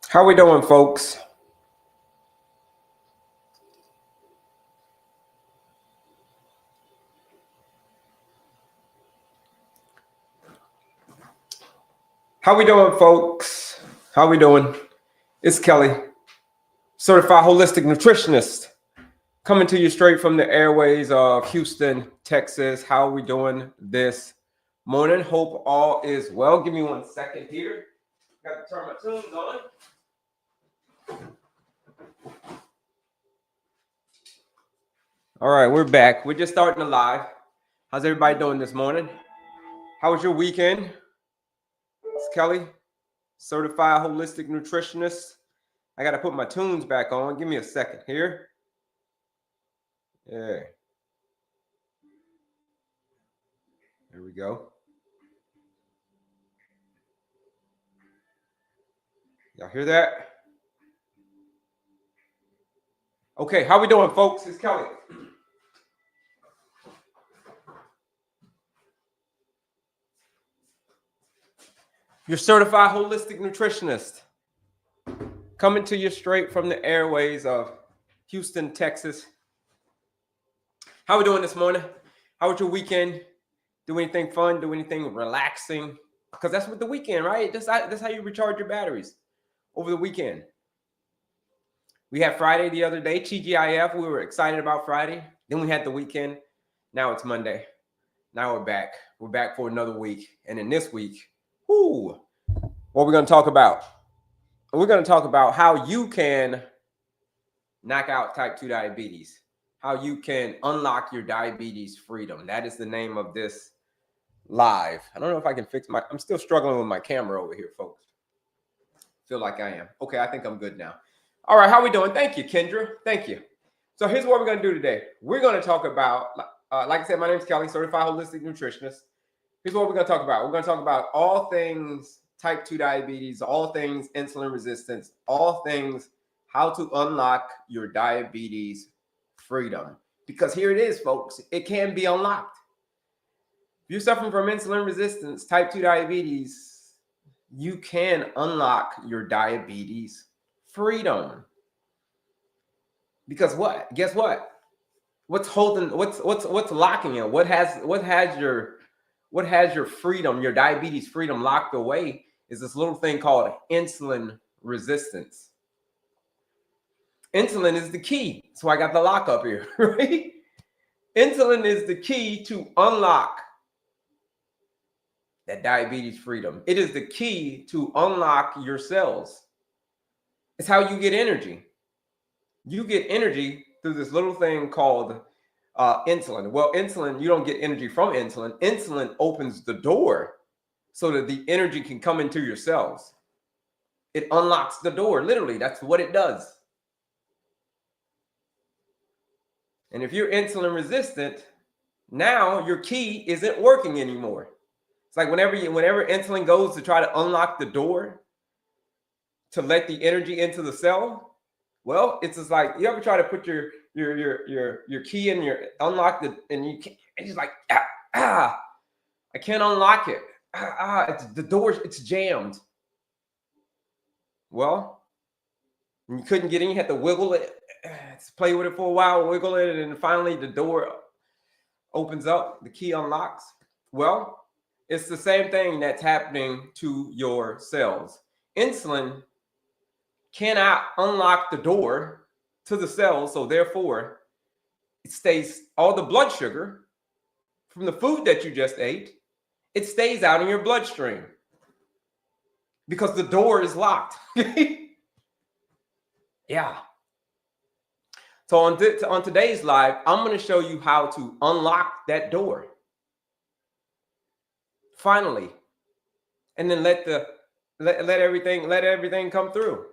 How we doing, folks? How we doing, folks? How we doing? It's Kelley, Certified Holistic Nutritionist, coming to you straight from the airways of Houston, Texas. How are we doing this morning? Hope all is well. Give me 1 second here. Got to turn my tunes on. All right, we're back. We're just starting the live. How's everybody doing this morning? How was your weekend? It's Kelley, Certified Holistic Nutritionist. I got to put my tunes back on. Give me a second here. Yeah. There we go. Y'all hear that? Okay, how we doing, folks? It's Kelley. Your certified holistic nutritionist, coming to you straight from the airways of Houston, Texas. How we doing this morning? How was your weekend? Do anything fun? Do anything relaxing? Because that's what the weekend, right? That's how you recharge your batteries over the weekend. We had Friday the other day, TGIF. We were excited about Friday. Then we had the weekend. Now it's Monday. Now we're back. We're back for another week. And in this week, what we're going to talk about? We're going to talk about how you can knock out type 2 diabetes, how you can unlock your diabetes freedom. That is the name of this live. I don't know if I can fix I'm still struggling with my camera over here, folks. Feel like I am. Okay, I think I'm good now. All right, how we doing? Thank you, Kendra. Thank you. So here's what we're going to do today. We're going to talk about, like I said, my name is Kelley, Certified Holistic Nutritionist. Here's what we're going to talk about. We're going to talk about all things type 2 diabetes, all things insulin resistance, all things how to unlock your diabetes freedom. Because here it is, folks. It can be unlocked. If you're suffering from insulin resistance, type 2 diabetes, you can unlock your diabetes freedom. Because what? Guess what? What's locking it? What has your freedom, your diabetes freedom locked away is this little thing called insulin resistance. Insulin is the key. So I got the lock up here, right? Insulin is the key to unlock that diabetes freedom. It is the key to unlock your cells. It's how you get energy. You get energy through this little thing called insulin. Well, insulin, you don't get energy from insulin. Insulin opens the door so that the energy can come into your cells. It unlocks the door. Literally, that's what it does. And if you're insulin resistant, now your key isn't working anymore. It's like whenever insulin goes to try to unlock the door to let the energy into the cell, well, it's just like you ever try to put your key in your unlock it, and you can't, it's just like I can't unlock it. The door, it's jammed. Well, you couldn't get in, you had to wiggle it, play with it for a while, wiggle it, and finally the door opens up, the key unlocks. Well, it's the same thing that's happening to your cells. Insulin cannot unlock the door to the cells, so therefore it stays, all the blood sugar from the food that you just ate, it stays out in your bloodstream because the door is locked. Yeah. So on today's live, I'm going to show you how to unlock that door finally, and then let everything come through.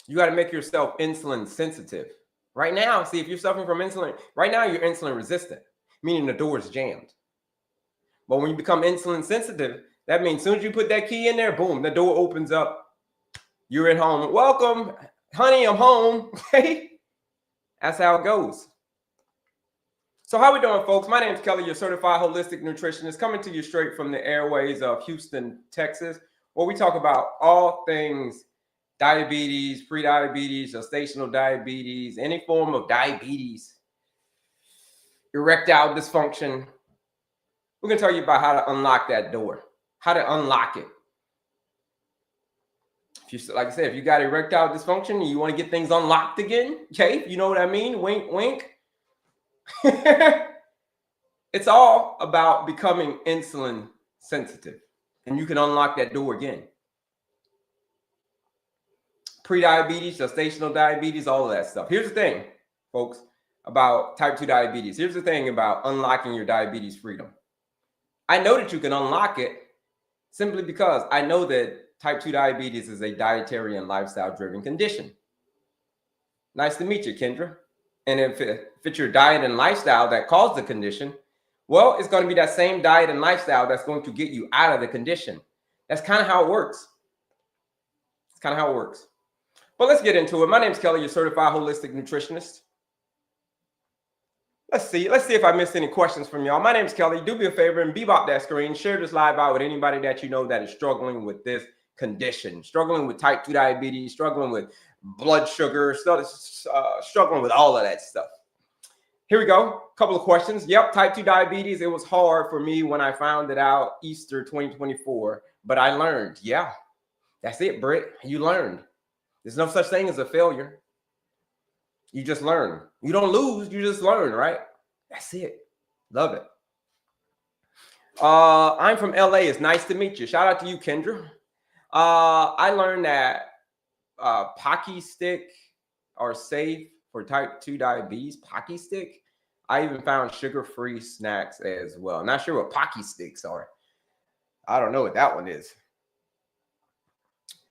You got to make yourself insulin sensitive. Right now, see, if you're suffering from insulin, right now you're insulin resistant, meaning the door is jammed. But when you become insulin sensitive, that means as soon as you put that key in there, boom, the door opens up. You're at home. Welcome, honey, I'm home. That's how it goes. So how we doing, folks? My name is Kelley, your certified holistic nutritionist, coming to you straight from the airways of Houston, Texas, where we talk about all things diabetes, pre-diabetes, gestational diabetes, any form of diabetes, erectile dysfunction. We're going to tell you about how to unlock that door, how to unlock it. If you, like I said, if you got erectile dysfunction and you want to get things unlocked again, okay, you know what I mean? Wink, wink. It's all about becoming insulin sensitive, and you can unlock that door again. Pre-diabetes, gestational diabetes, all of that stuff. Here's the thing, folks, about type 2 diabetes. Here's the thing about unlocking your diabetes freedom. I know that you can unlock it simply because I know that type 2 diabetes is a dietary and lifestyle-driven condition. Nice to meet you, Kendra. And if it's your diet and lifestyle that caused the condition, well, it's going to be that same diet and lifestyle that's going to get you out of the condition. That's kind of how it works. It's kind of how it works. But let's get into it. My name is Kelley, your certified holistic nutritionist. Let's see if I missed any questions from y'all. My name is Kelley. Do me a favor and bebop that screen. Share this live out with anybody that you know that is struggling with this condition, struggling with type 2 diabetes, struggling with blood sugar, struggling with all of that stuff. Here we go. A couple of questions. Yep, type 2 diabetes. It was hard for me when I found it out Easter 2024, but I learned. Yeah, that's it, Britt. You learned. There's no such thing as a failure. You just learn. You don't lose. You just learn, right? That's it. Love it. I'm from LA. It's nice to meet you. Shout out to you, Kendra. I learned that Pocky Stick are safe for type 2 diabetes. Pocky Stick. I even found sugar-free snacks as well. Not sure what Pocky Sticks are. I don't know what that one is.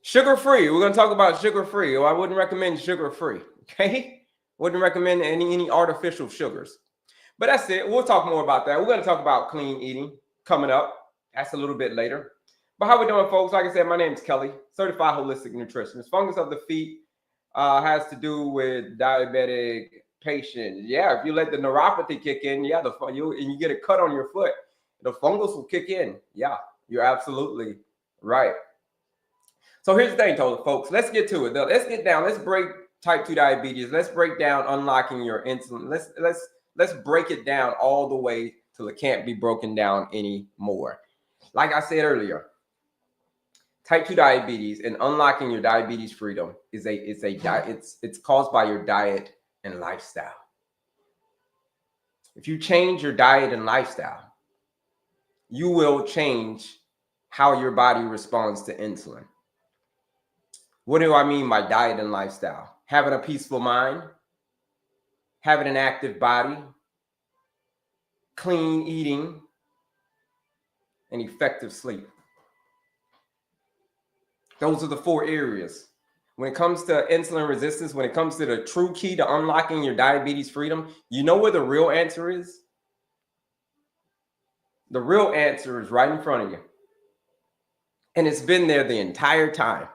Sugar-free. We're going to talk about sugar-free. I wouldn't recommend sugar-free. Okay? Wouldn't recommend any artificial sugars. But that's it. We'll talk more about that. We're going to talk about clean eating coming up. That's a little bit later. But how we doing, folks? Like I said, my name is Kelley, certified holistic nutritionist. Fungus of the feet has to do with diabetic patients. Yeah, if you let the neuropathy kick in, yeah, and you get a cut on your foot, the fungus will kick in. Yeah, you're absolutely right. So here's the thing, folks. Let's get to it. Let's get down. Let's break type 2 diabetes. Let's break down unlocking your insulin. Let's break it down all the way till it can't be broken down anymore. Like I said earlier, type 2 diabetes and unlocking your diabetes freedom is it's caused by your diet and lifestyle. If you change your diet and lifestyle, you will change how your body responds to insulin. What do I mean by diet and lifestyle? Having a peaceful mind, having an active body, clean eating, and effective sleep. Those are the 4 areas. When it comes to insulin resistance, when it comes to the true key to unlocking your diabetes freedom, you know where the real answer is? The real answer is right in front of you. And it's been there the entire time.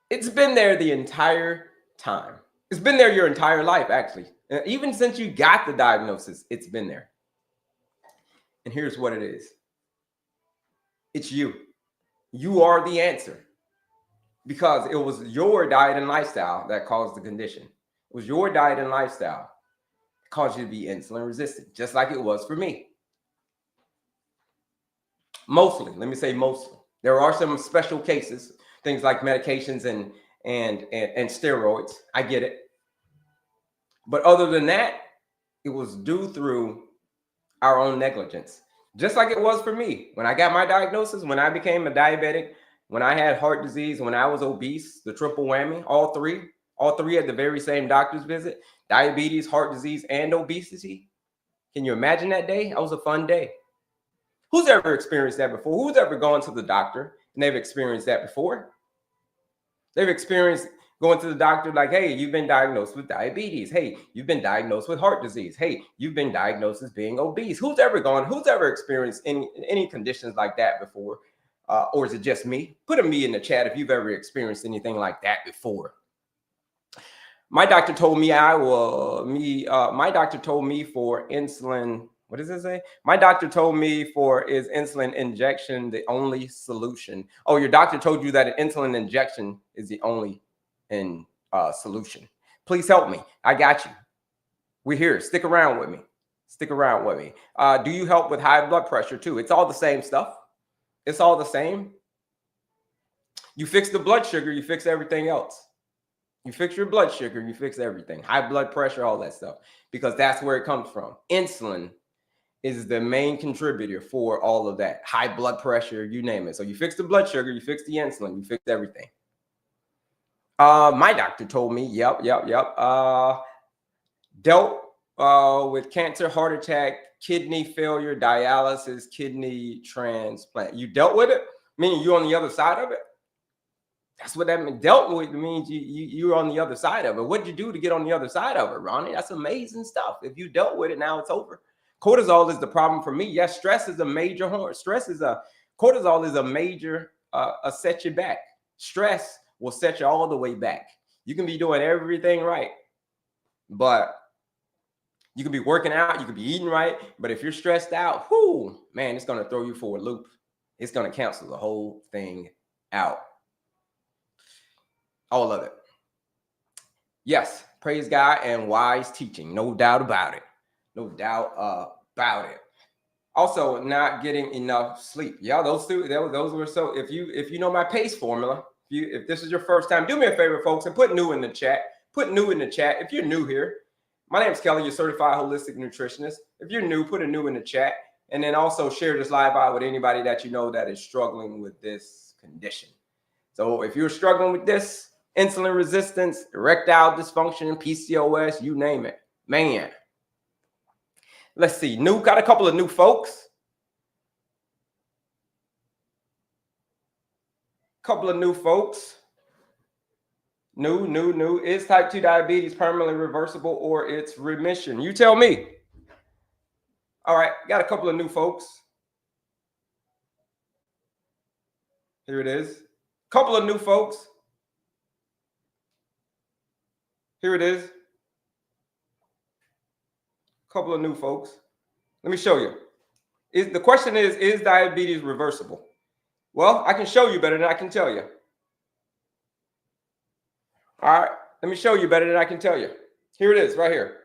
It's been there the entire time. It's been there your entire life, actually. Even since you got the diagnosis, it's been there. And here's what it is. It's you. You are the answer. Because it was your diet and lifestyle that caused the condition. It was your diet and lifestyle that caused you to be insulin resistant, just like it was for me. Mostly, let me say mostly. There are some special cases, things like medications and steroids. I get it. But other than that, it was due through our own negligence. Just like it was for me. When I got my diagnosis, when I became a diabetic, when I had heart disease, when I was obese, the triple whammy, all three at the very same doctor's visit, diabetes, heart disease, and obesity. Can you imagine that day? That was a fun day. Who's ever experienced that before? Who's ever gone to the doctor and they've experienced that before? They've experienced going to the doctor like, hey, you've been diagnosed with diabetes. Hey, you've been diagnosed with heart disease. Hey, you've been diagnosed as being obese. Who's ever experienced any conditions like that before? Or is it just me? Put a me in the chat if you've ever experienced anything like that before. My doctor told me my doctor told me for insulin, What does it say? My doctor told me is insulin injection the only solution? Oh, your doctor told you that an insulin injection is the only solution. Please help me. I got you. We're here. Stick around with me. Stick around with me. Do you help with high blood pressure too? It's all the same stuff. It's all the same. You fix the blood sugar, you fix everything else. You fix your blood sugar, you fix everything. High blood pressure, all that stuff. Because that's where it comes from. Insulin is the main contributor for all of that. High blood pressure, you name it. So you fix the blood sugar, you fix the insulin, you fix everything. My doctor told me, dealt with cancer, heart attack, kidney failure, dialysis, kidney transplant. You dealt with it, meaning you're on the other side of it. That's what that means. Dealt with means you're on the other side of it. What'd you do to get on the other side of it, Ronnie? That's amazing stuff. If you dealt with it, now it's over. Cortisol is the problem for me. Yes, stress is a major hormone. Cortisol is a major set you back. Stress will set you all the way back. You can be doing everything right, but you can be working out, you can be eating right, but if you're stressed out, whoo, man, it's going to throw you for a loop. It's going to cancel the whole thing out. All of it. Yes, praise God and wise teaching. No doubt about it. No doubt about it. Also, not getting enough sleep. Yeah, those were so. If you know my PACE formula, if this is your first time, do me a favor, folks, and put new in the chat. Put new in the chat. If you're new here, my name is Kelley, your certified holistic nutritionist. If you're new, put a new in the chat, and then also share this live out with anybody that you know that is struggling with this condition. So if you're struggling with this, insulin resistance, erectile dysfunction, PCOS, you name it, man. Let's see. Got a couple of new folks. Couple of new folks. New. Is type 2 diabetes permanently reversible or it's remission? You tell me. All right. Got a couple of new folks. Here it is. Couple of new folks. Here it is. Couple of new folks. Let me show you. The question is diabetes reversible? Well, I can show you better than I can tell you. All right, let me show you better than I can tell you. Here it is, right here.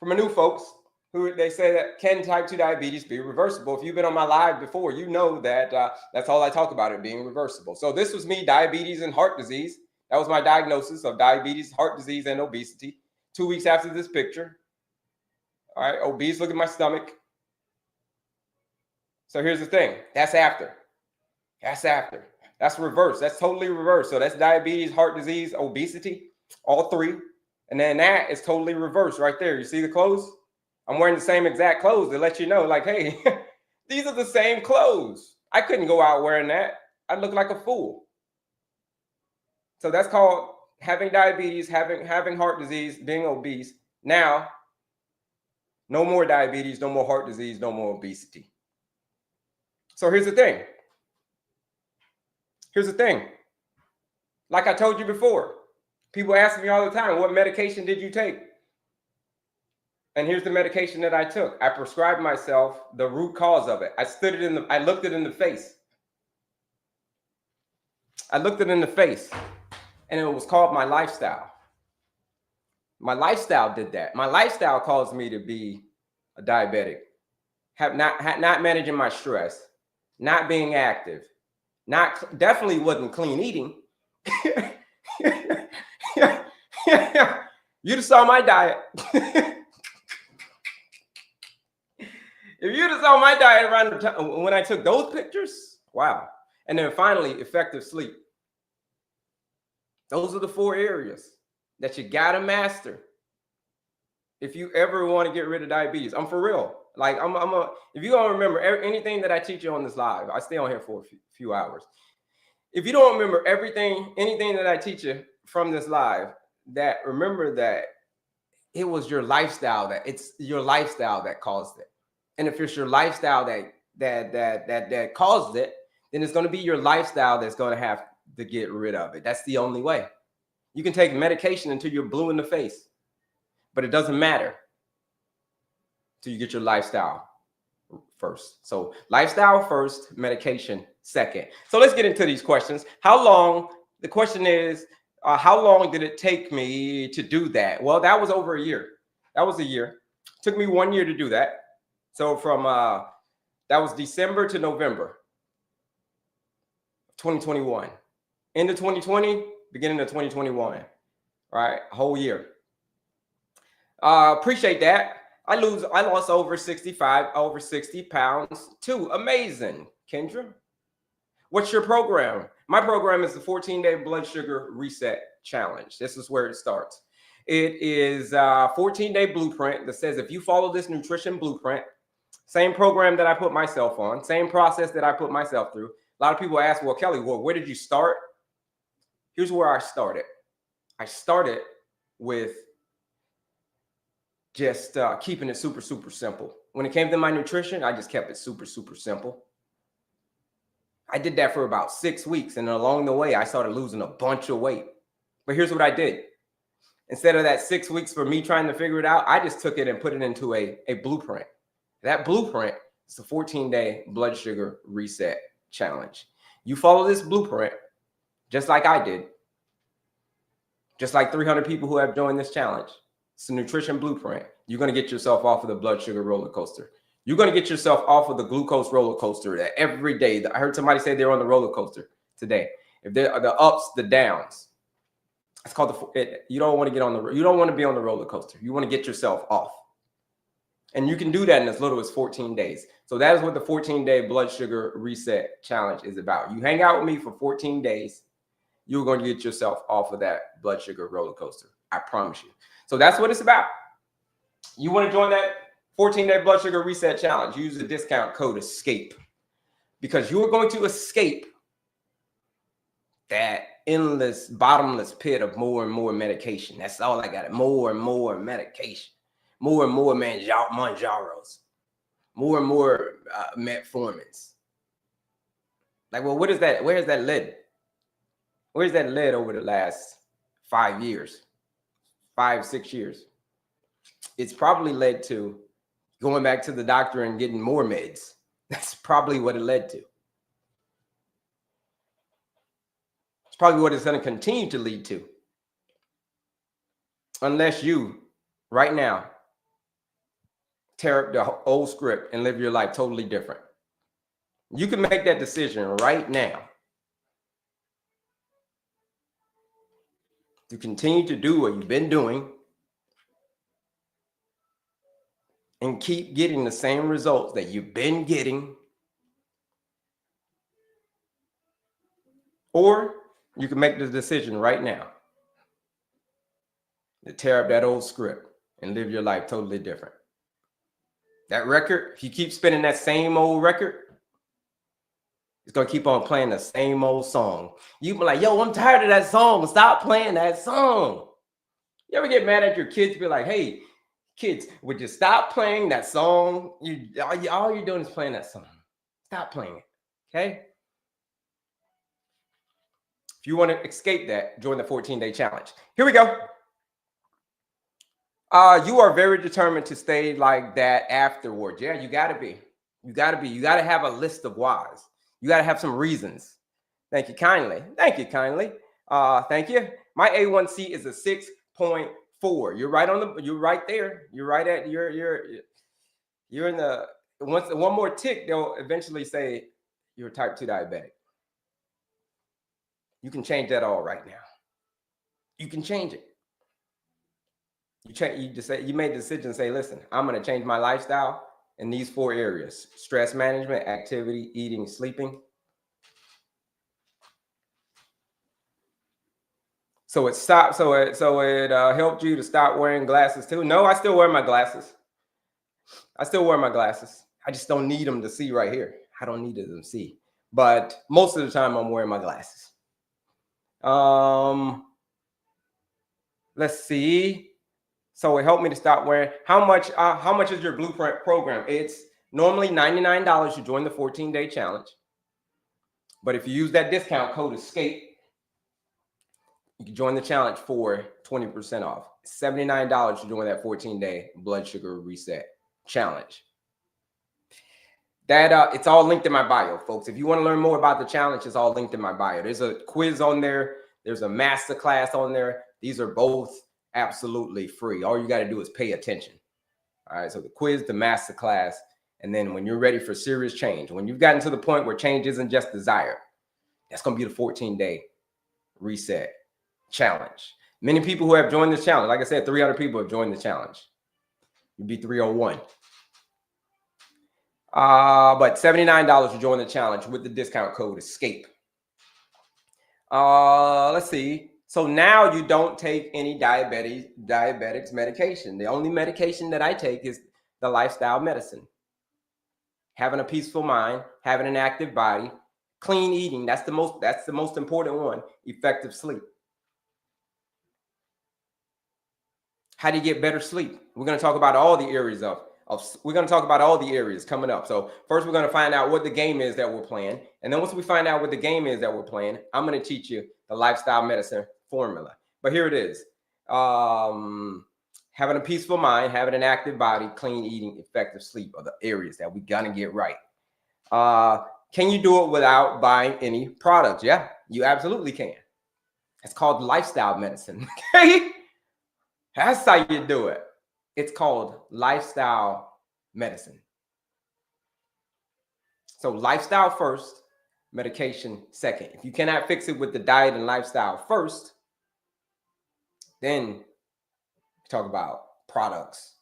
From a new folks who they say that can type 2 diabetes be reversible? If you've been on my live before, you know that that's all I talk about, it being reversible. So this was me, diabetes and heart disease. That was my diagnosis of diabetes, heart disease, and obesity. 2 weeks after this picture. All right, obese, look at my stomach. So here's the thing. That's after. That's after. That's reverse. That's totally reverse. So that's diabetes, heart disease, obesity, all three. And then that is totally reverse right there. You see the clothes? I'm wearing the same exact clothes to let you know, like, hey, these are the same clothes. I couldn't go out wearing that. I'd look like a fool. So that's called having diabetes, having heart disease, being obese. Now, no more diabetes, no more heart disease, no more obesity. So here's the thing. Here's the thing. Like I told you before, people ask me all the time, what medication did you take? And here's the medication that I took. I prescribed myself the root cause of it. I looked it in the face. I looked it in the face, and it was called my lifestyle. My lifestyle did that. My lifestyle caused me to be a diabetic, not managing my stress, not being active, definitely wasn't clean eating. You just saw my diet. If you just saw my diet around the time when I took those pictures, wow. And then finally, effective sleep. Those are the 4 areas that you gotta master if you ever want to get rid of diabetes. I'm for real. Like if you don't remember anything that I teach you on this live, I stay on here for a few hours. If you don't remember anything that I teach you from this live, remember that it was your lifestyle it's your lifestyle that caused it. And if it's your lifestyle that caused it, then it's going to be your lifestyle that's going to have to get rid of it. That's the only way. You can take medication until you're blue in the face, but it doesn't matter. till you get your lifestyle first. So lifestyle first, medication second. So let's get into these questions. The question is, how long did it take me to do that? Well, that was over a year. That was a year. Took me 1 year to do that. So from that was December to November 2021. End of 2020, beginning of 2021. Right? A whole year. Appreciate that. I lost over 60 pounds too. Amazing. Kendra, what's your program? My program is the 14-day blood sugar reset challenge. This is where it starts. It is a 14-day blueprint that says if you follow this nutrition blueprint, same program that I put myself on, same process that I put myself through. A lot of people ask, well, Kelley, where did you start? Here's where I started. I started with just keeping it super, super simple. When it came to my nutrition, I just kept it super, super simple. I did that for about 6 weeks. And along the way, I started losing a bunch of weight. But here's what I did. Instead of that 6 weeks for me trying to figure it out, I just took it and put it into a blueprint. That blueprint is the 14-day blood sugar reset challenge. You follow this blueprint, just like I did, just like 300 people who have joined this challenge. It's a nutrition blueprint. You're going to get yourself off of the blood sugar roller coaster. You're going to get yourself off of the glucose roller coaster that every day. I heard somebody say they're on the roller coaster today. If there are the ups, the downs, it's called you don't want to get on the. You don't want to be on the roller coaster. You want to get yourself off, and you can do that in as little as 14 days. So that is what the 14-day blood sugar reset challenge is about. You hang out with me for 14 days, you're going to get yourself off of that blood sugar roller coaster. I promise you. So that's what it's about. You want to join that 14-day blood sugar reset challenge? Use the discount code ESCAPE, because you are going to escape that endless, bottomless pit of more and more medication. That's all I got. More and more medication, more and more Manjaros, more and more metformins. Like, well, what is that? Where has that led? Where's that led over the last 5 years? 5-6 years. It's probably led to going back to the doctor and getting more meds. That's probably what it led to. It's probably what it's going to continue to lead to. Unless you, right now, tear up the old script and live your life totally different. You can make that decision right now to continue to do what you've been doing and keep getting the same results that you've been getting. Or you can make the decision right now to tear up that old script and live your life totally different. That record, if you keep spinning that same old record, it's going to keep on playing the same old song. You be like, yo, I'm tired of that song. Stop playing that song. You ever get mad at your kids? Be like, hey, kids, would you stop playing that song? All you're doing is playing that song. Stop playing it, okay? If you want to escape that, join the 14-day challenge. Here we go. You are very determined to stay like that afterwards. Yeah, you got to be. You got to be. You got to have a list of whys. You got to have some reasons. Thank you kindly. Thank you kindly. Thank you. My A1C is a 6.4. You're right on the. You're right there. You're right at. You're in the. One more tick, they'll eventually say you're type 2 diabetic. You can change that all right now. You can change it. You made the decision, say, listen, I'm going to change my lifestyle in these 4 areas: stress management, activity, eating, sleeping. So it stopped. So it helped you to stop wearing glasses too. No, I still wear my glasses. I just don't need them to see right here. I don't need them to see. But most of the time I'm wearing my glasses. Let's see. So it helped me to stop wearing. How much is your blueprint program? It's normally $99 to join the 14-day challenge. But if you use that discount code ESCAPE, you can join the challenge for 20% off. $79 to join that 14-day blood sugar reset challenge. That it's all linked in my bio, folks. If you want to learn more about the challenge, it's all linked in my bio. There's a quiz on there. There's a master class on there. These are both absolutely free. All you got to do is pay attention. All right. So the quiz, the master class, and then when you're ready for serious change, when you've gotten to the point where change isn't just desire, that's going to be the 14-day reset challenge. Many people who have joined this challenge, like I said, 300 people have joined the challenge. You'd be 301. But $79 to join the challenge with the discount code ESCAPE. Let's see. So now you don't take any diabetics medication. The only medication that I take is the lifestyle medicine. Having a peaceful mind, having an active body, clean eating. That's the most important one. Effective sleep. How do you get better sleep? We're going to talk about all the areas we're going to talk about all the areas coming up. So first we're going to find out what the game is that we're playing. And then once we find out what the game is that we're playing, I'm going to teach you the lifestyle medicine formula. But here it is. Having a peaceful mind, having an active body, clean eating, effective sleep are the areas that we're going to get right. Can you do it without buying any products? Yeah, you absolutely can. It's called lifestyle medicine. Okay? That's how you do it. It's called lifestyle medicine. So lifestyle first, medication second. If you cannot fix it with the diet and lifestyle first, then talk about products,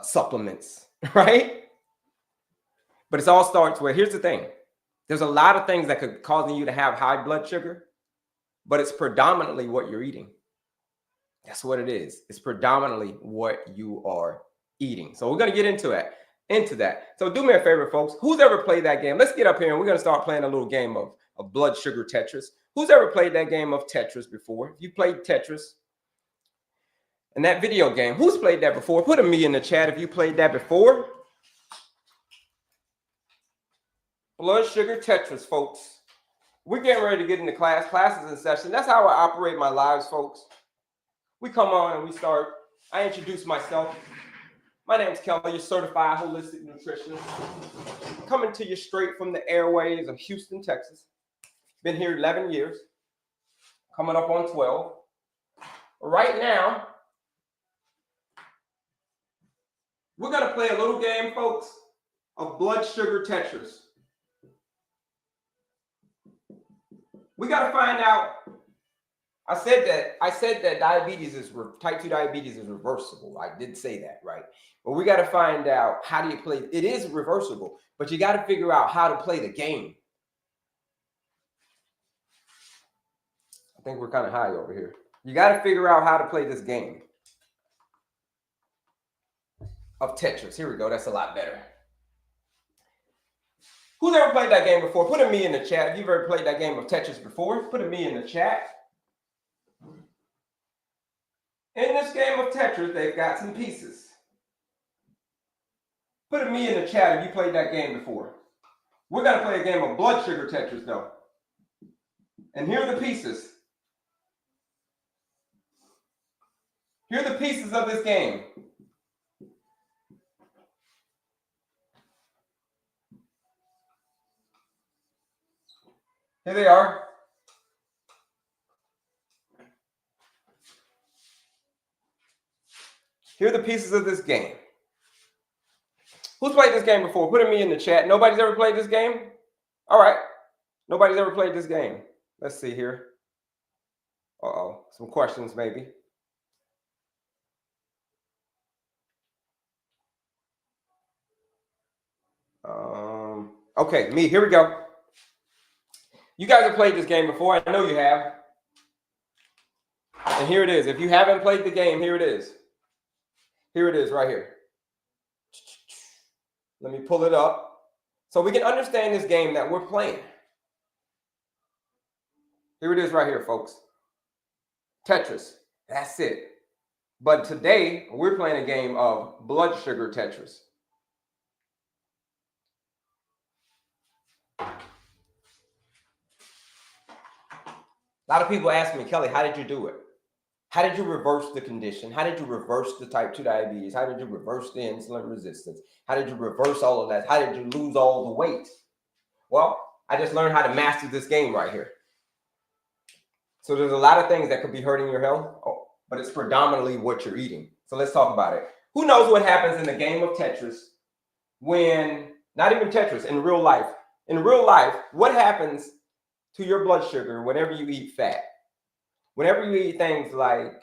supplements, right? But it all starts with, here's the thing. There's a lot of things that could cause you to have high blood sugar, but it's predominantly what you're eating. That's what it is. It's predominantly what you are eating. So we're going to get into that. So do me a favor, folks. Who's ever played that game? Let's get up here and we're going to start playing a little game of blood sugar Tetris. Who's ever played that game of Tetris before? If you played Tetris and that video game, who's played that before? Put a me in the chat if you played that before. Blood sugar Tetris, folks. We're getting ready to get into class. Class is in session. That's how I operate my lives, folks. We come on and we start. I introduce myself. My name is Kelley, your Certified Holistic Nutritionist. Coming to you straight from the airways of Houston, Texas. Been here 11 years. Coming up on 12. Right now, we're going to play a little game, folks, of blood sugar Tetris. We got to find out. I said that type 2 diabetes is reversible. I did say that, right? But we got to find out, how do you play? It is reversible, but you got to figure out how to play the game. I think we're kind of high over here. You got to figure out how to play this game of Tetris. Here we go. That's a lot better. Who's ever played that game before? Put a me in the chat. If you've ever played that game of Tetris before, put a me in the chat. In this game of Tetris, they've got some pieces. Put a me in the chat if you played that game before. We're going to play a game of blood sugar Tetris, though. And here are the pieces. Here are the pieces of this game. Here they are. Here are the pieces of this game. Who's played this game before? Put a me in the chat. Nobody's ever played this game? All right. Nobody's ever played this game. Let's see here. Uh-oh. Some questions maybe. Okay, me. Here we go. You guys have played this game before. I know you have. And here it is. If you haven't played the game, here it is. Here it is right here. Let me pull it up so we can understand this game that we're playing. Here it is right here, folks. Tetris. That's it. But today, we're playing a game of blood sugar Tetris. A lot of people ask me, Kelley, how did you do it? How did you reverse the condition? How did you reverse the type 2 diabetes? How did you reverse the insulin resistance? How did you reverse all of that? How did you lose all the weight? Well, I just learned how to master this game right here. So there's a lot of things that could be hurting your health, but it's predominantly what you're eating. So let's talk about it. Who knows what happens in the game of Tetris when, not even Tetris, in real life? In real life, what happens to your blood sugar whenever you eat fat? Whenever you eat things like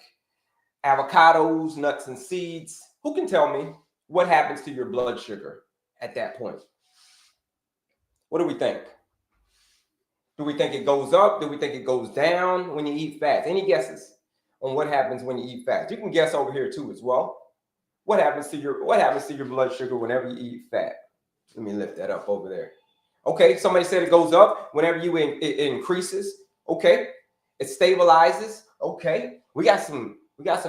avocados, nuts, and seeds, who can tell me what happens to your blood sugar at that point? What do we think? Do we think it goes up? Do we think it goes down when you eat fats? Any guesses on what happens when you eat fats? You can guess over here too as well. What happens to your blood sugar whenever you eat fat? Let me lift that up over there. Okay, somebody said it goes up whenever it increases. Okay, it stabilizes. Okay, we got some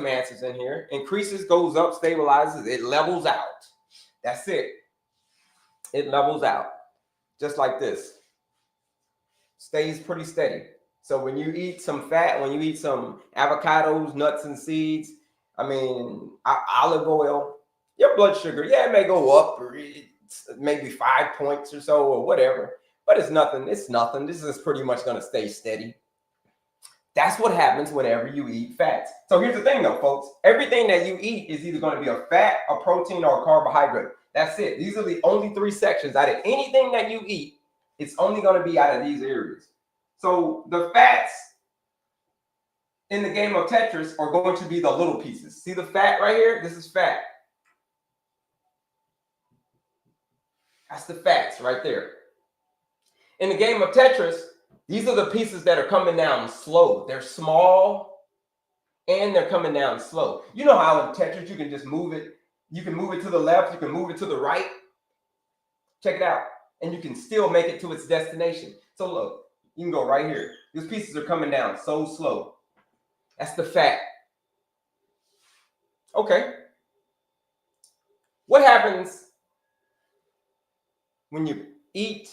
answers in here. Increases, goes up, stabilizes, it levels out. That's it. It levels out. Just like this. Stays pretty steady. So when you eat some fat, when you eat some avocados, nuts, and seeds, olive oil, your blood sugar, it may go up or maybe 5 points or so or whatever, but it's nothing. It's nothing. This is pretty much going to stay steady. That's what happens whenever you eat fats. So here's the thing though, folks. Everything that you eat is either going to be a fat, a protein, or a carbohydrate. That's it. These are the only 3 sections. Out of anything that you eat, it's only going to be out of these areas. So the fats in the game of Tetris are going to be the little pieces. See the fat right here? This is fat. That's the fats right there. In the game of Tetris, these are the pieces that are coming down slow. They're small and they're coming down slow. You know how in Tetris you can just move it. You can move it to the left. You can move it to the right. Check it out. And you can still make it to its destination. So look, you can go right here. These pieces are coming down so slow. That's the fat. Okay. What happens when you eat,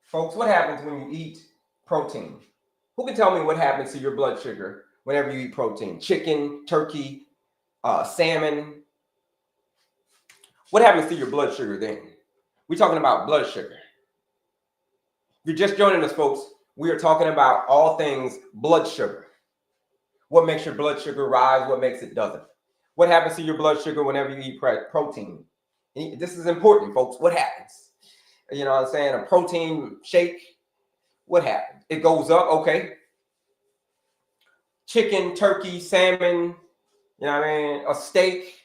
folks? What happens when you eat protein? Who can tell me what happens to your blood sugar whenever you eat protein? Chicken, turkey, salmon. What happens to your blood sugar then? We're talking about blood sugar. If you're just joining us, folks, we are talking about all things blood sugar. What makes your blood sugar rise? What makes it doesn't? What happens to your blood sugar whenever you eat protein? This is important, folks. What happens? You know what I'm saying? A protein shake. What happens? It goes up, okay. Chicken, turkey, salmon, you know what I mean? A steak.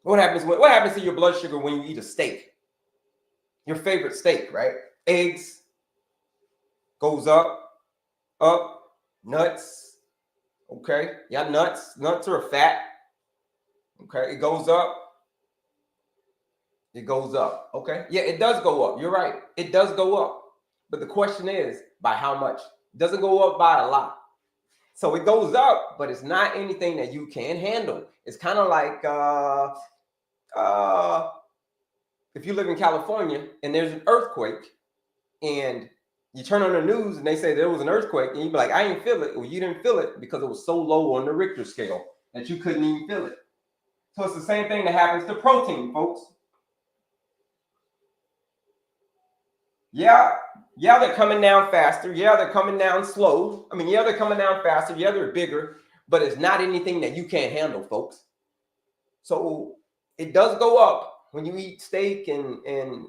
What happens to your blood sugar when you eat a steak? Your favorite steak, right? Eggs. Goes up. Nuts. Okay. Yeah, nuts. Nuts are fat. Okay. It goes up. It goes up. Okay. Yeah, it does go up. You're right. It does go up. But the question is, by how much? It doesn't go up by a lot. So it goes up, but it's not anything that you can handle. It's kind of like if you live in California and there's an earthquake and you turn on the news and they say there was an earthquake and you be like, I didn't feel it. Well, you didn't feel it because it was so low on the Richter scale that you couldn't even feel it. So it's the same thing that happens to protein, folks. Yeah, they're coming down faster. Yeah, they're coming down slow. Yeah, they're coming down faster. Yeah, they're bigger, but it's not anything that you can't handle, folks. So it does go up when you eat steak and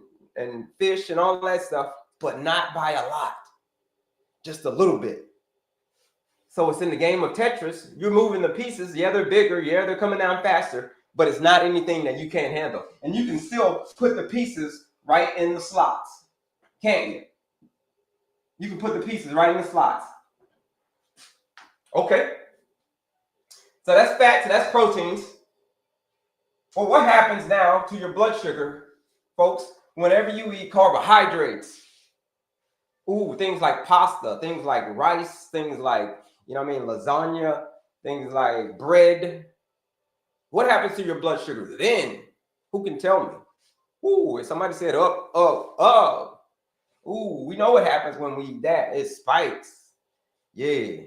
fish and all that stuff, but not by a lot, just a little bit. So it's in the game of Tetris. You're moving the pieces. Yeah, they're bigger. Yeah, they're coming down faster, but it's not anything that you can't handle. And you can still put the pieces right in the slots. Can't you? You can put the pieces right in the slots. Okay. So that's fat, so that's proteins. Well, what happens now to your blood sugar, folks, whenever you eat carbohydrates? Ooh, things like pasta, things like rice, things like, lasagna, things like bread. What happens to your blood sugar then? Who can tell me? Ooh, somebody said up. Ooh, we know what happens when we eat that. It spikes. Yeah.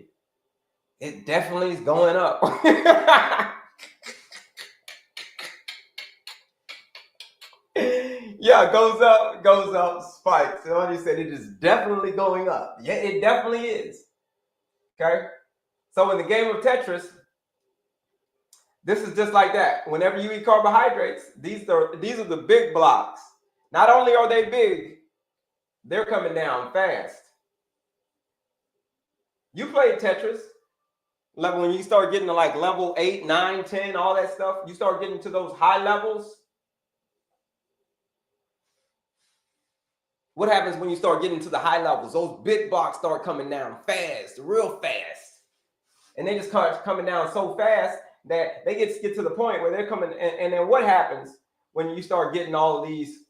It definitely is going up. Yeah, goes up, spikes. Somebody said it is definitely going up. Yeah, it definitely is. Okay? So in the game of Tetris, this is just like that. Whenever you eat carbohydrates, these are the big blocks. Not only are they big, they're coming down fast. You played Tetris. Level when you start getting to like level 8, 9, 10, all that stuff, you start getting to those high levels. What happens when you start getting to the high levels? Those big blocks start coming down fast, real fast. And they just start coming down so fast that they get to the point where they're coming. And then what happens when you start getting all of these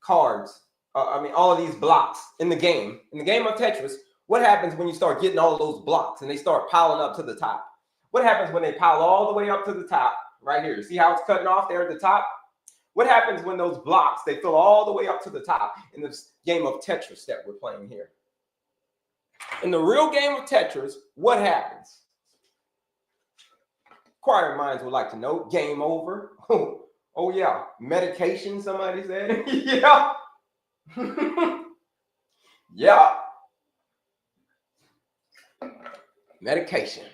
cards? All of these blocks in the game of Tetris. What happens when you start getting all of those blocks and they start piling up to the top? What happens when they pile all the way up to the top? Right here. See how it's cutting off there at the top? What happens when those blocks, they fill all the way up to the top in this game of Tetris that we're playing here? In the real game of Tetris, what happens? Inquiring minds would like to know. Game over. Oh yeah. Medication, somebody said. Yeah. Yeah. Medication.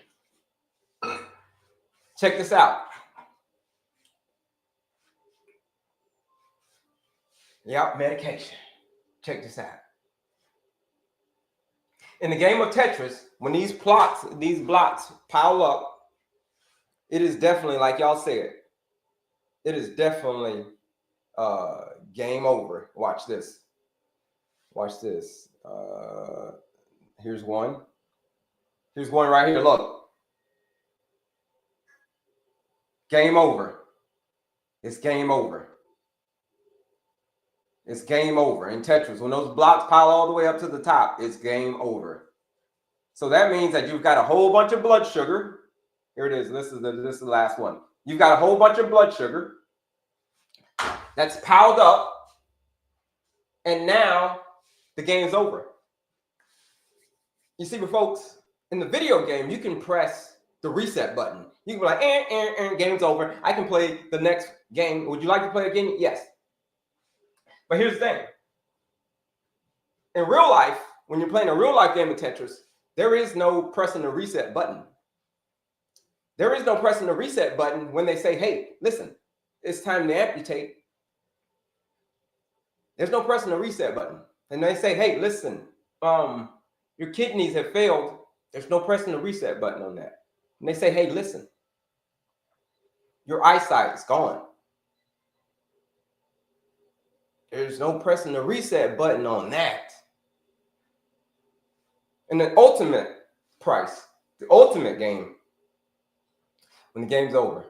Check this out. Yep, medication. Check this out. In the game of Tetris, when these blocks pile up, it is definitely, like y'all said, it is definitely game over. Watch this. Watch this. Here's one. Here's one right here. Look. Game over. It's game over. It's game over in Tetris. When those blocks pile all the way up to the top, it's game over. So that means that you've got a whole bunch of blood sugar. Here it is. This is the last one. You've got a whole bunch of blood sugar that's piled up, and now the game's over. You see, but folks, in the video game, you can press the reset button. You can be like, game's over. I can play the next game. Would you like to play a game? Yes. But here's the thing. In real life, when you're playing a real life game of Tetris, there is no pressing the reset button. There is no pressing the reset button when they say, hey, listen, it's time to amputate. There's no pressing the reset button. And they say, hey, listen, your kidneys have failed. There's no pressing the reset button on that. And they say, hey, listen, your eyesight is gone. There's no pressing the reset button on that. And the ultimate price, the ultimate game, when the game's over.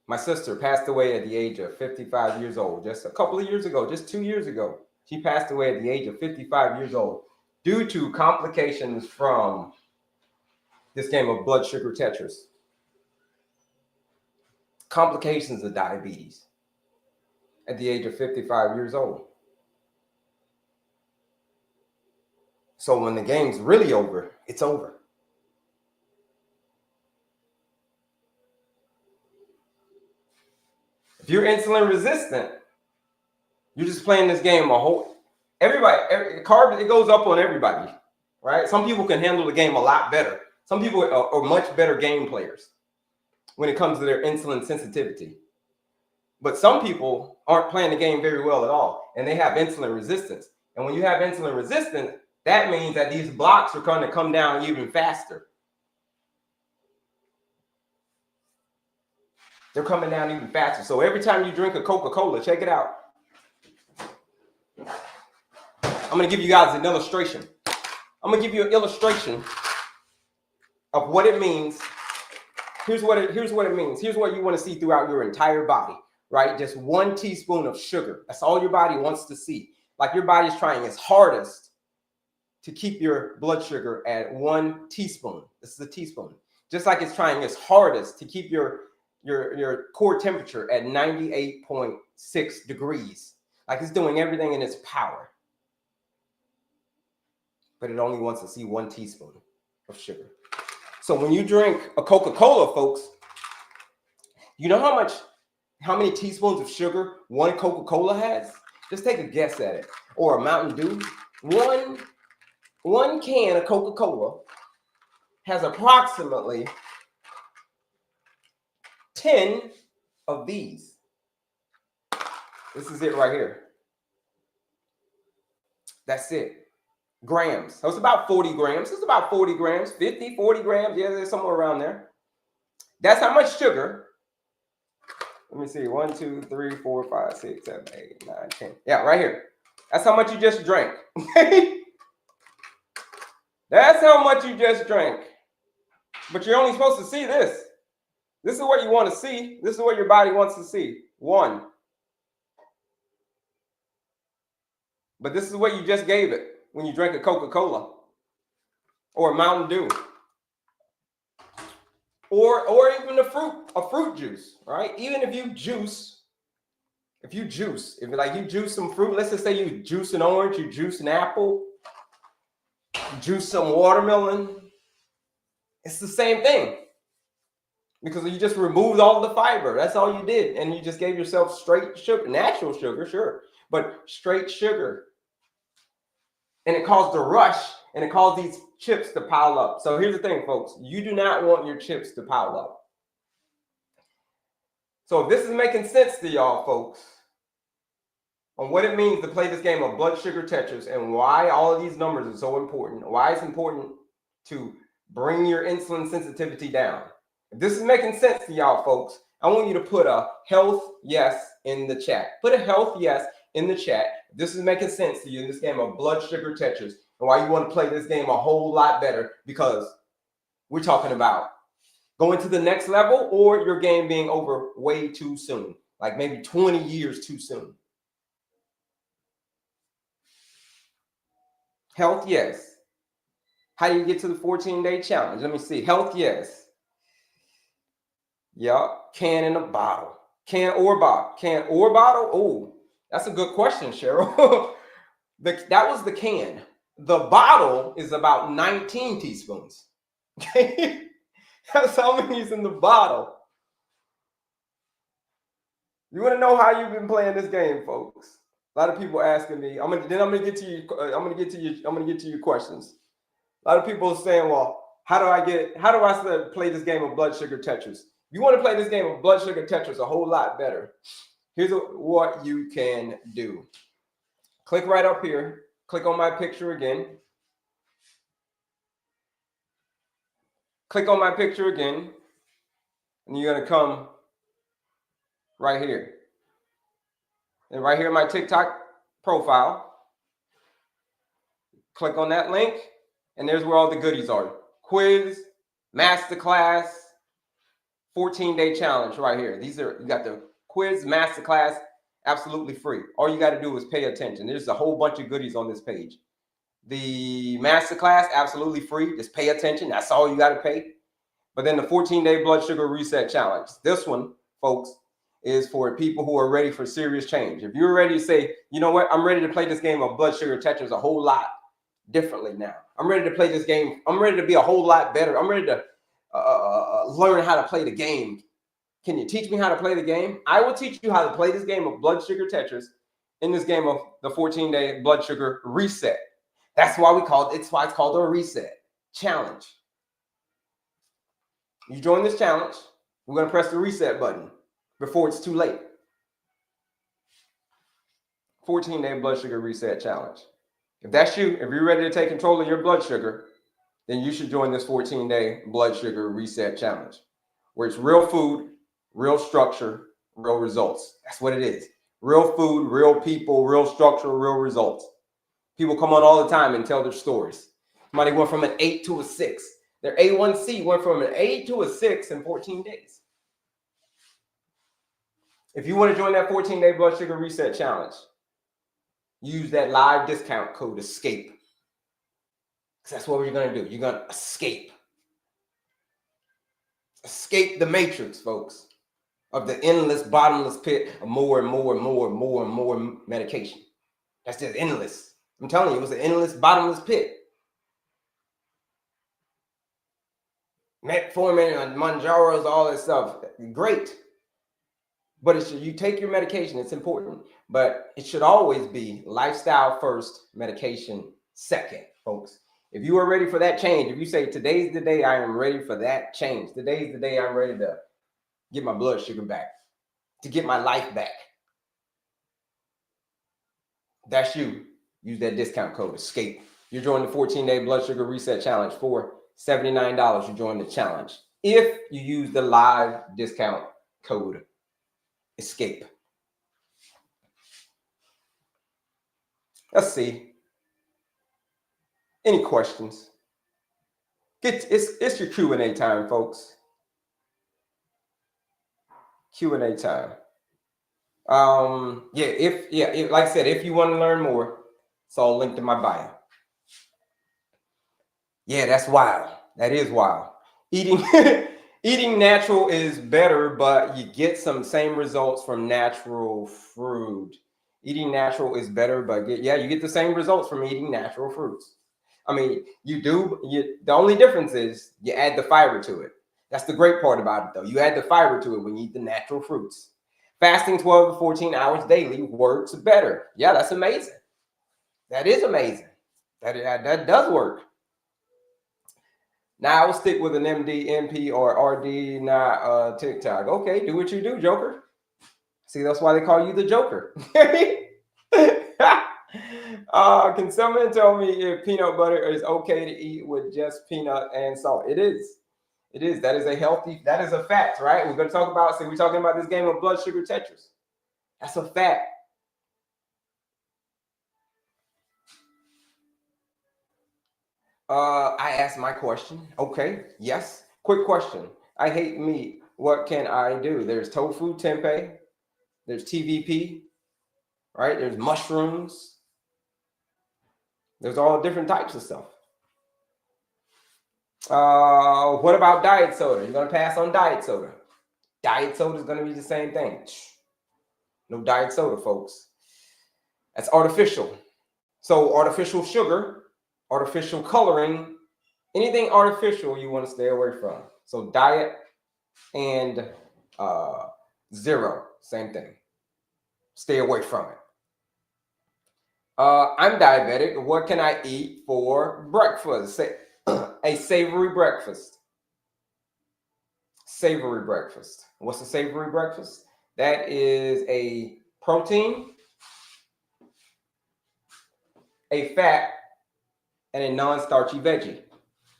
My sister passed away at the age of 55 years old, just a couple of years ago, just 2 years ago. She passed away at the age of 55 years old due to complications from this game of blood sugar Tetris. Complications of diabetes at the age of 55 years old. So when the game's really over, it's over. If you're insulin resistant, you're just playing this game it goes up on everybody, right? Some people can handle the game a lot better. Some people are much better game players when it comes to their insulin sensitivity. But some people aren't playing the game very well at all, and they have insulin resistance. And when you have insulin resistance, that means that these blocks are going to come down even faster. They're coming down even faster. So every time you drink a Coca-Cola, check it out. I'm going to give you guys an illustration. I'm going to give you an illustration of what it means. Here's what it means. Here's what you want to see throughout your entire body, right? Just 1 teaspoon of sugar. That's all your body wants to see. Like your body's trying its hardest to keep your blood sugar at 1 teaspoon. This is a teaspoon. Just like it's trying its hardest to keep your core temperature at 98.6 degrees. Like it's doing everything in its power. but it only wants to see 1 teaspoon of sugar. So when you drink a Coca-Cola, folks, you know how many teaspoons of sugar 1 Coca-Cola has? Just take a guess at it. Or a Mountain Dew. One can of Coca-Cola has approximately 10 of these. This is it right here. That's it. Grams. So it's about 40 grams. It's about 40 grams, 50, 40 grams. Yeah, there's somewhere around there. That's how much sugar. Let me see. 1, 2, 3, 4, 5, 6, 7, 8, 9, 10. Yeah, right here. That's how much you just drank. That's how much you just drank. But you're only supposed to see this. This is what you want to see. This is what your body wants to see. 1. But this is what you just gave it when you drank a Coca-Cola or a Mountain Dew or even a fruit juice, right? Even if you juice some fruit, let's just say you juice an orange, you juice an apple, juice some watermelon, it's the same thing because you just removed all the fiber. That's all you did. And you just gave yourself straight sugar, natural sugar, sure, but straight sugar. And it caused a rush, and it caused these chips to pile up. So here's the thing, folks. You do not want your chips to pile up. So if this is making sense to y'all, folks, on what it means to play this game of blood sugar Tetris and why all of these numbers are so important, why it's important to bring your insulin sensitivity down. If this is making sense to y'all, folks, I want you to put a health yes in the chat. Put a health yes in the chat. This is making sense to you in this game of blood sugar Tetris and why you want to play this game a whole lot better, because we're talking about going to the next level or your game being over way too soon, like maybe 20 years too soon. Health yes. How do you get to the 14-day challenge? Let me see. Health yes. Yup. Can in a bottle. Can or bottle. Can or bottle? Oh, that's a good question, Cheryl. That was the can. The bottle is about 19 teaspoons. Okay? That's how many is in the bottle. You want to know how you've been playing this game, folks? A lot of people asking me. I'm gonna get to your questions. A lot of people are saying, "Well, how do I play this game of blood sugar Tetris?" You want to play this game of blood sugar Tetris a whole lot better. Here's what you can do. Click right up here. Click on my picture again. Click on my picture again. And you're going to come right here. And right here in my TikTok profile. Click on that link. And there's where all the goodies are. Quiz, masterclass, 14-day challenge right here. You got the quiz, masterclass, absolutely free. All you got to do is pay attention. There's a whole bunch of goodies on this page. The masterclass, absolutely free. Just pay attention. That's all you got to pay. But then the 14-day blood sugar reset challenge. This one, folks, is for people who are ready for serious change. If you're ready to say, you know what, I'm ready to play this game of blood sugar Tetris a whole lot differently now. I'm ready to play this game. I'm ready to be a whole lot better. I'm ready to learn how to play the game. Can you teach me how to play the game? I will teach you how to play this game of blood sugar Tetris in this game of the 14-day blood sugar reset. That's why it's called a reset challenge. You join this challenge, we're going to press the reset button before it's too late. 14-day blood sugar reset challenge. If that's you, if you're ready to take control of your blood sugar, then you should join this 14-day blood sugar reset challenge, where it's real food, real structure, real results. That's what it is. Real food, real people, real structure, real results. People come on all the time and tell their stories. Somebody went from an 8 to a 6. Their A1C went from an 8 to a 6 in 14 days. If you want to join that 14-day blood sugar reset challenge, use that live discount code ESCAPE. Because that's what you're going to do. You're going to escape. Escape the matrix, folks, of the endless, bottomless pit of more and more and more and more and more medication. That's just endless. I'm telling you, it was an endless, bottomless pit. metformin and Manjaros, all this stuff. Great. But you take your medication, it's important. But it should always be lifestyle first, medication second, folks. If you are ready for that change, if you say today's the day I am ready for that change, today's the day I'm ready to get my blood sugar back, to get my life back. That's you. Use that discount code ESCAPE. You're joining the 14-day blood sugar reset challenge for $79. You join the challenge if you use the live discount code ESCAPE. Let's see. Any questions? It's your Q&A time, folks. Q&A time. If like I said, if you want to learn more, it's all linked in my bio. Yeah, that's wild. That is wild. Eating natural is better, but you get some same results from natural fruit. Eating natural is better, but you get the same results from eating natural fruits. I mean, you do. The only difference is you add the fiber to it. That's the great part about it, though. You add the fiber to it when you eat the natural fruits. Fasting 12 to 14 hours daily works better. Yeah, that's amazing. That is amazing. That does work. Now I will stick with an MD, MP, or RD, not TikTok. Okay, do what you do, Joker. See, that's why they call you the Joker. Can someone tell me if peanut butter is okay to eat with just peanut and salt? It is. It is. That is a fact, right? We're going to talk about, we're talking about this game of blood sugar Tetris. That's a fact. I asked my question. Okay, yes. Quick question. I hate meat. What can I do? There's tofu, tempeh. There's TVP, right? There's mushrooms. There's all different types of stuff. What about diet soda? You're going to pass on diet soda. Diet soda is going to be the same thing. No diet soda, folks. That's artificial. So artificial sugar, artificial coloring, anything artificial you want to stay away from. So diet and zero, same thing. Stay away from it. I'm diabetic. What can I eat for breakfast? A savory breakfast. Savory breakfast. What's a savory breakfast? That is a protein, a fat, and a non-starchy veggie.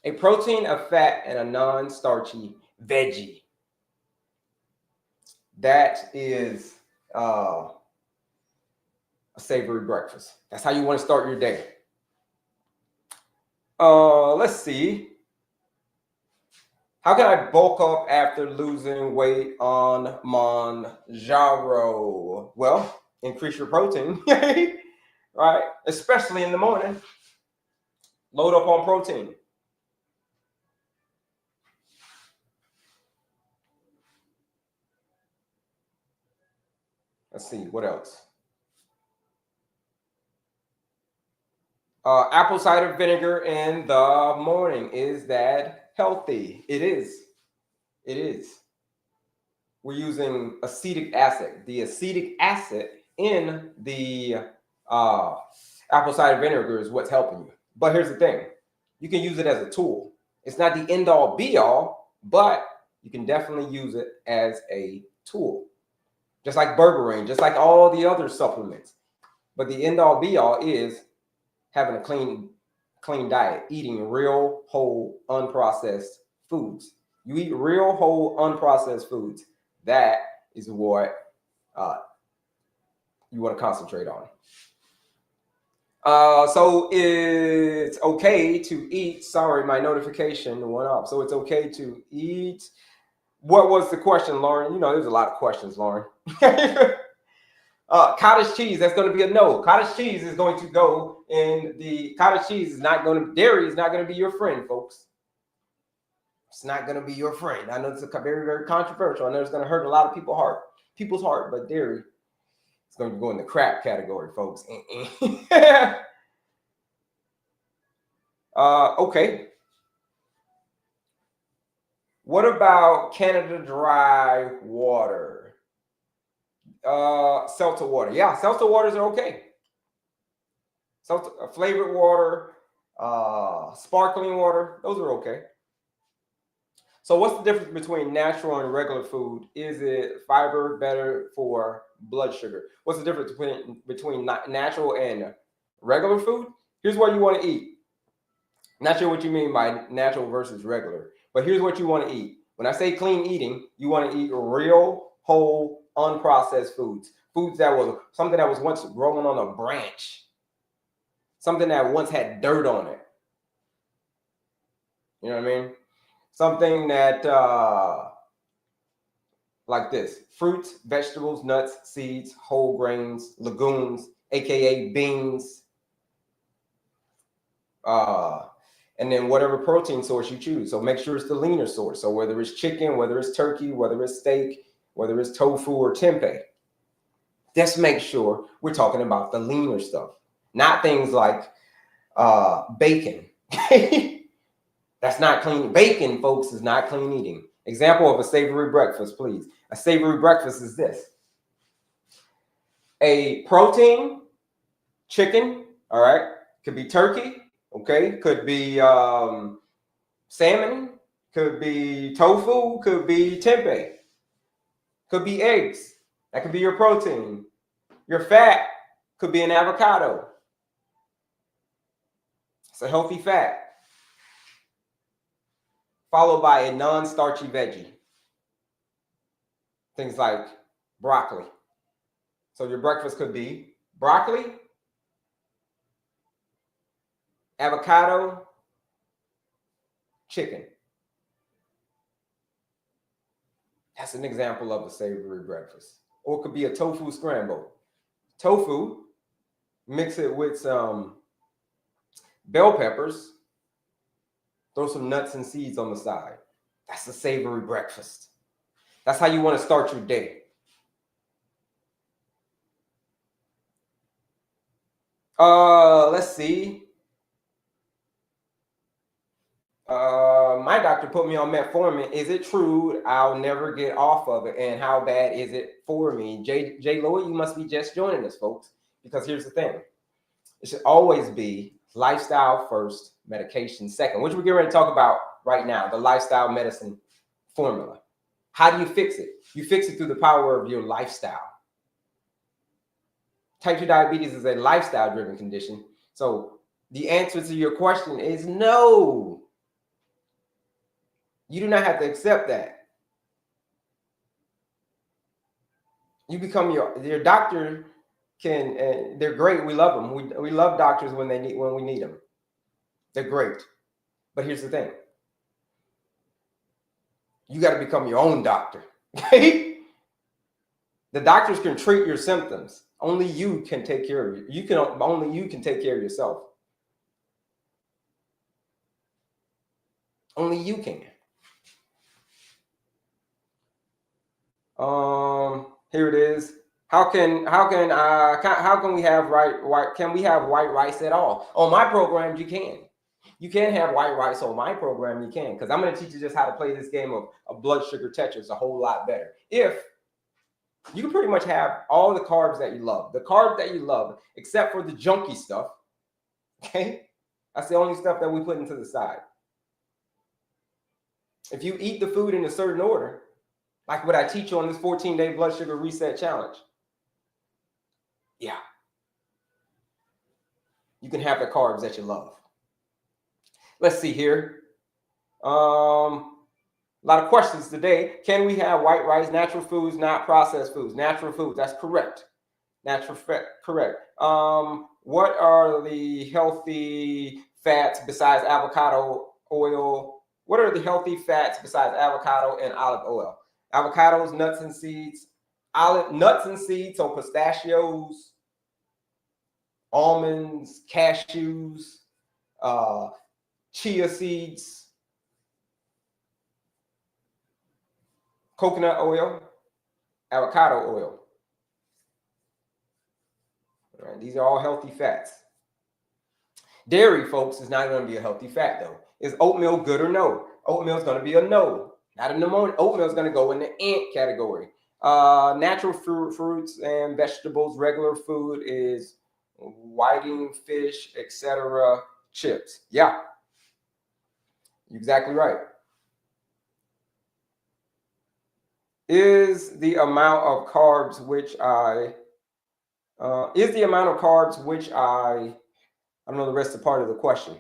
A protein, a fat, and a non-starchy veggie. That is a savory breakfast. That's how you want to start your day. Let's see. How can I bulk up after losing weight on Manjaro? Well, increase your protein, right? Especially in the morning. Load up on protein. Let's see, what else? Apple cider vinegar in the morning. Is that healthy? It is. It is. We're using acetic acid. The acetic acid in the apple cider vinegar is what's helping you. But here's the thing. You can use it as a tool. It's not the end all be all, but you can definitely use it as a tool. Just like berberine, just like all the other supplements. But the end all be all is having a clean diet, eating real, whole, unprocessed foods. You eat real, whole, unprocessed foods. That is what you want to concentrate on. So it's okay to eat. Sorry, my notification went off. So it's okay to eat. What was the question, Lauren? You know, there's a lot of questions, Lauren. Cottage cheese, that's going to be a no. Cottage cheese is going to go in the cottage cheese is not going to, dairy is not going to be your friend, folks. It's not going to be your friend. I know it's very, very controversial. I know it's going to hurt a lot of people's heart, but dairy is going to go in the crap category, folks. Okay. What about Canada Dry water? Seltzer water. Yeah, seltzer waters are okay. Seltzer, flavored water, sparkling water, those are okay. So what's the difference between natural and regular food? Is it fiber better for blood sugar? What's the difference between natural and regular food? Here's what you want to eat. Not sure what you mean by natural versus regular, but here's what you want to eat. When I say clean eating, you want to eat real, whole, unprocessed foods. Foods that was something that was once growing on a branch. Something that once had dirt on it. You know what I mean? Something that, like this: fruits, vegetables, nuts, seeds, whole grains, legumes, aka beans, and then whatever protein source you choose. So make sure it's the leaner source. So whether it's chicken, whether it's turkey, whether it's steak, whether it's tofu or tempeh, just make sure we're talking about the leaner stuff, not things like bacon. That's not clean. Bacon, folks, is not clean eating. Example of a savory breakfast, please. A savory breakfast is this: a protein, chicken, all right, could be turkey, okay, could be salmon, could be tofu, could be tempeh, could be eggs. That could be your protein. Your fat could be an avocado. It's a healthy fat. Followed by a non-starchy veggie. Things like broccoli. So your breakfast could be broccoli, avocado, chicken. That's an example of a savory breakfast. Or it could be a tofu scramble. Tofu, mix it with some bell peppers, throw some nuts and seeds on the side. That's a savory breakfast. That's how you want to start your day. Let's see. My doctor put me on metformin. Is it true I'll never get off of it? And how bad is it for me? J. Lloyd, you must be just joining us, folks. Because here's the thing. It should always be lifestyle first, medication second, which we're getting ready to talk about right now, the lifestyle medicine formula. How do you fix it? You fix it through the power of your lifestyle. Type 2 diabetes is a lifestyle-driven condition. So the answer to your question is no. You do not have to accept that. You become your doctor. They're great. We love them. We love doctors when we need them. They're great. But here's the thing. You got to become your own doctor. Okay? The doctors can treat your symptoms. Only you can take care of you. Only you can take care of yourself. Only you can. Here it is. How can we have white rice at all? On my program, you can. You can have white rice on my program. You can, because I'm going to teach you just how to play this game of blood sugar Tetris a whole lot better. If you can pretty much have all the carbs that you love, except for the junky stuff. Okay, that's the only stuff that we put into the side. If you eat the food in a certain order, like what I teach you on this 14-day blood sugar reset challenge, yeah, you can have the carbs that you love. Let's see here. A lot of questions today. Can we have white rice, natural foods, not processed foods? Natural foods, that's correct. Natural fat, correct. What are the healthy fats besides avocado oil? What are the healthy fats besides avocado and olive oil? Avocados, nuts and seeds, nuts and seeds, so pistachios, almonds, cashews, chia seeds, coconut oil, avocado oil. All right, these are all healthy fats. Dairy, folks, is not going to be a healthy fat, though. Is oatmeal good or no? Oatmeal is going to be a no. Not in the morning. Oatmeal is going to go in the ant category. Natural fruits and vegetables. Regular food is whiting, fish, etc. Chips. Yeah, you're exactly right. Is the amount of carbs which I don't know the rest of the part of the question.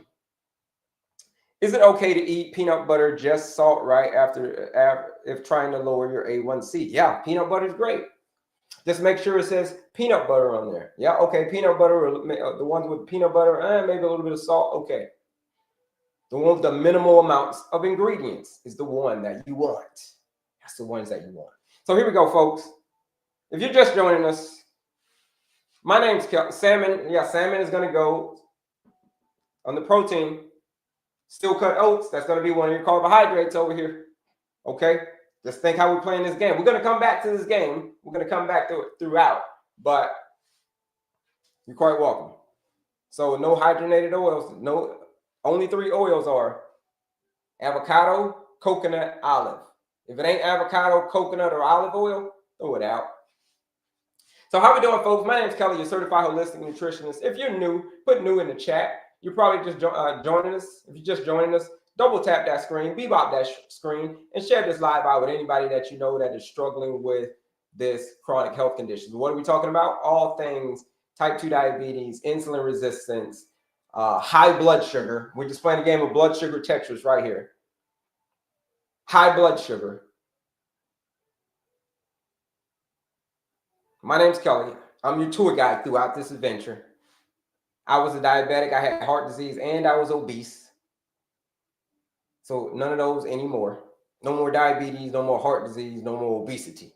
Is it okay to eat peanut butter just salt right after if trying to lower your A1C? Yeah, peanut butter is great. Just make sure it says peanut butter on there. Yeah, okay, peanut butter, or the ones with peanut butter, maybe a little bit of salt, okay. The one with the minimal amounts of ingredients is the one that you want. That's the ones that you want. So here we go, folks. If you're just joining us, my name's Kelley. Salmon. Yeah, salmon is going to go on the protein. Still cut oats. That's going to be one of your carbohydrates over here. Okay? Just think how we're playing this game. We're going to come back to this game. We're going to come back to it throughout. But you're quite welcome. So no hydrogenated oils. No, only 3 oils are avocado, coconut, olive. If it ain't avocado, coconut, or olive oil, throw it out. So how we doing, folks? My name is Kelley, your certified holistic nutritionist. If you're new, put new in the chat. You're probably just joining us. If you're just joining us, double tap that screen, bebop that screen, and share this live out with anybody that you know that is struggling with this chronic health condition. What are we talking about? All things type 2 diabetes, insulin resistance, high blood sugar. We're just playing a game of blood sugar Tetris right here. High blood sugar. My name's Kelley. I'm your tour guide throughout this adventure. I was a diabetic, I had heart disease, and I was obese. So none of those anymore. No more diabetes, no more heart disease, no more obesity.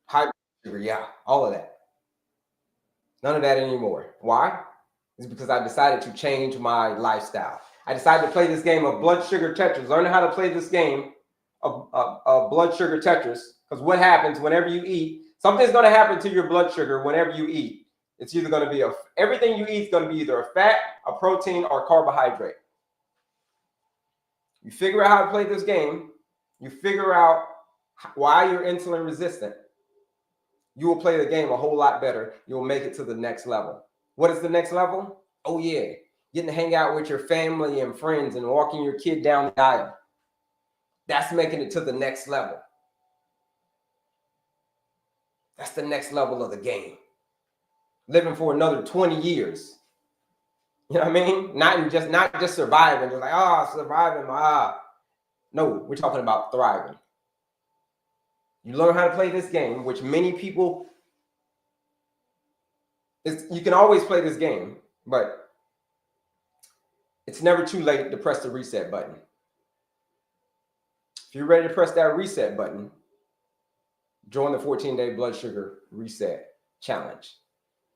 High blood sugar, yeah, all of that. None of that anymore. Why? It's because I decided to change my lifestyle. I decided to play this game of blood sugar Tetris, learn how to play this game of blood sugar Tetris. Because what happens whenever you eat, something's going to happen to your blood sugar whenever you eat. It's either going to be everything you eat is going to be either a fat, a protein, or carbohydrate. You figure out how to play this game, you figure out why you're insulin resistant, you will play the game a whole lot better. You'll make it to the next level. What is the next level? Oh yeah, getting to hang out with your family and friends and walking your kid down the aisle. That's making it to the next level. That's the next level of the game. Living for another 20 years. You know what I mean? Not just surviving, just like, surviving. No, we're talking about thriving. You learn how to play this game, which many people, you can always play this game, but it's never too late to press the reset button. If you're ready to press that reset button, join the 14-day blood sugar reset challenge.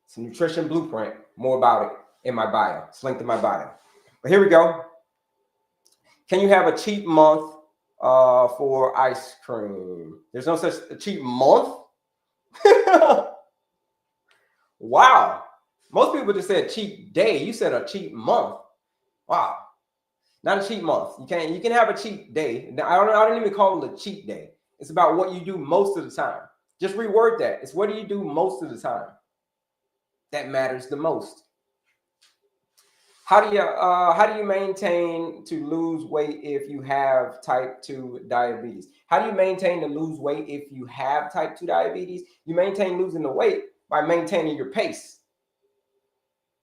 It's a nutrition blueprint. More about it in my bio. It's linked in my bio. But here we go. Can you have a cheat month for ice cream? There's no such a cheat month. Wow. Most people just said cheat day. You said a cheat month. Wow. Not a cheat month. You can have a cheat day. I don't even call it a cheat day. It's about what you do most of the time. Just reword that. It's what do you do most of the time that matters the most. How do you maintain to lose weight if you have type 2 diabetes? How do you maintain to lose weight if you have type 2 diabetes? You maintain losing the weight by maintaining your pace.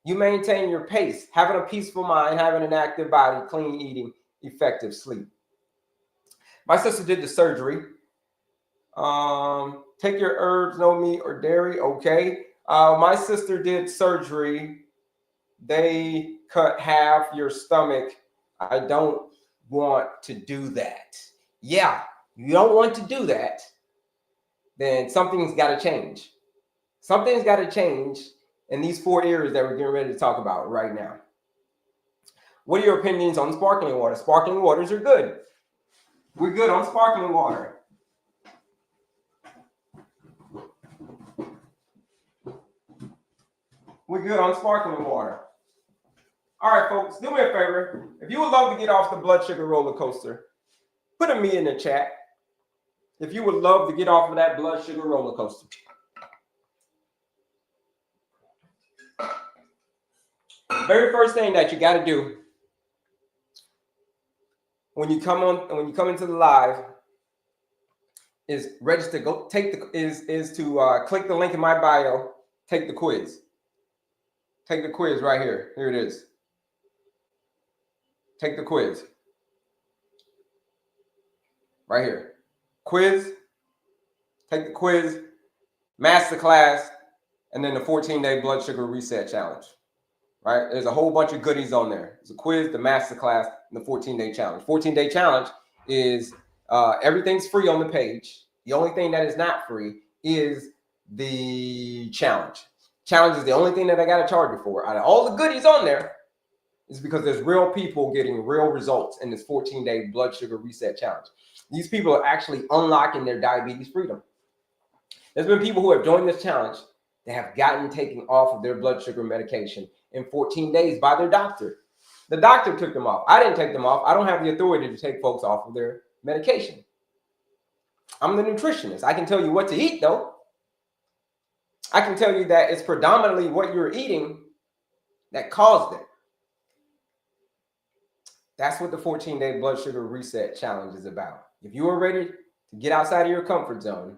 You maintain your pace, having a peaceful mind, having an active body, clean eating, effective sleep. My sister did the surgery. Take your herbs, no meat or dairy. Okay. My sister did surgery. They cut half your stomach. I don't want to do that. Yeah, you don't want to do that. Then something's got to change. Something's got to change in these 4 areas that we're getting ready to talk about right now. What are your opinions on sparkling water? Sparkling waters are good. We're good on sparkling water. We're good on sparkling water. All right, folks, do me a favor. If you would love to get off the blood sugar roller coaster, put a me in the chat. If you would love to get off of that blood sugar roller coaster. Very first thing that you got to do when you come into the live is register. Go take the click the link in my bio. Take the quiz. Take the quiz right here. Here it is. Take the quiz. Right here. Quiz. Take the quiz, masterclass, and then the 14-day blood sugar reset challenge. Right? There's a whole bunch of goodies on there. There's a quiz, the masterclass, and the 14-day challenge. 14-day challenge is everything's free on the page. The only thing that is not free is the challenge. Challenge is the only thing that I got to charge you for. Out of all the goodies on there, is because there's real people getting real results in this 14-day blood sugar reset challenge. These people are actually unlocking their diabetes freedom. There's been people who have joined this challenge that have gotten taken off of their blood sugar medication in 14 days by their doctor. The doctor took them off. I didn't take them off. I don't have the authority to take folks off of their medication. I'm the nutritionist. I can tell you what to eat, though. I can tell you that it's predominantly what you're eating that caused it. That's what the 14-day blood sugar reset challenge is about. If you are ready to get outside of your comfort zone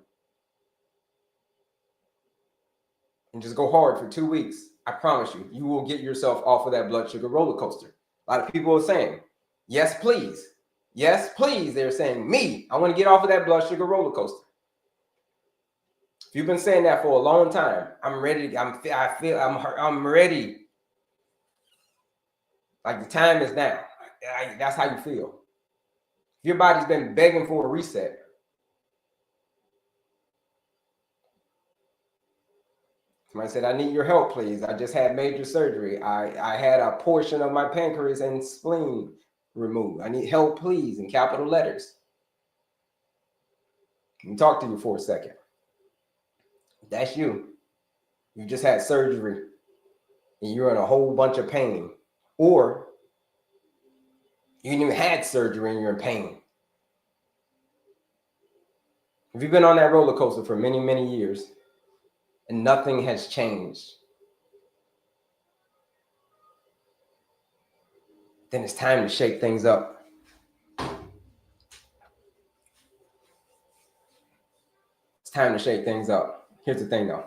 and just go hard for 2 weeks, I promise you, you will get yourself off of that blood sugar roller coaster. A lot of people are saying, yes, please. Yes, please. They're saying, me, I want to get off of that blood sugar roller coaster. If you've been saying that for a long time, I'm ready. I'm ready. Like the time is now. That's how you feel. If your body's been begging for a reset, somebody said, I need your help, please. I just had major surgery. I had a portion of my pancreas and spleen removed. I need help, please, in capital letters. Let me talk to you for a second. If that's you. You just had surgery and you're in a whole bunch of pain. Or you ain't even had surgery and you're in pain. If you've been on that roller coaster for many, many years and nothing has changed, then it's time to shake things up. It's time to shake things up. Here's the thing, though.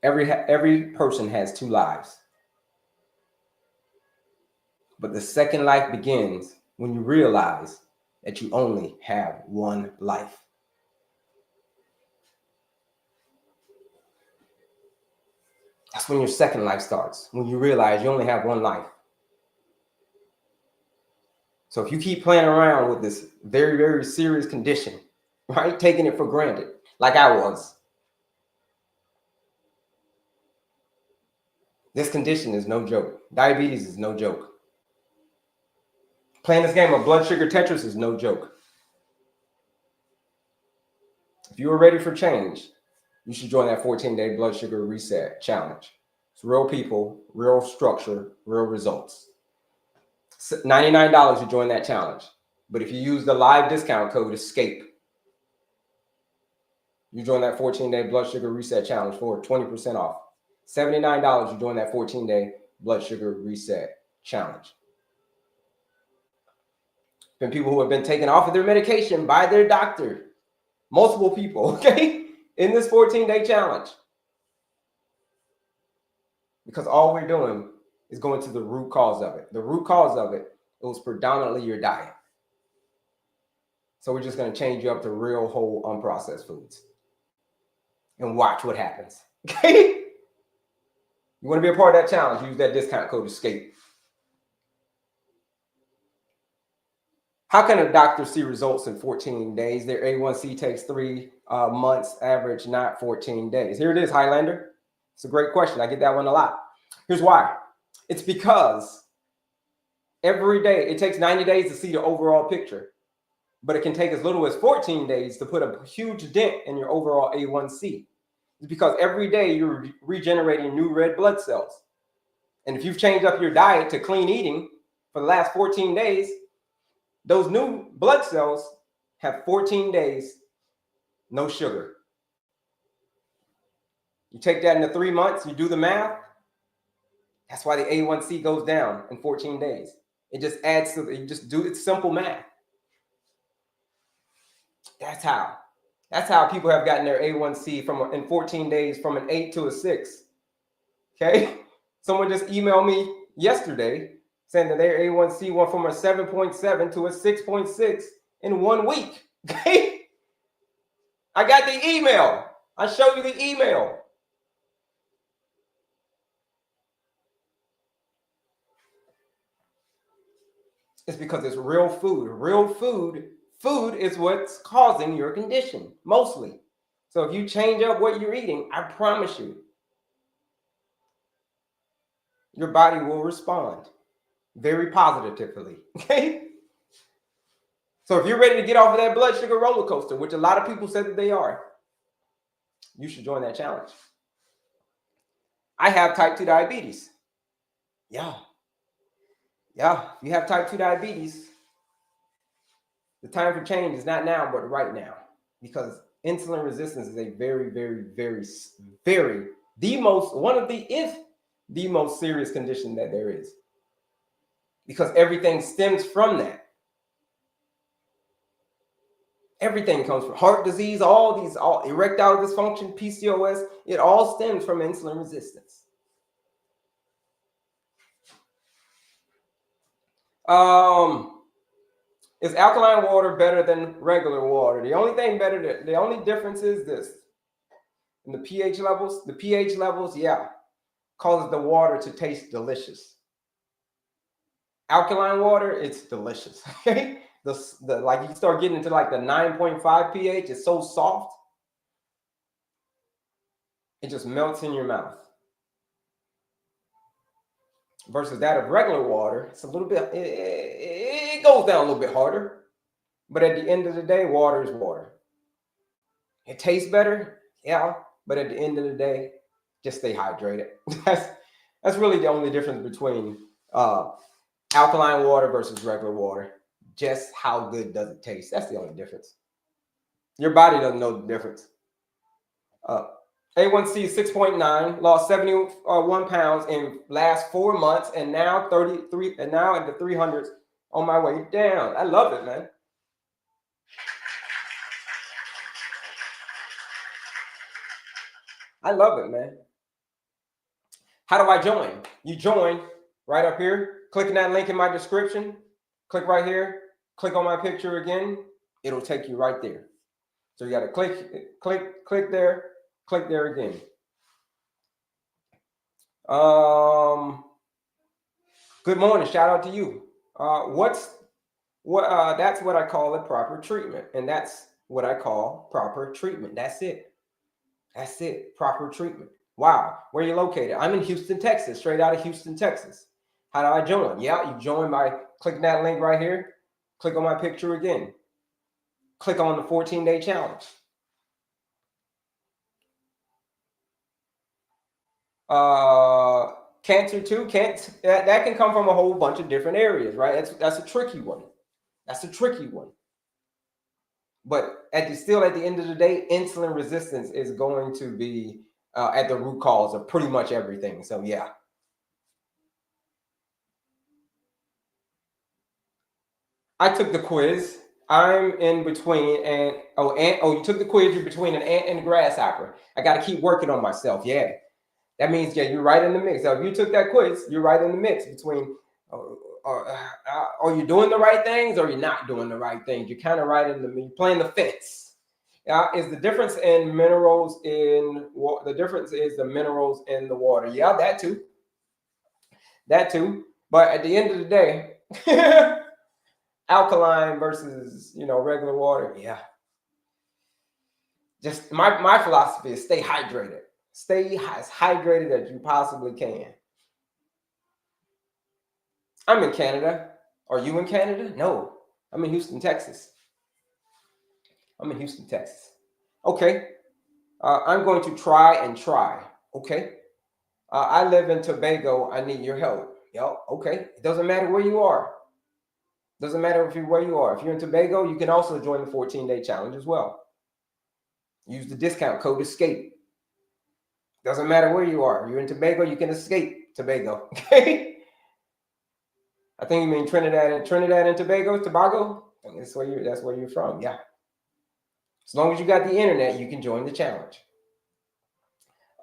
Every person has 2 lives. But the second life begins when you realize that you only have 1 life. That's when your second life starts, when you realize you only have 1 life. So if you keep playing around with this very, very serious condition, right, taking it for granted, like I was, this condition is no joke. Diabetes is no joke. Playing this game of blood sugar Tetris is no joke. If you are ready for change, you should join that 14-day blood sugar reset challenge. It's real people, real structure, real results. $99 to join that challenge. But if you use the live discount code ESCAPE, you join that 14-day blood sugar reset challenge for 20% off. $79, you join that 14-day blood sugar reset challenge. Been people who have been taken off of their medication by their doctor. Multiple people, okay, in this 14-day challenge. Because all we're doing is going to the root cause of it. The root cause of it was predominantly your diet. So we're just going to change you up to real, whole, unprocessed foods. And watch what happens, okay? You want to be a part of that challenge, use that discount code ESCAPE. How can a doctor see results in 14 days? Their A1C takes 3 months, average, not 14 days. Here it is, Highlander. It's a great question. I get that one a lot. Here's why. It's because every day, it takes 90 days to see the overall picture, but it can take as little as 14 days to put a huge dent in your overall A1C. It's because every day you're regenerating new red blood cells. And if you've changed up your diet to clean eating for the last 14 days, those new blood cells have 14 days, no sugar. You take that into 3 months, you do the math. That's why the A1C goes down in 14 days. It just adds to, you just do, it's simple math. That's how people have gotten their A1C in 14 days from an 8 to a 6. Okay? Someone just emailed me yesterday saying that their A1C went from a 7.7 to a 6.6 in 1 week. Okay? I got the email. I'll show you the email. It's because it's real food. Real food is what's causing your condition, mostly. So if you change up what you're eating, I promise you, your body will respond very positively. Okay? So if you're ready to get off of that blood sugar roller coaster, which a lot of people said that they are, you should join that challenge. I have type 2 diabetes. Yeah. If you have type 2 diabetes, the time for change is not now, but right now. Because insulin resistance is a very, very, very, very, the most serious condition that there is. Because everything stems from that. Everything comes from heart disease, all erectile dysfunction, PCOS, it all stems from insulin resistance. Is alkaline water better than regular water? The only difference is this. In the pH levels, yeah, causes the water to taste delicious. Alkaline water, it's delicious. Okay? Like you start getting into like the 9.5 pH, it's so soft, it just melts in your mouth. Versus that of regular water, it's a little bit, it goes down a little bit harder. But at the end of the day, water is water. It tastes better, yeah, but at the end of the day, just stay hydrated. That's really the only difference between alkaline water versus regular water. Just how good does it taste? That's the only difference. Your body doesn't know the difference. A1C is 6.9, lost 71 pounds in last 4 months, and now 33, and now in the 300s on my way down. I love it, man. I love it, man. How do I join? You join right up here, clicking that link in my description. Click right here, click on my picture again. It'll take you right there. So you got to click there, click there again. Good morning. Shout out to you. That's what I call a proper treatment, and that's what I call proper treatment. That's it. Proper treatment. Wow. Where are you located? I'm in Houston, Texas, straight out of Houston, Texas. How do I join? Yeah, you join by clicking that link right here. Click on my picture again. Click on the 14-day challenge. Cancer too, that can come from a whole bunch of different areas, right? That's a tricky one. But at the end of the day, insulin resistance is going to be at the root cause of pretty much everything. So yeah. I took the quiz. I'm in between you took the quiz, you're between an ant and a grasshopper. I got to keep working on myself. Yeah. That means, yeah, you're right in the mix. So if you took that quiz, you're right in the mix between are you doing the right things or you're not doing the right things? You're kind of right in you're playing the fence. Is the difference in minerals in the difference is the minerals in the water. Yeah, that too. But at the end of the day, alkaline versus regular water. Yeah. Just my philosophy is stay hydrated. Stay as hydrated as you possibly can. I'm in Canada. Are you in Canada? No. I'm in Houston, Texas. Okay. I'm going to try. Okay. I live in Tobago. I need your help. Yo, okay. It doesn't matter where you are. Doesn't matter where you are. If you're in Tobago, you can also join the 14-day challenge as well. Use the discount code ESCAPE. Doesn't matter where you are. If you're in Tobago, you can escape Tobago. Okay. I think you mean Trinidad and Tobago. That's where you're from. Yeah. As long as you got the internet, you can join the challenge.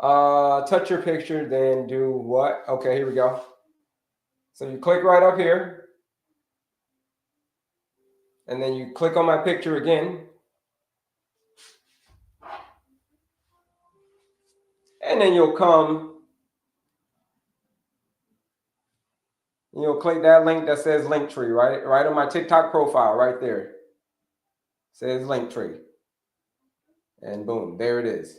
Touch your picture, then do what? Okay, here we go. So you click right up here, and then you click on my picture again, and then you'll come, and you'll click that link that says Linktree, right on my TikTok profile, right there. It says Linktree, and boom, there it is.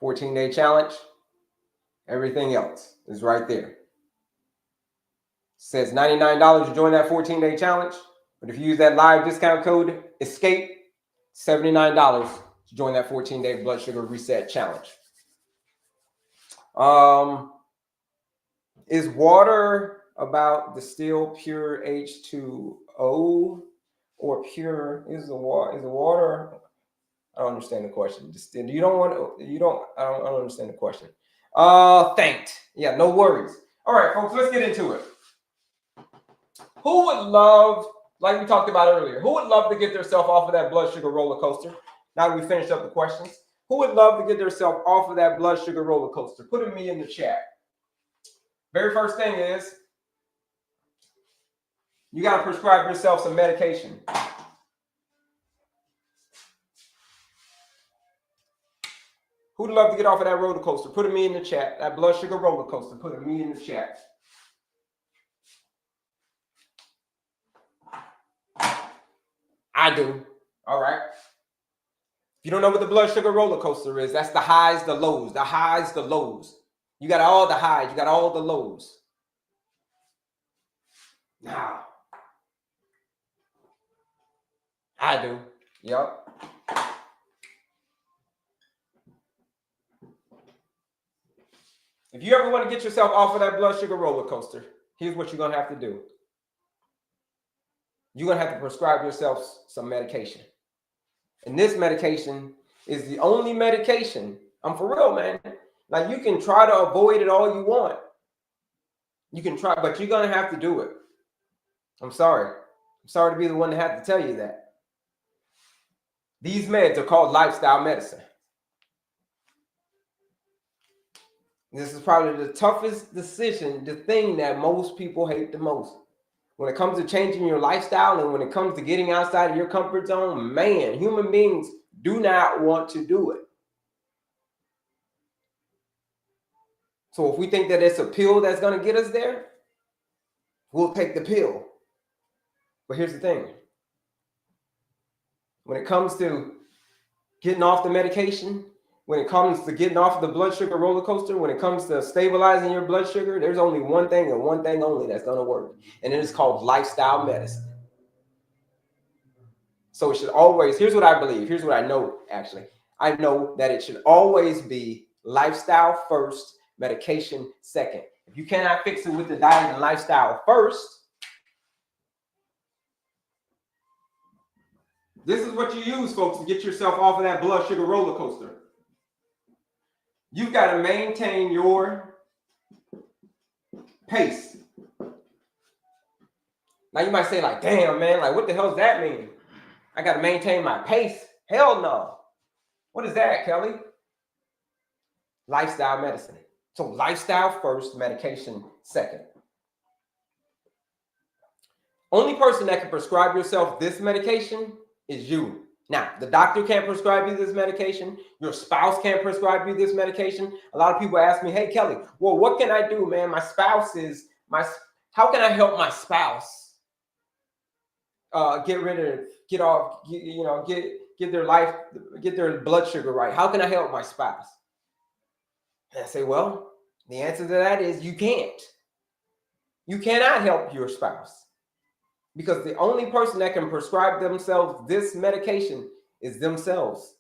14-day challenge. Everything else is right there. Says $99 to join that 14-day challenge. But if you use that live discount code ESCAPE, $79 to join that 14-day blood sugar reset challenge. Is water about distilled pure H2O or pure? Is the water? I don't understand the question. I don't understand the question. Thanked. Yeah, no worries. All right, folks, let's get into it. Who would love, like we talked about earlier, who would love to get themselves off of that blood sugar roller coaster? Now that we finished up the questions, who would love to get themselves off of that blood sugar roller coaster? Put a me in the chat. Very first thing is, you got to prescribe yourself some medication. Who'd love to get off of that roller coaster? Put a me in the chat. That blood sugar roller coaster. Put a me in the chat. I do. All right. If you don't know what the blood sugar roller coaster is, that's the highs, the lows. The highs, the lows. You got all the highs. You got all the lows. Now, I do. Yep. If you ever want to get yourself off of that blood sugar roller coaster, here's what you're going to have to do. You're going to have to prescribe yourself some medication. And this medication is the only medication. I'm for real, man. Like, you can try to avoid it all you want. You can try, but you're going to have to do it. I'm sorry. I'm sorry to be the one to have to tell you that. These meds are called lifestyle medicine. This is probably the toughest decision, the thing that most people hate the most. When it comes to changing your lifestyle and when it comes to getting outside of your comfort zone, man, human beings do not want to do it. So if we think that it's a pill that's going to get us there, we'll take the pill. But here's the thing. When it comes to getting off the medication, when it comes to getting off the blood sugar roller coaster, when it comes to stabilizing your blood sugar, there's only one thing and one thing only that's going to work. And it is called lifestyle medicine. So it should always, here's what I believe. Here's what I know, actually. I know that it should always be lifestyle first, medication second. If you cannot fix it with the diet and lifestyle first, this is what you use, folks, to get yourself off of that blood sugar roller coaster. You've got to maintain your pace. Now you might say, like, damn, man, like, what the hell does that mean? I got to maintain my pace? Hell no. What is that, Kelley? Lifestyle medicine. So lifestyle first, medication second. Only person that can prescribe yourself this medication is you. Now, the doctor can't prescribe you this medication. Your spouse can't prescribe you this medication. A lot of people ask me, hey, Kelley, well, what can I do, man? My spouse is, how can I help my spouse get their blood sugar right? How can I help my spouse? And I say, well, the answer to that is you can't. You cannot help your spouse. Because the only person that can prescribe themselves this medication is themselves.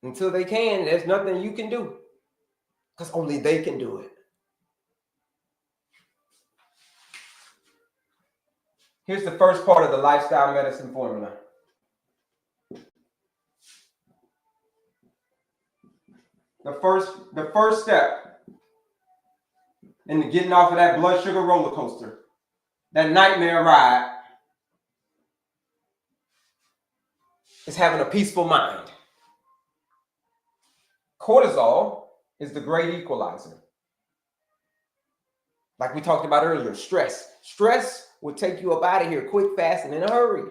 Until they can, there's nothing you can do, because only they can do it. Here's the first part of the lifestyle medicine formula. The first step in getting off of that blood sugar roller coaster, that nightmare ride, is having a peaceful mind. Cortisol is the great equalizer. Like we talked about earlier, stress. Stress will take you up out of here quick, fast, and in a hurry.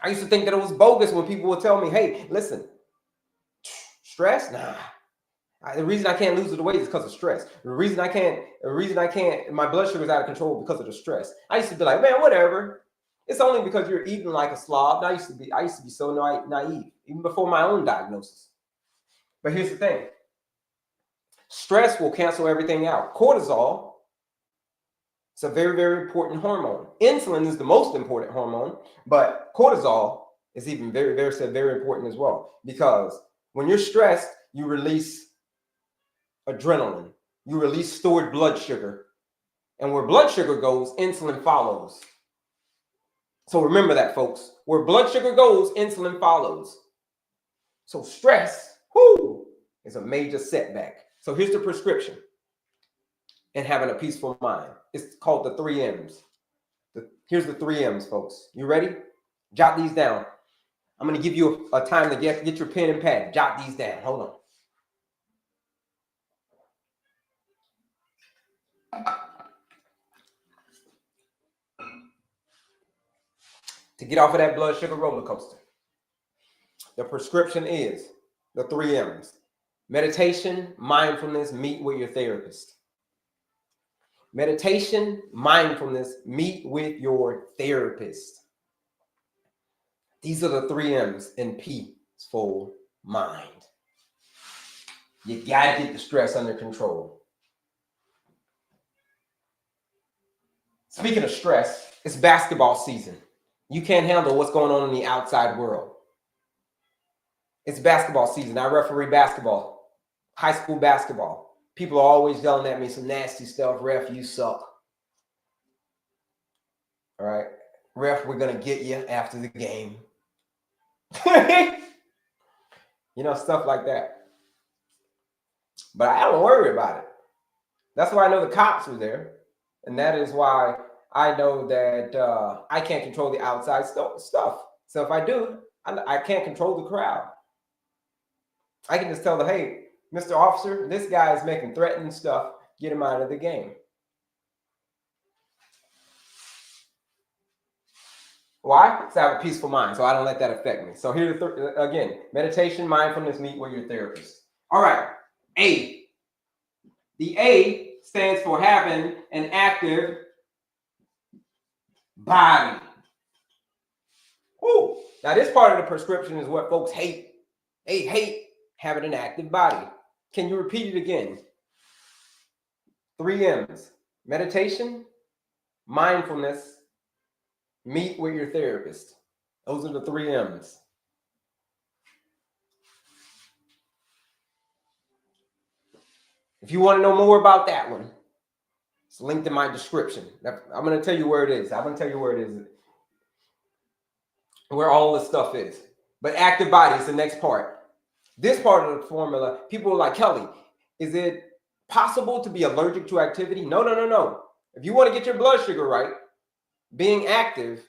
I used to think that it was bogus when people would tell me, hey, listen, stress? Nah. The reason I can't lose the weight is because of stress. The reason I can't, my blood sugar is out of control because of the stress. I used to be like, man, whatever. It's only because you're eating like a slob. And I used to be so naive, even before my own diagnosis. But here's the thing. Stress will cancel everything out. Cortisol, it's a very, very important hormone. Insulin is the most important hormone, but cortisol is even very, very, very important as well. Because when you're stressed, you release adrenaline. You release stored blood sugar. And where blood sugar goes, insulin follows. So remember that, folks. Where blood sugar goes, insulin follows. So stress, is a major setback. So here's the prescription in having a peaceful mind. It's called the 3 M's. Here's the 3 M's, folks. You ready? Jot these down. I'm going to give you a time to get your pen and pad. Jot these down. Hold on. To get off of that blood sugar roller coaster, the prescription is the 3 M's. Meditation, mindfulness, meet with your therapist. Meditation, mindfulness, meet with your therapist. These are the 3 M's in peaceful mind. You got to get the stress under control. Speaking of stress, it's basketball season. You can't handle what's going on in the outside world. It's basketball season. I referee basketball, high school basketball. People are always yelling at me some nasty stuff. Ref, you suck. All right. Ref, we're going to get you after the game. Stuff like that. But I don't worry about it. That's why I know the cops were there. And that is why I know that I can't control the outside stuff. So if I do, I can't control the crowd. I can just tell them, hey, Mr. Officer, this guy is making threatening stuff. Get him out of the game. Why? Because I have a peaceful mind, so I don't let that affect me. So here's again, meditation, mindfulness, meet with your therapist. All right, A. The A stands for having an active body. Ooh, now this part of the prescription is what folks hate. They hate having an active body. Can you repeat it again? 3 M's. Meditation, mindfulness, meet with your therapist. Those are the 3 M's. If you want to know more about that one, it's linked in my description. I'm going to tell you where it is. Where all this stuff is. But active body is the next part. This part of the formula, people are like, Kelley, is it possible to be allergic to activity? No. If you want to get your blood sugar right, being active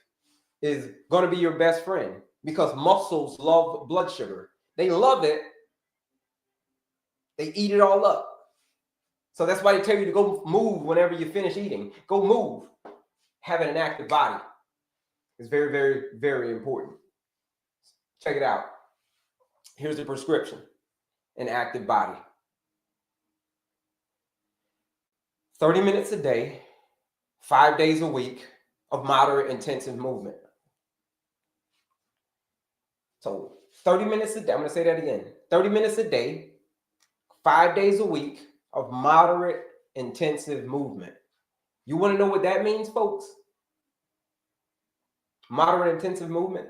is going to be your best friend, because muscles love blood sugar. They love it. They eat it all up. So that's why they tell you to go move whenever you finish eating. Go move. Having an active body is very, very, very important. Check it out. Here's the prescription. An active body. 30 minutes a day, 5 days a week of moderate intensive movement. So 30 minutes a day. I'm going to say that again. 30 minutes a day, 5 days a week of moderate intensive movement. You want to know what that means, folks? Moderate intensive movement.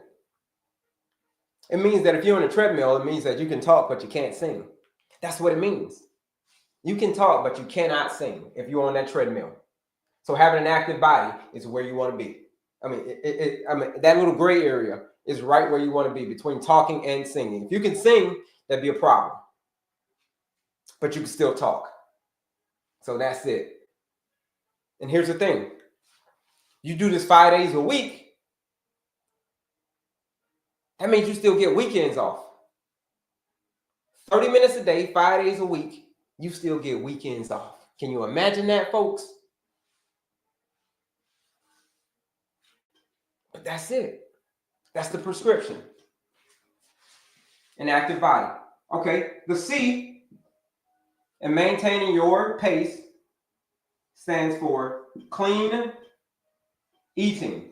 It means that if you're on a treadmill, it means that you can talk, but you can't sing. That's what it means. You can talk, but you cannot sing if you're on that treadmill. So having an active body is where you want to be. I mean, that little gray area is right where you want to be between talking and singing. If you can sing, that'd be a problem. But you can still talk. So that's it. And here's the thing. You do this 5 days a week, that means you still get weekends off. 30 minutes a day, 5 days a week, you still get weekends off. Can you imagine that, folks? But that's it. That's the prescription. An active body. Okay, the C in maintaining your pace stands for clean eating.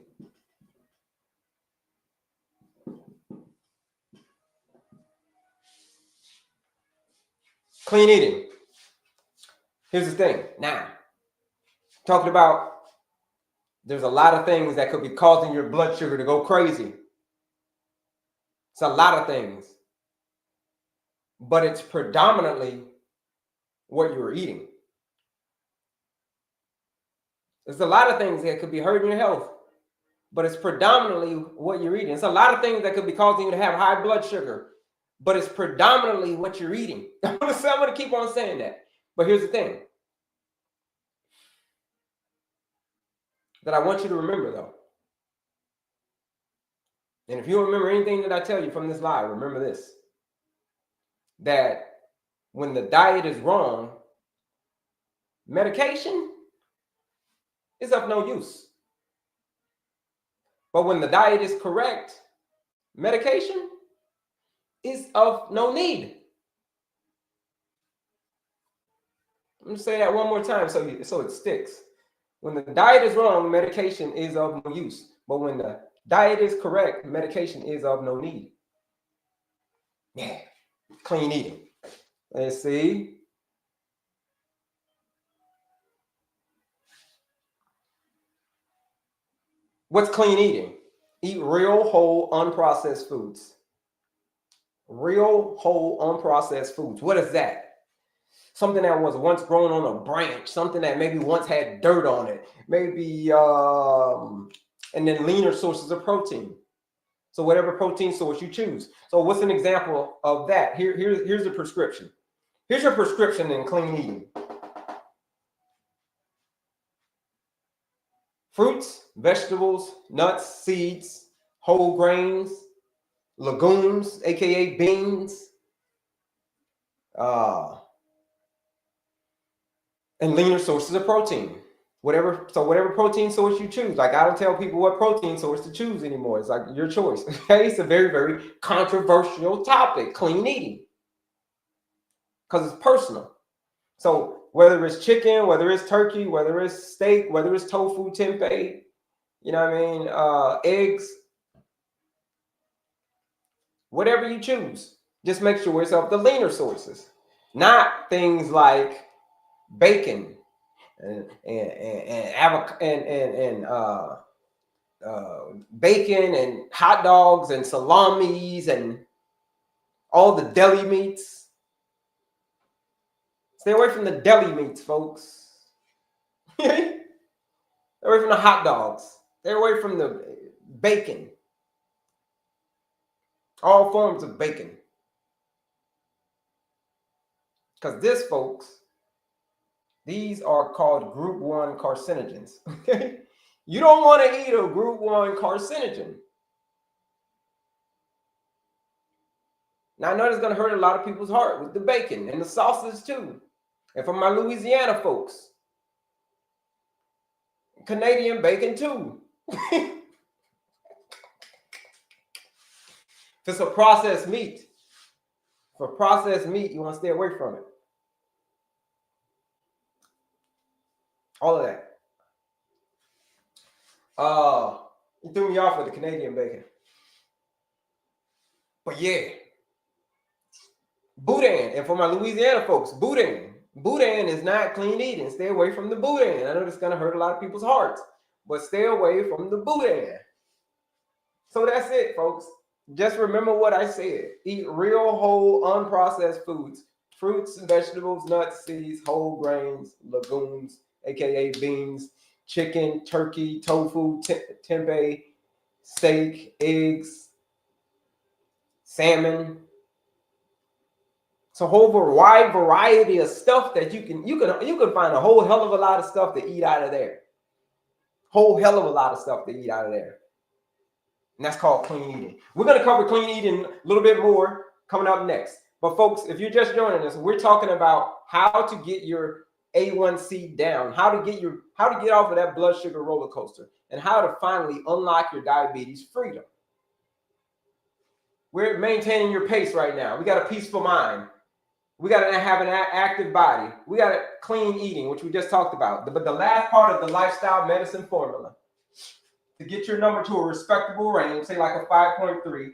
Clean eating. Here's the thing. Now, talking about there's a lot of things that could be causing your blood sugar to go crazy. It's a lot of things. But it's predominantly what you're eating. There's a lot of things that could be hurting your health, but it's predominantly what you're eating. It's a lot of things that could be causing you to have high blood sugar, but it's predominantly what you're eating. I'm going to keep on saying that. But here's the thing that I want you to remember, though. And if you don't remember anything that I tell you from this live, remember this. That when the diet is wrong, medication is of no use. But when the diet is correct, medication is of no need. I'm going to say that one more time so it sticks. When the diet is wrong, medication is of no use. But when the diet is correct, medication is of no need. Yeah, clean eating. Let's see. What's clean eating? Eat real, whole, unprocessed foods. Real, whole, unprocessed foods. What is that? Something that was once grown on a branch, something that maybe once had dirt on it, maybe, and then leaner sources of protein. So whatever protein source you choose. So what's an example of that? Here's a prescription. Here's your prescription in clean eating. Fruits, vegetables, nuts, seeds, whole grains, legumes, aka beans, and leaner sources of protein. Whatever protein source you choose. Like, I don't tell people what protein source to choose anymore. It's like your choice. Okay, it's a very, very controversial topic, clean eating, because it's personal. So whether it's chicken, whether it's turkey, whether it's steak, whether it's tofu, tempeh, you know what I mean, eggs, whatever you choose, just make sure it's of the leaner sources, not things like bacon and bacon and hot dogs and salamis and all the deli meats. Stay away from the deli meats, folks. Stay away from the hot dogs. Stay away from the bacon. All forms of bacon. Because this, folks, these are called group 1 carcinogens. You don't want to eat a group 1 carcinogen. Now, I know it's going to hurt a lot of people's heart with the bacon and the sausages too. And for my Louisiana folks, Canadian bacon too. If it's a processed meat, for processed meat, you want to stay away from it. All of that. You threw me off with the Canadian bacon. But yeah, boudin. And for my Louisiana folks, boudin. Boudin is not clean eating. Stay away from the boudin. I know this is going to hurt a lot of people's hearts, but stay away from the boudin. So that's it, folks. Just remember what I said. Eat real, whole, unprocessed foods. Fruits, vegetables, nuts, seeds, whole grains, legumes, aka beans, chicken, turkey, tofu, tempeh, steak, eggs, salmon. It's a whole wide variety of stuff that you can find a whole hell of a lot of stuff to eat out of there. Whole hell of a lot of stuff to eat out of there. And that's called clean eating. We're going to cover clean eating a little bit more coming up next. But folks, if you're just joining us, we're talking about how to get your A1C down, how to get off of that blood sugar roller coaster, and how to finally unlock your diabetes freedom. We're maintaining your pace right now. We got a peaceful mind. We got to have an active body. We got clean eating, which we just talked about. But the last part of the lifestyle medicine formula, to get your number to a respectable range, say like a 5.3,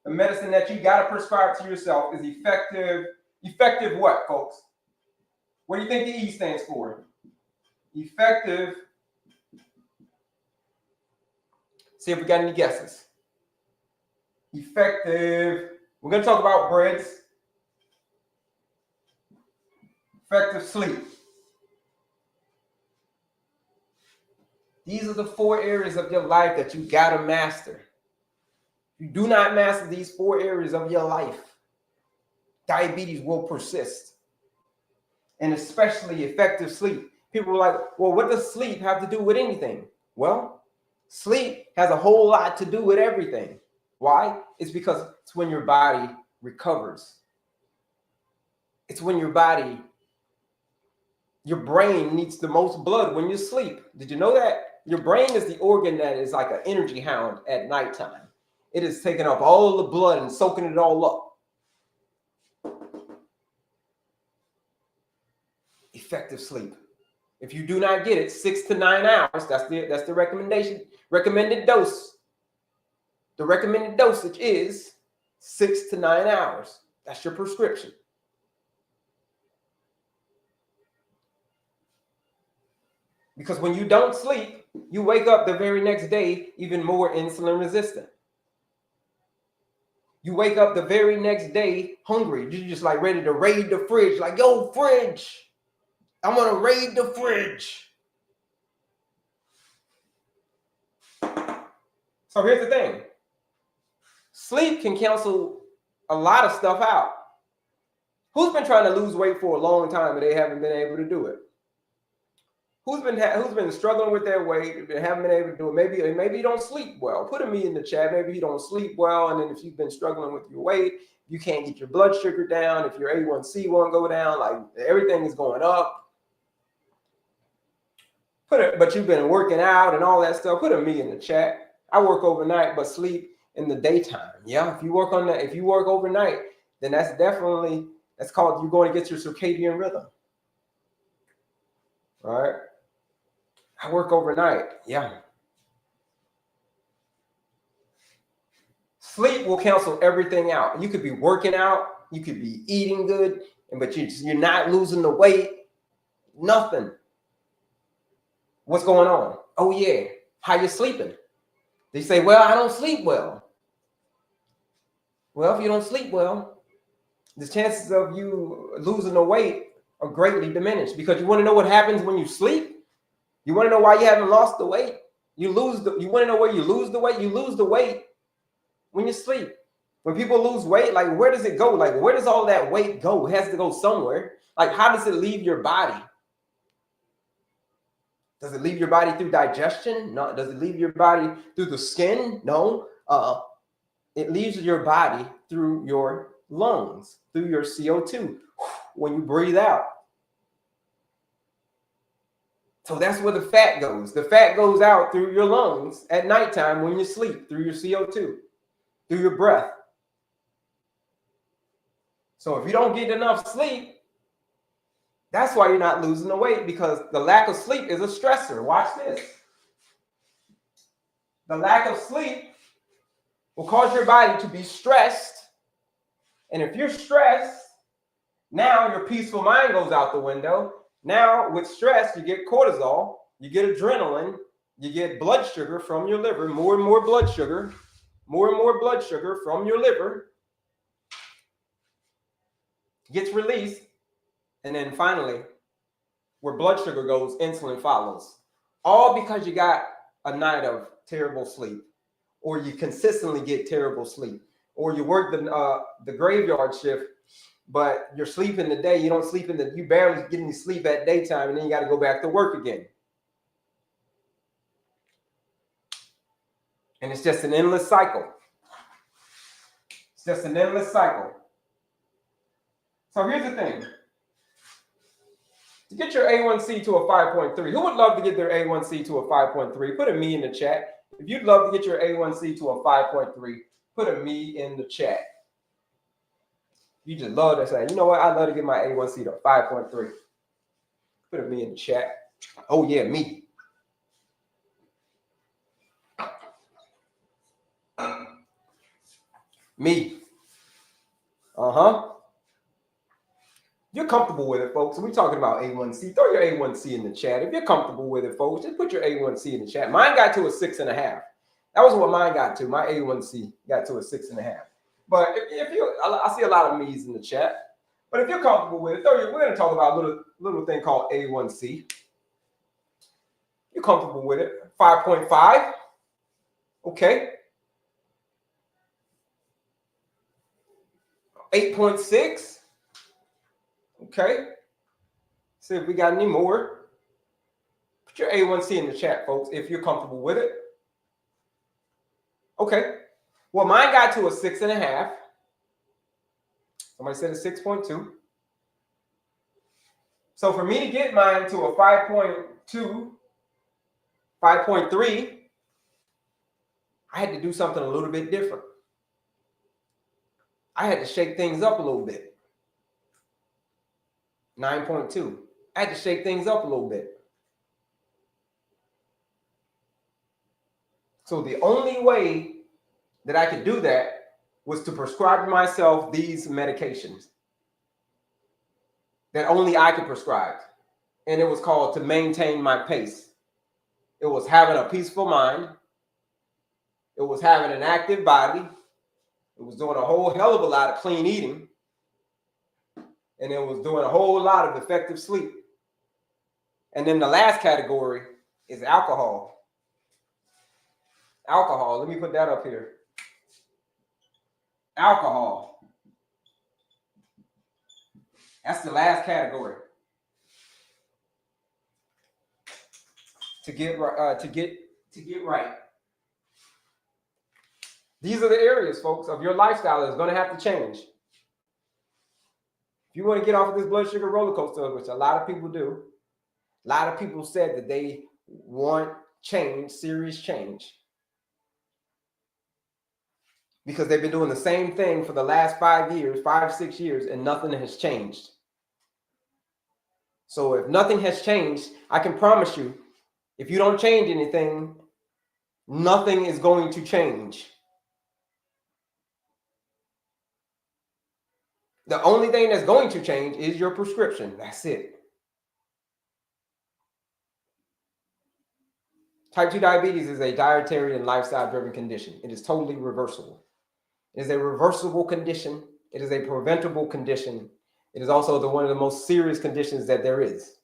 the medicine that you got to prescribe to yourself is effective. Effective what, folks? What do you think the E stands for? Effective. See if we got any guesses. Effective. We're going to talk about breads. Effective sleep. These are the 4 areas of your life that you got to master. If you do not master these 4 areas of your life, diabetes will persist. And especially effective sleep. People are like, well, what does sleep have to do with anything? Well, sleep has a whole lot to do with everything. Why? It's because it's when your body recovers. It's when your brain needs the most blood when you sleep. Did you know that? Your brain is the organ that is like an energy hound at nighttime. It is taking up all the blood and soaking it all up. Effective sleep. If you do not get it, 6 to 9 hours, that's the recommended dose. The recommended dosage is 6 to 9 hours. That's your prescription. Because when you don't sleep, you wake up the very next day even more insulin resistant. You wake up the very next day hungry. You're just like ready to raid the fridge. Like, yo, fridge, I'm going to raid the fridge. So here's the thing. Sleep can cancel a lot of stuff out. Who's been trying to lose weight for a long time and they haven't been able to do it? Who's been struggling with their weight and haven't been able to do it? Maybe you don't sleep well. Put a me in the chat. Maybe you don't sleep well, and then if you've been struggling with your weight, you can't get your blood sugar down. If your A1C won't go down, like everything is going up. But you've been working out and all that stuff. Put a me in the chat. I work overnight, but sleep in the daytime. Yeah, if you work overnight, then that's called you're going to get your circadian rhythm. All right. I work overnight. Yeah. Sleep will cancel everything out. You could be working out. You could be eating good, but you're not losing the weight. Nothing. What's going on? Oh, yeah. How you sleeping? They say, well, I don't sleep well. Well, if you don't sleep well, the chances of you losing the weight are greatly diminished, because you want to know what happens when you sleep? You want to know why you haven't lost the weight? You want to know where you lose the weight? You lose the weight when you sleep. When people lose weight, like, where does it go? Like, where does all that weight go? It has to go somewhere. Like, how does it leave your body? Does it leave your body through digestion? No. Does it leave your body through the skin? No. It leaves your body through your lungs, through your CO2 when you breathe out. So that's where the fat goes. The fat goes out through your lungs at nighttime when you sleep, through your CO2, through your breath. So if you don't get enough sleep, that's why you're not losing the weight, because the lack of sleep is a stressor. Watch this. The lack of sleep will cause your body to be stressed. And if you're stressed, now your peaceful mind goes out the window. Now, with stress, you get cortisol, you get adrenaline, you get blood sugar from your liver, more and more blood sugar. more and more blood sugar from your liver gets released. And then finally, where blood sugar goes, insulin follows. All because you got a night of terrible sleep, or you consistently get terrible sleep, or you work the graveyard shift, but you're sleeping the day. You don't sleep you barely get any sleep at daytime, and then you got to go back to work again. And it's just an endless cycle. It's just an endless cycle. So here's the thing. To get your A1C to a 5.3, who would love to get their A1C to a 5.3? Put a me in the chat. If you'd love to get your A1C to a 5.3, put a me in the chat. You just love to say, you know what? I'd love to get my A1C to a 5.3. Put a me in the chat. Oh, yeah, me. Me. Uh-huh. You're comfortable with it, folks. We're talking about A1C. Throw your A1C in the chat. If you're comfortable with it, folks, just put your A1C in the chat. Mine got to a 6.5. That was what mine got to. My A1C got to a 6.5. But if you, I see a lot of me's in the chat. But if you're comfortable with it, we're going to talk about a little thing called A1C. You're comfortable with it. 5.5. Okay. 8.6. Okay. See if we got any more. Put your A1C in the chat, folks, if you're comfortable with it. Okay. Well, mine got to a 6.5. Somebody said a 6.2. So for me to get mine to a 5.2, 5.3, I had to do something a little bit different. I had to shake things up a little bit. 9.2. I had to shake things up a little bit. So the only way that I could do that was to prescribe myself these medications that only I could prescribe. And it was called to maintain my pace. It was having a peaceful mind. It was having an active body. It was doing a whole hell of a lot of clean eating. And it was doing a whole lot of effective sleep. And then the last category is alcohol. Alcohol. Let me put that up here. Alcohol. That's the last category. To get right. These are the areas, folks, of your lifestyle that's going to have to change. If you want to get off of this blood sugar roller coaster, which a lot of people do, a lot of people said that they want change, serious change, because they've been doing the same thing for the last 5 years, 6 years, and nothing has changed. So if nothing has changed, I can promise you, if you don't change anything, nothing is going to change. The only thing that's going to change is your prescription. That's it. Type 2 diabetes is a dietary and lifestyle-driven condition. It is totally reversible. It is a reversible condition. It is a preventable condition. It is also one of the most serious conditions that there is.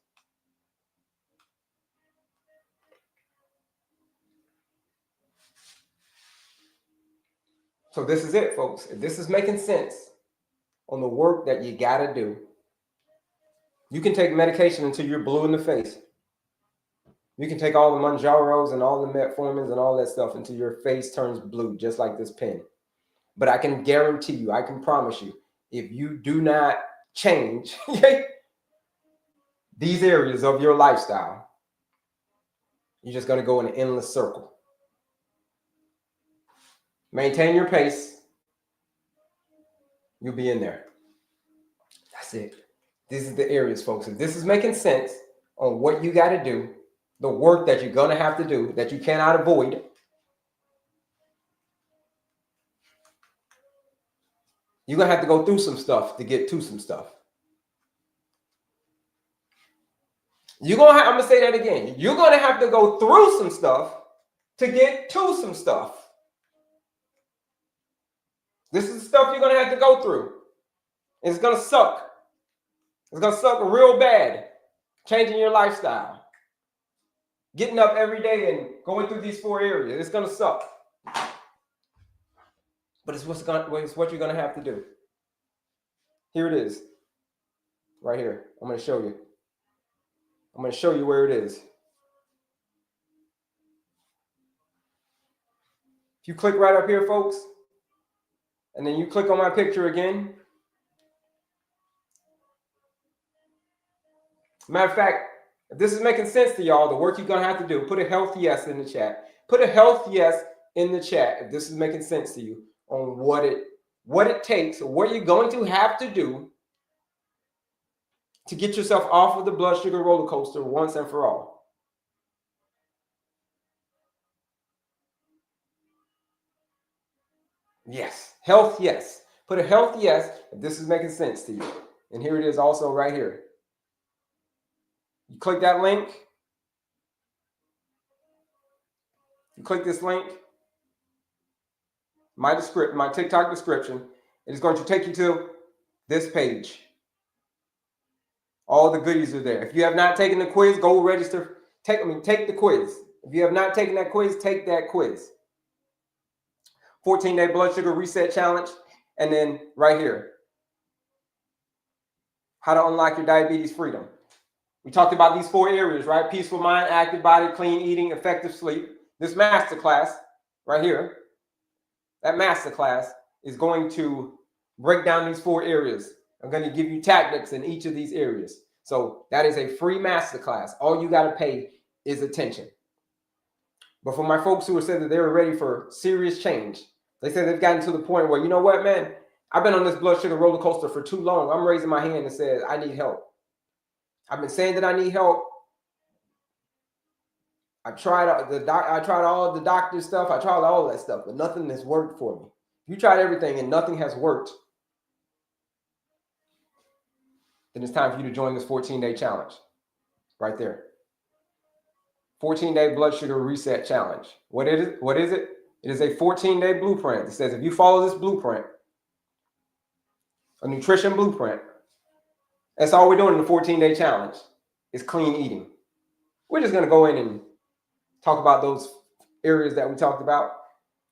So this is it, folks. If this is making sense on the work that you got to do, you can take medication until you're blue in the face. You can take all the Manjaros and all the metformins and all that stuff until your face turns blue, just like this pen. But I can guarantee you, I can promise you, if you do not change these areas of your lifestyle, you're just going to go in an endless circle. Maintain your pace. You'll be in there. That's it. These are the areas, folks. If this is making sense on what you got to do, the work that you're going to have to do, that you cannot avoid, you're going to have to go through some stuff to get to some stuff. I'm going to say that again. You're going to have to go through some stuff to get to some stuff. This is the stuff you're going to have to go through. It's going to suck. It's going to suck real bad. Changing your lifestyle. Getting up every day and going through these 4 areas. It's going to suck. But it's what you're going to have to do. Here it is. Right here. I'm going to show you. I'm going to show you where it is. If you click right up here, folks, and then you click on my picture again. Matter of fact, if this is making sense to y'all, the work you're going to have to do, put a health yes in the chat. Put a health yes in the chat if this is making sense to you on what it takes, or what you're going to have to do to get yourself off of the blood sugar roller coaster once and for all. Yes, health yes. Put a health yes if this is making sense to you. And here it is also right here. You click that link. You click this link. My TikTok description. It is going to take you to this page. All the goodies are there. If you have not taken the quiz, go register. Take the quiz. If you have not taken that quiz, take that quiz. 14-day blood sugar reset challenge. And then right here, how to unlock your diabetes freedom. We talked about these 4 areas, right? Peaceful mind, active body, clean eating, effective sleep. This masterclass right here, that masterclass is going to break down these 4 areas. I'm going to give you tactics in each of these areas. So that is a free masterclass. All you got to pay is attention. But for my folks who have said that they were ready for serious change, they said they've gotten to the point where, you know what, man, I've been on this blood sugar roller coaster for too long. I'm raising my hand and said, I need help. I've been saying that I need help. I tried all the doctor stuff. I tried all that stuff, but nothing has worked for me. If you tried everything and nothing has worked, then it's time for you to join this 14-day challenge right there. 14-day blood sugar reset challenge. What is it? It is a 14-day blueprint. It says if you follow this blueprint, a nutrition blueprint, that's all we're doing in the 14-day challenge is clean eating. We're just going to go in and talk about those areas that we talked about.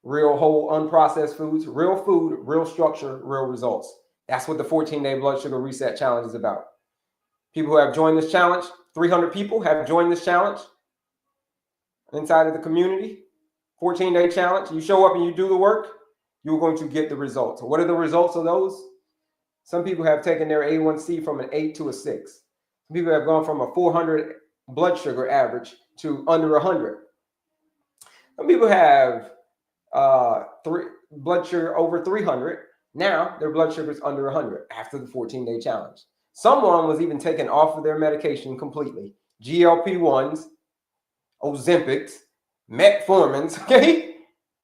Real, whole, unprocessed foods, real food, real structure, real results. That's what the 14-day blood sugar reset challenge is about. People who have joined this challenge, 300 people have joined this challenge inside of the community. 14-day challenge. You show up and you do the work, you're going to get the results. What are the results of those? Some people have taken their A1C from an 8 to a 6. Some people have gone from a 400 blood sugar average to under 100. Some people have blood sugar over 300. Now their blood sugar is under 100 after the 14-day challenge. Someone was even taken off of their medication completely. GLP-1s, Ozempics, metformins, okay?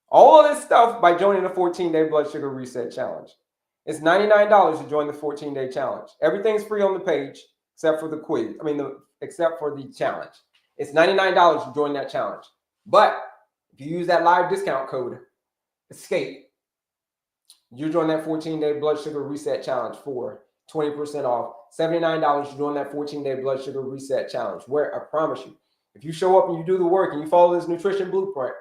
All of this stuff by joining the 14-day blood sugar reset challenge. It's $99 to join the 14-day challenge. Everything's free on the page except for the quiz. Except for the challenge. It's $99 to join that challenge. But if you use that live discount code, ESCAPE, you join that 14-day blood sugar reset challenge for 20% off. $79 to join that 14-day blood sugar reset challenge. Where I promise you, if you show up and you do the work and you follow this nutrition blueprint,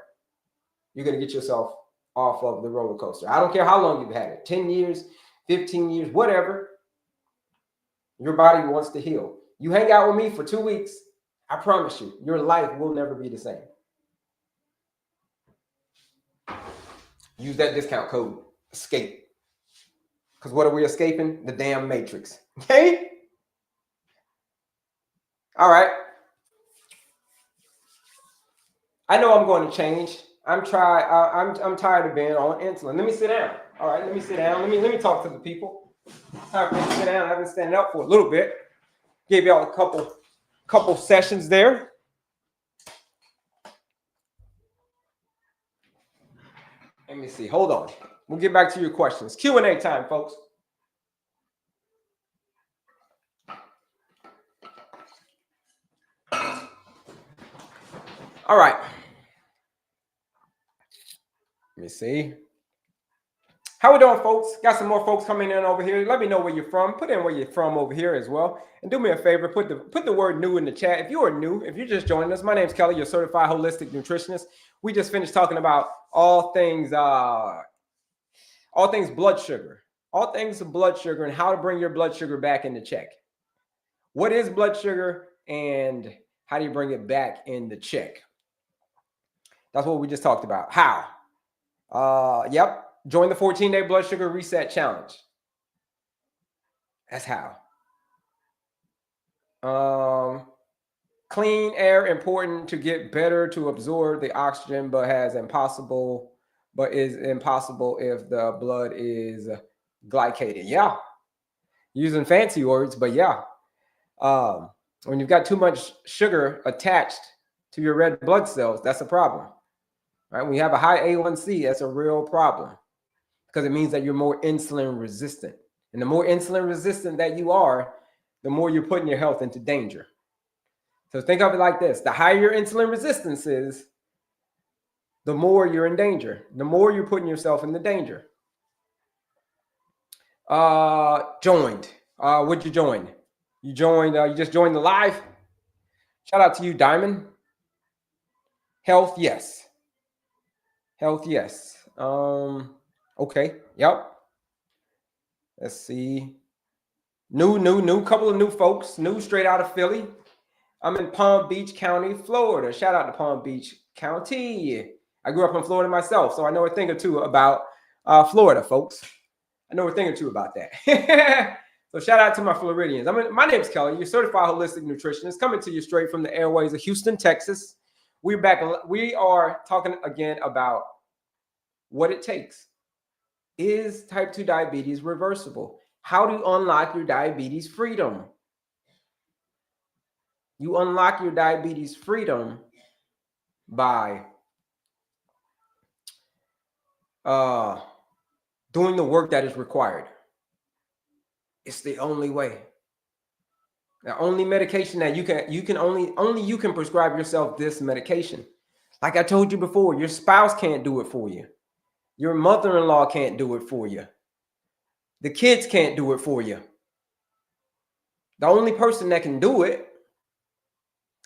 you're going to get yourself off of the roller coaster. I don't care how long you've had it, 10 years, 15 years, whatever. Your body wants to heal. You hang out with me for 2 weeks, I promise you, your life will never be the same. Use that discount code, ESCAPE. Because what are we escaping? The damn matrix. Okay? All right. I know I'm going to change. I'm tired of being on insulin. Let me sit down. All right, let me sit down. Let me talk to the people. Time for me to sit down. I've been standing up for a little bit. Gave y'all a couple sessions there. Let me see. Hold on. We'll get back to your questions. Q&A time, folks. All right. Let me see. How we doing, folks? Got some more folks coming in over here. Let me know where you're from. Put in where you're from over here as well. And do me a favor, put the word new in the chat. If you are new, if you're just joining us, my name's Kelley, your certified holistic nutritionist. We just finished talking about all things blood sugar. All things blood sugar and how to bring your blood sugar back into check. What is blood sugar and how do you bring it back into check? That's what we just talked about. How? Yep. Join the 14-day blood sugar reset challenge. That's how. Clean air important to get better to absorb the oxygen, but is impossible if the blood is glycated. Yeah. Using fancy words, but yeah. When you've got too much sugar attached to your red blood cells, that's a problem. Right? When you have a high A1C, that's a real problem because it means that you're more insulin resistant. And the more insulin resistant that you are, the more you're putting your health into danger. So think of it like this. The higher your insulin resistance is, the more you're in danger. The more you're putting yourself in the danger. Joined. What'd you join? You joined, you just joined the live. Shout out to you, Diamond. Health, yes. Health, yes. Okay. Yep. Let's see. New. Couple of new folks. New straight out of Philly. I'm in Palm Beach County, Florida. Shout out to Palm Beach County. I grew up in Florida myself, so I know a thing or two about Florida, folks. I know a thing or two about that. So shout out to my Floridians. My name's Kelley, your certified holistic nutritionist, coming to you straight from the airways of Houston, Texas. We're back. We are talking again about what it takes. Is type 2 diabetes reversible? How to unlock your diabetes freedom? You unlock your diabetes freedom by doing the work that is required. It's the only way. The only medication that you can prescribe yourself this medication. Like I told you before, your spouse can't do it for you. Your mother-in-law can't do it for you. The kids can't do it for you. The only person that can do it,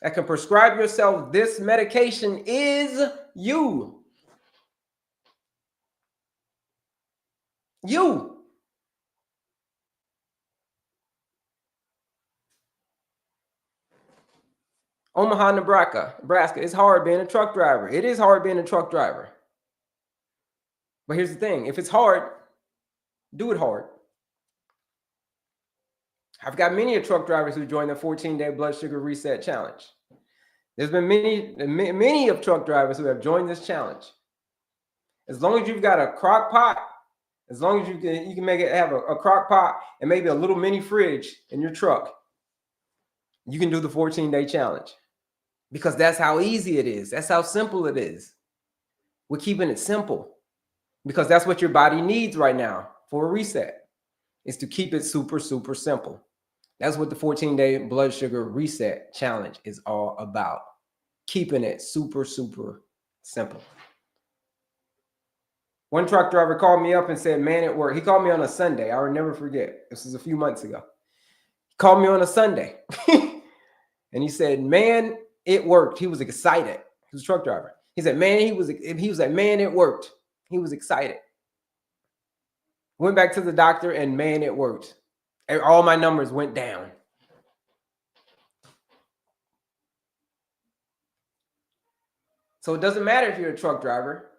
that can prescribe yourself this medication, is you. You. Omaha, Nebraska. It's hard being a truck driver. It is hard being a truck driver. But here's the thing. If it's hard, do it hard. I've got many truck drivers who joined the 14-day blood sugar reset challenge. There's been many of truck drivers who have joined this challenge. As long as you've got a crock pot, as long as you can make it have a crock pot and maybe a little mini fridge in your truck, you can do the 14-day challenge. Because that's how easy it is. That's how simple it is. We're keeping it simple because that's what your body needs right now for a reset, is to keep it super, super simple. That's what the 14-day blood sugar reset challenge is all about. Keeping it super, super simple. One truck driver called me up and said, man, it worked. He called me on a Sunday. I will never forget. This was a few months ago. He called me on a Sunday. And he said, man, it worked. He was excited. He was a truck driver. He said, man, he was like, man, it worked. He was excited. Went back to the doctor and man, it worked. And all my numbers went down. So it doesn't matter if you're a truck driver.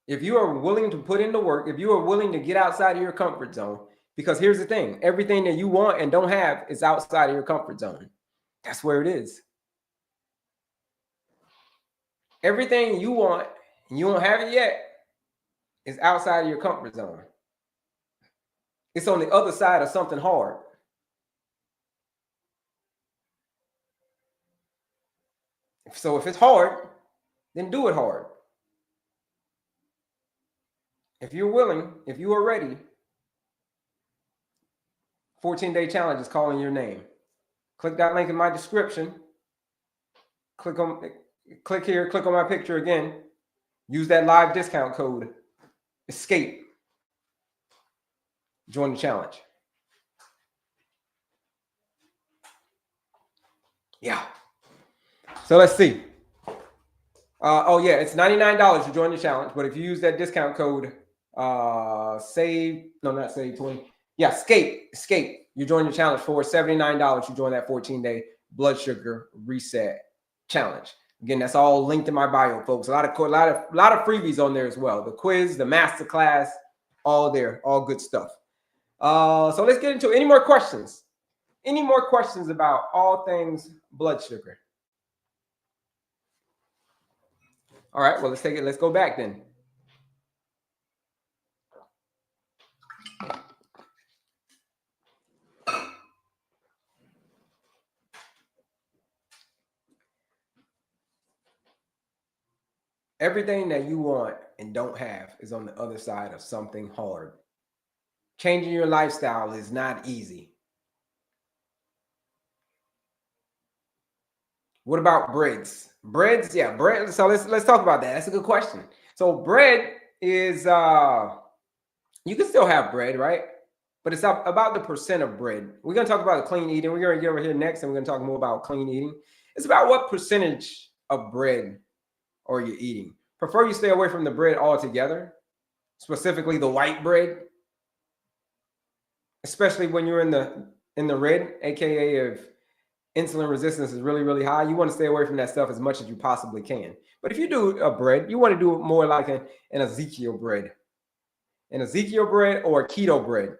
If you are willing to put in the work, if you are willing to get outside of your comfort zone, because here's the thing, everything that you want and don't have is outside of your comfort zone. That's where it is. Everything you want and you don't have it yet is outside of your comfort zone. It's on the other side of something hard. So if it's hard, then do it hard. If you're willing, if you are ready, 14-day challenge is calling your name. Click that link in my description. Click here, click on my picture again. Use that live discount code, ESCAPE. Join the challenge. Yeah. So let's see. Oh yeah, it's $99 to join the challenge. But if you use that discount code, escape. You join the challenge for $79. You join that 14-day blood sugar reset challenge. Again, that's all linked in my bio, folks. A lot of freebies on there as well. The quiz, the masterclass, all there, all good stuff. So let's get into any more questions. Any more questions about all things blood sugar? All right, well, let's go back then. Everything that you want and don't have is on the other side of something hard. Changing your lifestyle is not easy. What about breads? Breads, yeah, bread. So let's talk about that. That's a good question. So bread is you can still have bread, right? But it's about the percent of bread. We're gonna talk about clean eating. We're gonna get over here next, and we're gonna talk more about clean eating. It's about what percentage of bread are you eating. Prefer you stay away from the bread altogether, specifically the white bread, especially when you're in the red, aka if insulin resistance is really, really high. You want to stay away from that stuff as much as you possibly can. But if you do a bread, you want to do it more like an Ezekiel bread. An Ezekiel bread or a keto bread.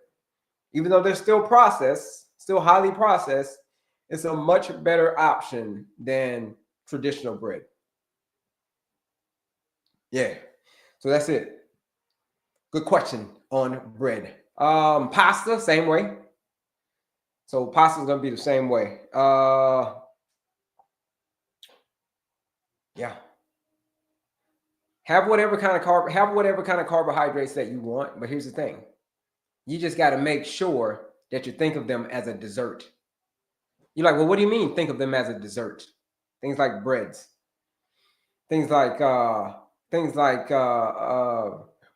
Even though they're still processed, still highly processed, it's a much better option than traditional bread. Yeah, so that's it. Good question on bread. Pasta, same way. So pasta is gonna be the same way. Yeah. Have whatever kind of carbohydrates that you want, but here's the thing. You just got to make sure that you think of them as a dessert. You're like, well, what do you mean think of them as a dessert? Things like breads. Things like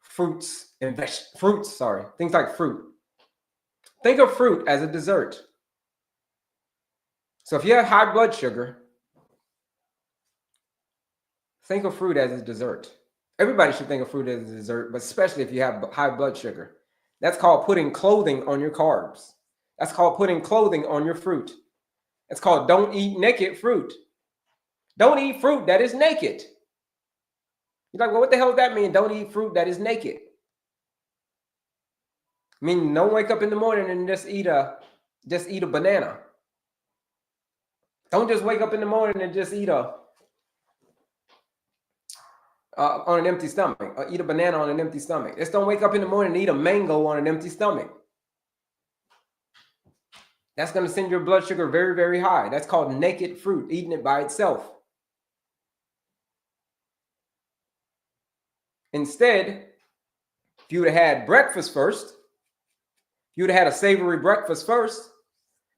fruits and fruits, sorry. Things like fruit. Think of fruit as a dessert. So if you have high blood sugar, think of fruit as a dessert. Everybody should think of fruit as a dessert, but especially if you have high blood sugar. That's called putting clothing on your carbs. That's called putting clothing on your fruit. It's called don't eat naked fruit. Don't eat fruit that is naked. You're like, well, what the hell does that mean? Don't eat fruit that is naked. I mean, don't wake up in the morning and just eat a banana. Don't just wake up in the morning and just eat on an empty stomach, or eat a banana on an empty stomach. Just don't wake up in the morning and eat a mango on an empty stomach. That's going to send your blood sugar very, very high. That's called naked fruit, eating it by itself. Instead, if you would have had breakfast first, if you would have had a savory breakfast first,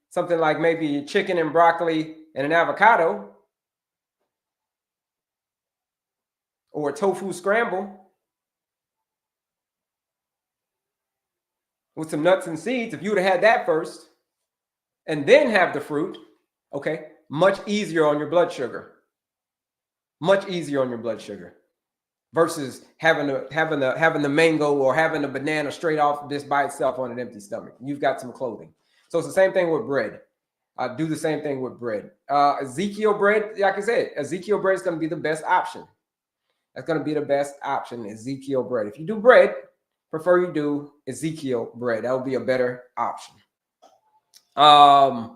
something like maybe chicken and broccoli and an avocado, or a tofu scramble with some nuts and seeds, if you would have had that first and then have the fruit, okay, much easier on your blood sugar. Much easier on your blood sugar versus having the mango or having the banana straight off just by itself on an empty stomach. You've got some clothing. So it's the same thing with bread. Do the same thing with bread. Ezekiel bread, like I said, Ezekiel bread is going to be the best option. That's going to be the best option, Ezekiel bread. If you do bread, prefer you do Ezekiel bread. That would be a better option. Yeah.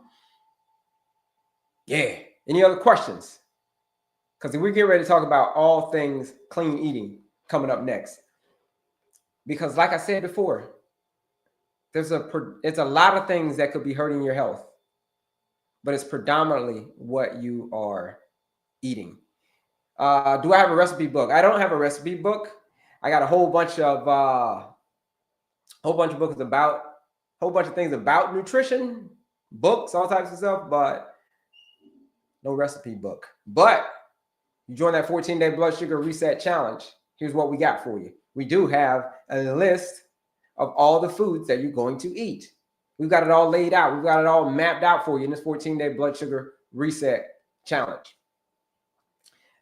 Any other questions? Because we're getting ready to talk about all things clean eating coming up next. Because like I said before, it's a lot of things that could be hurting your health, but it's predominantly what you are eating. Do I have a recipe book? I don't have a recipe book. I got a whole bunch of books about a whole bunch of things about nutrition, books, all types of stuff, but no recipe book. But you join that 14-day blood sugar reset challenge. Here's what we got for you. We do have a list of all the foods that you're going to eat. We've got it all laid out. We've got it all mapped out for you in this 14-day blood sugar reset challenge.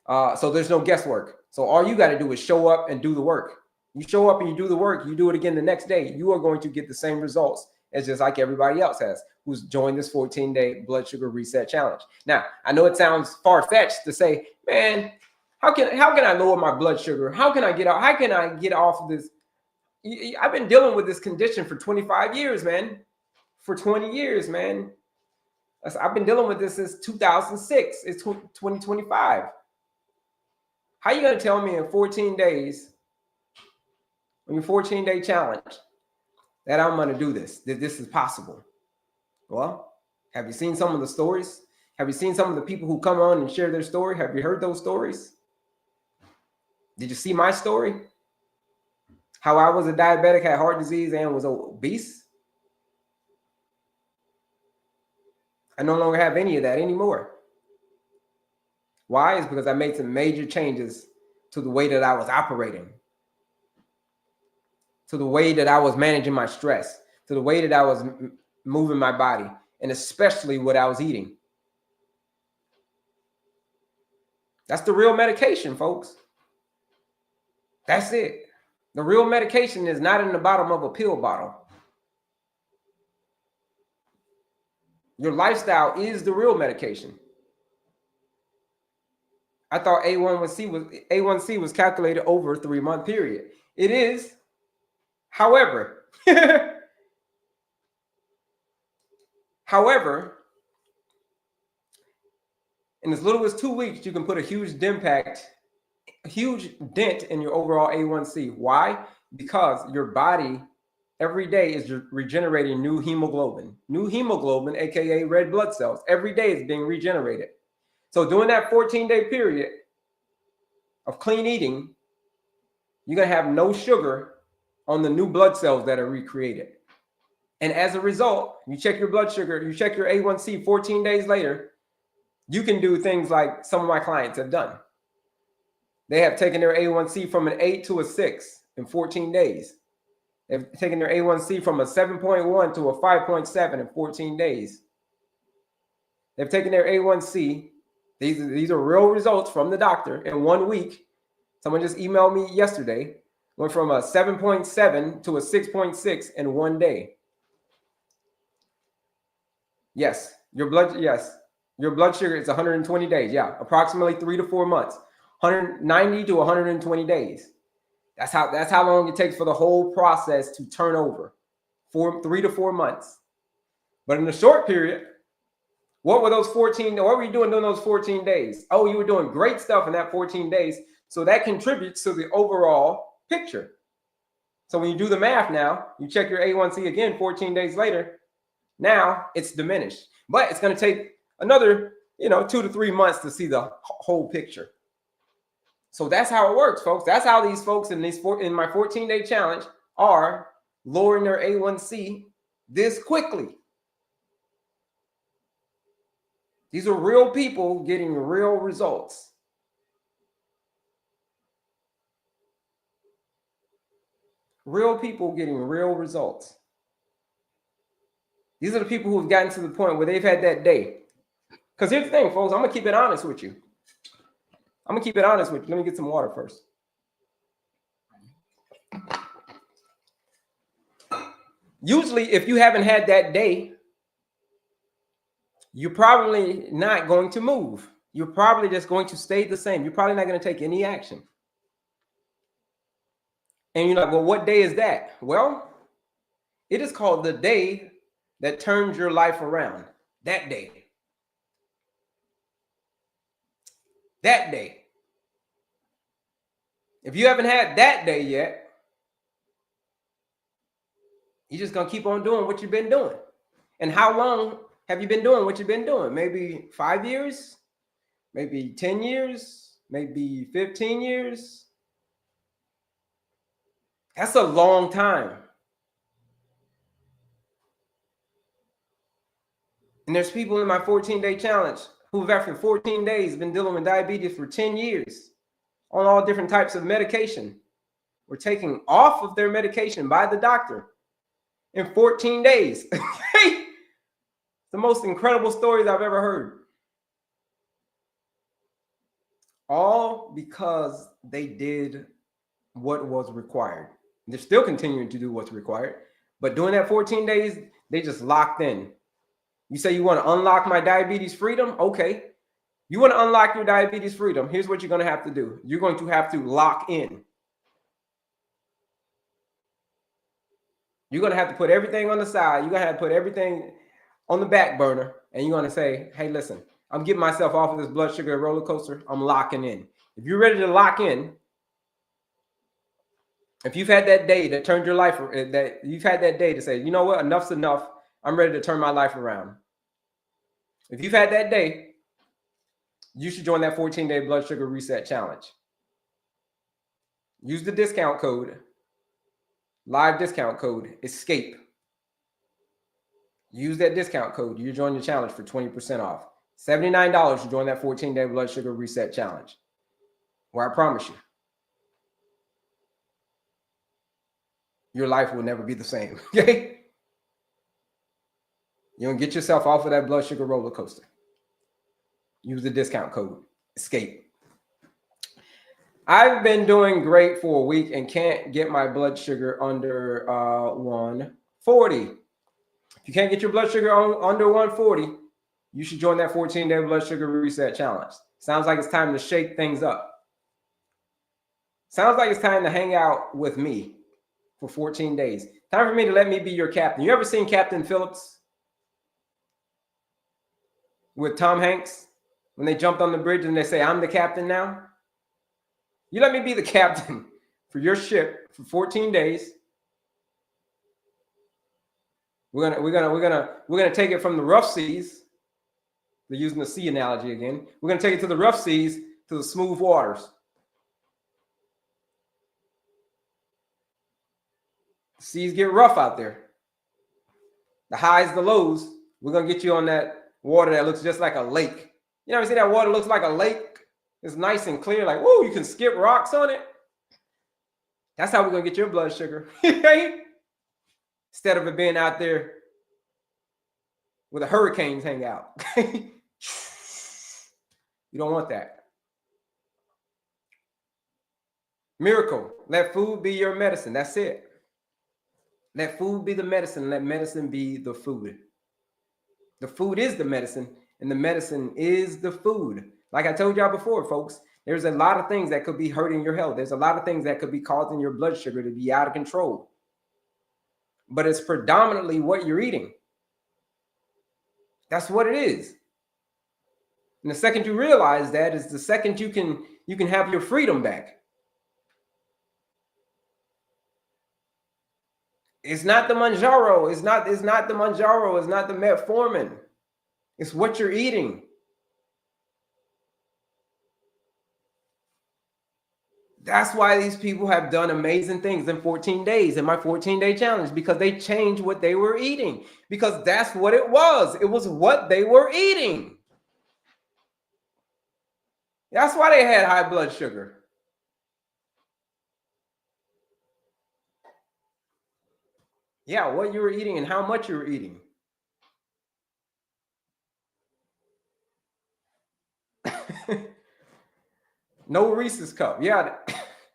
So there's no guesswork. So all you got to do is show up and do the work. You show up and you do the work. You do it again the next day. You are going to get the same results as just like everybody else has who's joined this 14-day blood sugar reset challenge. Now, I know it sounds far-fetched to say, man, how can I lower my blood sugar? How can I get off of this? I've been dealing with this condition for 25 years, man. For 20 years, man. I've been dealing with this since 2006. It's 2025. How are you going to tell me in 14 days, on your 14-day challenge, that I'm going to do this, that this is possible? Well, have you seen some of the stories? Have you seen some of the people who come on and share their story? Have you heard those stories? Did you see my story? How I was a diabetic, had heart disease, and was obese? I no longer have any of that anymore. Why? It's because I made some major changes to the way that I was operating, to the way that I was managing my stress, to the way that I was moving my body, and especially what I was eating. That's the real medication, folks. That's it. The real medication is not in the bottom of a pill bottle. Your lifestyle is the real medication. I thought A1C was calculated over a 3-month period. It is. However, in as little as 2 weeks, you can put a huge dent in your overall A1C. Why? Because your body every day is regenerating new hemoglobin. New hemoglobin, aka red blood cells, every day is being regenerated. So during that 14-day period of clean eating, you're going to have no sugar on the new blood cells that are recreated. And as a result, you check your blood sugar, you check your A1C 14 days later, you can do things like some of my clients have done. They have taken their A1C from an 8 to a 6 in 14 days. They've taken their A1C from a 7.1 to a 5.7 in 14 days. They've taken their A1C. These are real results from the doctor in 1 week. Someone just emailed me yesterday. Went from a 7.7 to a 6.6 in 1 day. Yes, your blood sugar is 120 days. Yeah, approximately 3 to 4 months. 190 to 120 days. That's how long it takes for the whole process to turn over. 3 to 4 months. But in the short period, what were you doing during those 14 days? Oh, you were doing great stuff in that 14 days. So that contributes to the overall picture. So when you do the math now, you check your A1C again 14 days later, now it's diminished. But it's going to take another, 2 to 3 months to see the whole picture. So that's how it works, folks. That's how these folks in my 14-day challenge are lowering their A1C this quickly. These are real people getting real results. Real people getting real results. These are the people who have gotten to the point where they've had that day. Because here's the thing, folks. I'm going to keep it honest with you. Let me get some water first. Usually, if you haven't had that day, you're probably not going to move. You're probably just going to stay the same. You're probably not going to take any action. And you're like, well, what day is that? Well, it is called the day that turns your life around. That day. That day. If you haven't had that day yet, you're just going to keep on doing what you've been doing. And how long have you been doing what you've been doing? Maybe 5 years, maybe 10 years, maybe 15 years. That's a long time. And there's people in my 14-day challenge who've after 14 days been dealing with diabetes for 10 years on all different types of medication. were taken off of their medication by the doctor in 14 days. The most incredible stories I've ever heard. All because they did what was required. They're still continuing to do what's required, but during that 14 days, they just locked in. You say you want to unlock my diabetes freedom? Okay. You want to unlock your diabetes freedom. Here's what you're going to have to do. You're going to have to lock in. You're going to have to put everything on the side. You're going to have to put everything on the back burner. And you're going to say, hey, listen, I'm getting myself off of this blood sugar roller coaster. I'm locking in. If you're ready to lock in, if you've had that day that turned your life, that you've had that day to say, you know what, enough's enough. I'm ready to turn my life around. If you've had that day, you should join that 14-day blood sugar reset challenge. Use the discount code, live discount code, ESCAPE. Use that discount code. You join the challenge for 20% off. $79 to join that 14-day blood sugar reset challenge, where I promise you, your life will never be the same. Okay? You're going to get yourself off of that blood sugar roller coaster. Use the discount code, ESCAPE. I've been doing great for a week and can't get my blood sugar under 140. If you can't get your blood sugar under 140, you should join that 14-day blood sugar reset challenge. Sounds like it's time to shake things up. Sounds like it's time to hang out with me for 14 days. Time for me to let me be your captain. You ever seen Captain Phillips with Tom Hanks when they jumped on the bridge and they say, I'm the captain now? You let me be the captain for your ship for 14 days. We're gonna take it from the rough seas. We're using the sea analogy again. We're gonna take it to the rough seas to the smooth waters. The seas get rough out there. The highs, the lows. We're gonna get you on that water that looks just like a lake. You ever see that water looks like a lake? It's nice and clear, like, whoa, you can skip rocks on it. That's how we're going to get your blood sugar. Instead of it being out there where the hurricanes hang out. You don't want that. Miracle. Let food be your medicine. That's it. Let food be the medicine. Let medicine be the food. The food is the medicine, and the medicine is the food. Like I told y'all before, folks, there's a lot of things that could be hurting your health. There's a lot of things that could be causing your blood sugar to be out of control. But it's predominantly what you're eating. That's what it is. And the second you realize that is the second you can have your freedom back. It's not the Manjaro. It's not the Manjaro. It's not the metformin. It's what you're eating. That's why these people have done amazing things in 14 days in my 14-day challenge, because they changed what they were eating, because that's what it was. It was what they were eating. That's why they had high blood sugar. Yeah, what you were eating and how much you were eating. No Reese's cup. Yeah,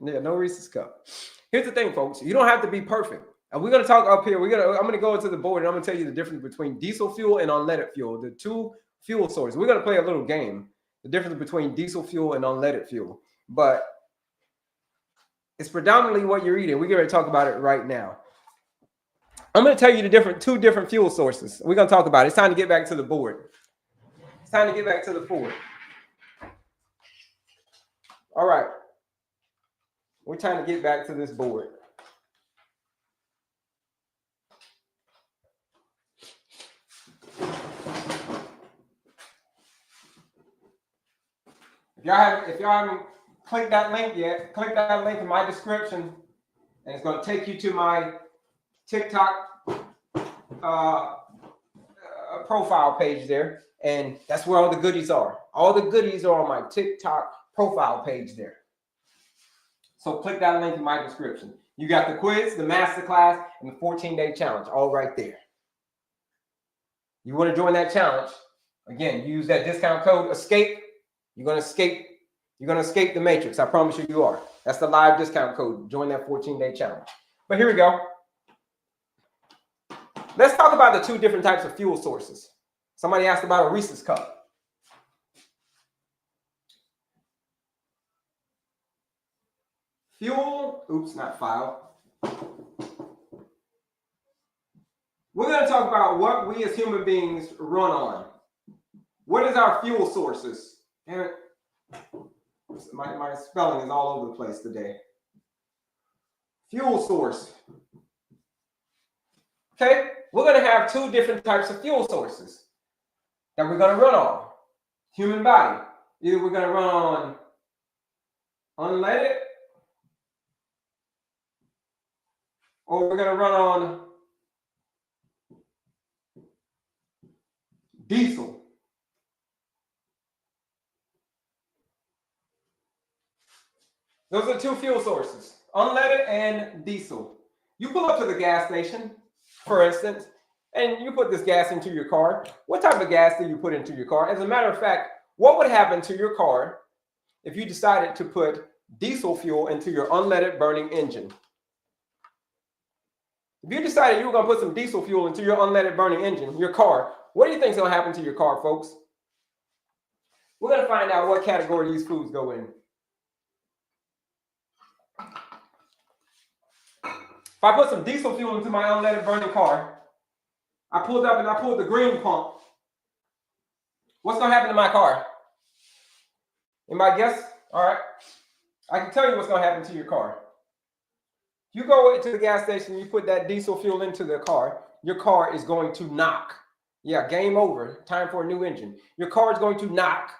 no Reese's cup. Here's the thing, folks. You don't have to be perfect. And we're going to talk up here. I'm going to go into the board and I'm going to tell you the difference between diesel fuel and unleaded fuel, the two fuel sources. We're going to play a little game, the difference between diesel fuel and unleaded fuel. But it's predominantly what you're eating. We're going to talk about it right now. I'm going to tell you the two different fuel sources. We're going to talk about it. It's time to get back to the board. It's time to get back to the board. All right. We're trying to get back to this board. If y'all haven't clicked that link yet, click that link in my description, and it's going to take you to my TikTok profile page there, and that's where all the goodies are. All the goodies are on my TikTok profile page there. So click that link in my description. You got the quiz, the masterclass, and the 14-day challenge all right there. You want to join that challenge? Again, use that discount code ESCAPE. You're going to escape. You're going to escape the matrix. I promise you, you are. That's the live discount code. Join that 14-day challenge. But here we go. Let's talk about the two different types of fuel sources. Somebody asked about a Reese's cup. Fuel, oops, not file. We're going to talk about what we as human beings run on. What is our fuel sources? And my spelling is all over the place today. Fuel source. Okay, we're going to have two different types of fuel sources that we're going to run on. Human body. Either we're going to run on unleaded, or we're going to run on diesel. Those are two fuel sources, unleaded and diesel. You pull up to the gas station, for instance, and you put this gas into your car. What type of gas do you put into your car? As a matter of fact, what would happen to your car if you decided to put diesel fuel into your unleaded burning engine? If you decided you were going to put some diesel fuel into your unleaded burning engine, your car, what do you think is going to happen to your car, folks? We're going to find out what category these foods go in. If I put some diesel fuel into my unleaded burning car, I pulled up and I pulled the green pump, what's going to happen to my car? Anybody guess? All right. I can tell you what's going to happen to your car. You go to the gas station, you put that diesel fuel into the car, your car is going to knock. Yeah, game over. Time for a new engine. Your car is going to knock.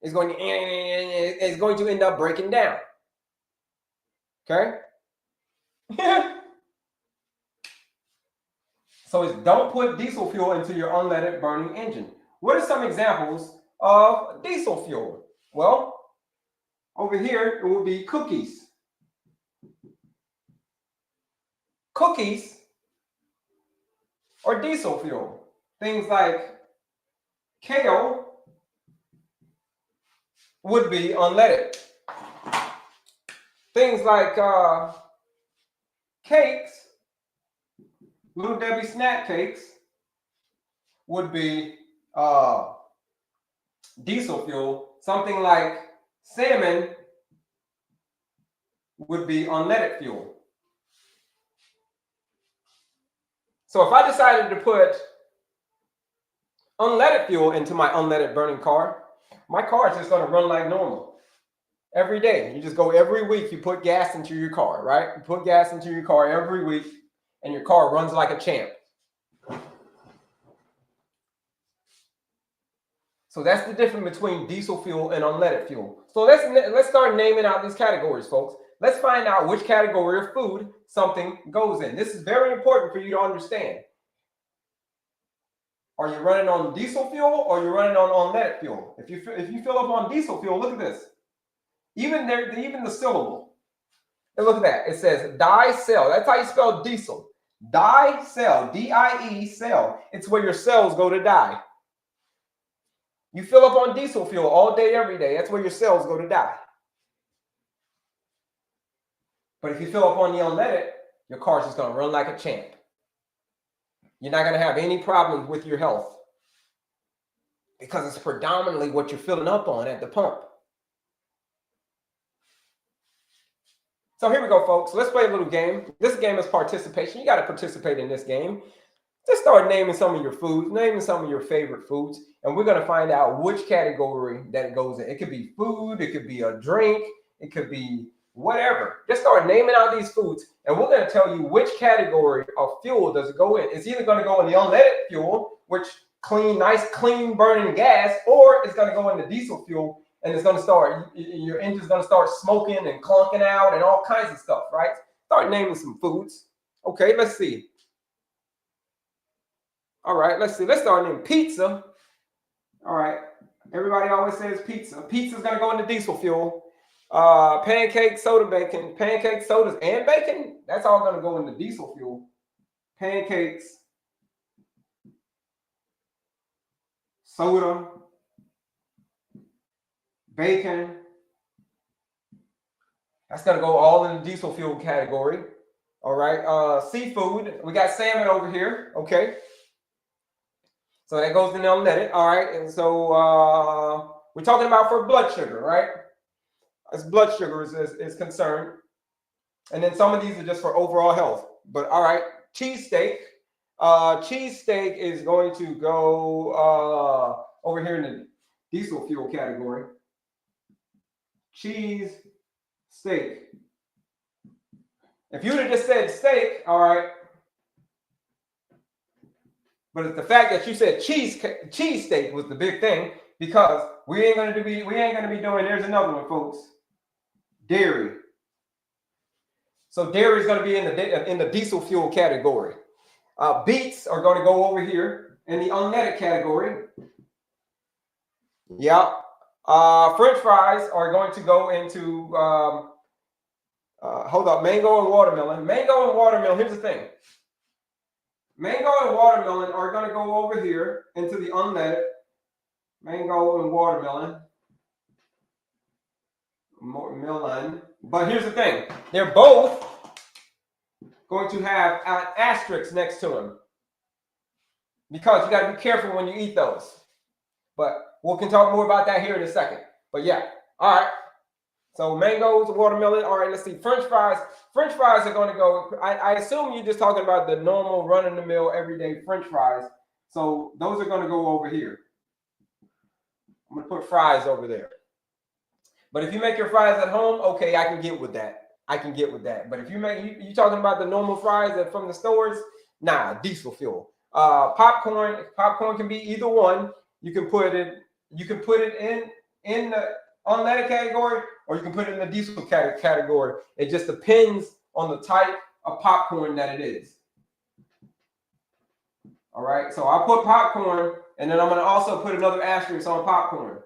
It's going to end up breaking down. Okay? So it's don't put diesel fuel into your unleaded burning engine. What are some examples of diesel fuel? Well, over here, it will be cookies. Cookies or diesel fuel. Things like kale would be unleaded. Things like cakes, Little Debbie snack cakes, would be diesel fuel. Something like salmon would be unleaded fuel. So if I decided to put unleaded fuel into my unleaded burning car, my car is just going to run like normal. Every day. You just go every week, you put gas into your car, right? You put gas into your car every week, and your car runs like a champ. So that's the difference between diesel fuel and unleaded fuel. So let's start naming out these categories, folks. Let's find out which category of food something goes in. This is very important for you to understand. Are you running on diesel fuel or are you running on unleaded fuel? If you fill up on diesel fuel, look at this. Even the syllable. And look at that. It says die-cell. That's how you spell diesel. Die-cell. D-I-E cell. It's where your cells go to die. You fill up on diesel fuel all day, every day. That's where your cells go to die. But if you fill up on the unleaded, your car's just going to run like a champ. You're not going to have any problems with your health because it's predominantly what you're filling up on at the pump. So here we go, folks. Let's play a little game. This game is participation. You got to participate in this game. Just start naming some of your foods, naming some of your favorite foods, and we're going to find out which category that it goes in. It could be food, it could be a drink, it could be whatever. Just start naming out these foods, and we're going to tell you which category of fuel does it go in. It's either going to go in the unleaded fuel, which nice clean burning gas, or it's going to go in the diesel fuel, and it's going to start, your engine's going to start smoking and clunking out and all kinds of stuff, right? Start naming some foods. Okay, let's see. All right, let's see. Let's start naming pizza. All right, everybody always says pizza. Pizza's going to go into diesel fuel. Pancake, soda, bacon, pancake, sodas, and bacon. That's all going to go into diesel fuel. Pancakes, soda, bacon. That's going to go all in the diesel fuel category. All right. Seafood. We got salmon over here. Okay. So that goes in unleaded. All right. And so we're talking about for blood sugar, right? As blood sugar is concerned. And then some of these are just for overall health. But all right. Cheesesteak. Cheesesteak is going to go over here in the diesel fuel category. Cheese steak. If you would have just said steak, all right. But it's the fact that you said cheese steak was the big thing, because we ain't gonna be doing. There's another one, folks. Dairy. So dairy is gonna be in the diesel fuel category. Beets are going to go over here in the unleaded category. Yeah. French fries are going to go into, mango and watermelon. Mango and watermelon, here's the thing. Mango and watermelon are going to go over here into the unleaded. Mango and watermelon. But here's the thing. They're both going to have an asterisk next to them, because you got to be careful when you eat those. But we can talk more about that here in a second. But yeah, all right. So mangoes, watermelon. All right, let's see. French fries. French fries are going to go. I assume you're just talking about the normal run-of-the-mill everyday French fries. So those are going to go over here. I'm going to put fries over there. But if you make your fries at home, okay, I can get with that. But if you're talking about the normal fries that from the stores, nah, diesel fuel. Popcorn can be either one. You can put it in the unleaded category, or you can put it in the diesel category. It just depends on the type of popcorn that it is. All right, so I'll put popcorn, and then I'm going to also put another asterisk on popcorn.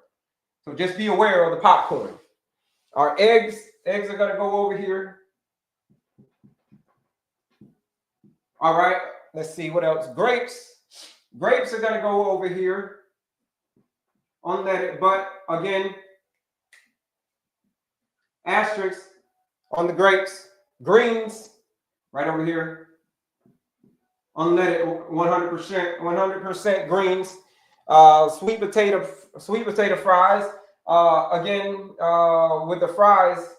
So just be aware of the popcorn. Our eggs are going to go over here. All right, let's see what else. Grapes are going to go over here. Unleaded, but again, asterisk on the grapes. Greens right over here. Unleaded, 100% greens. Sweet potato fries. Again, with the fries,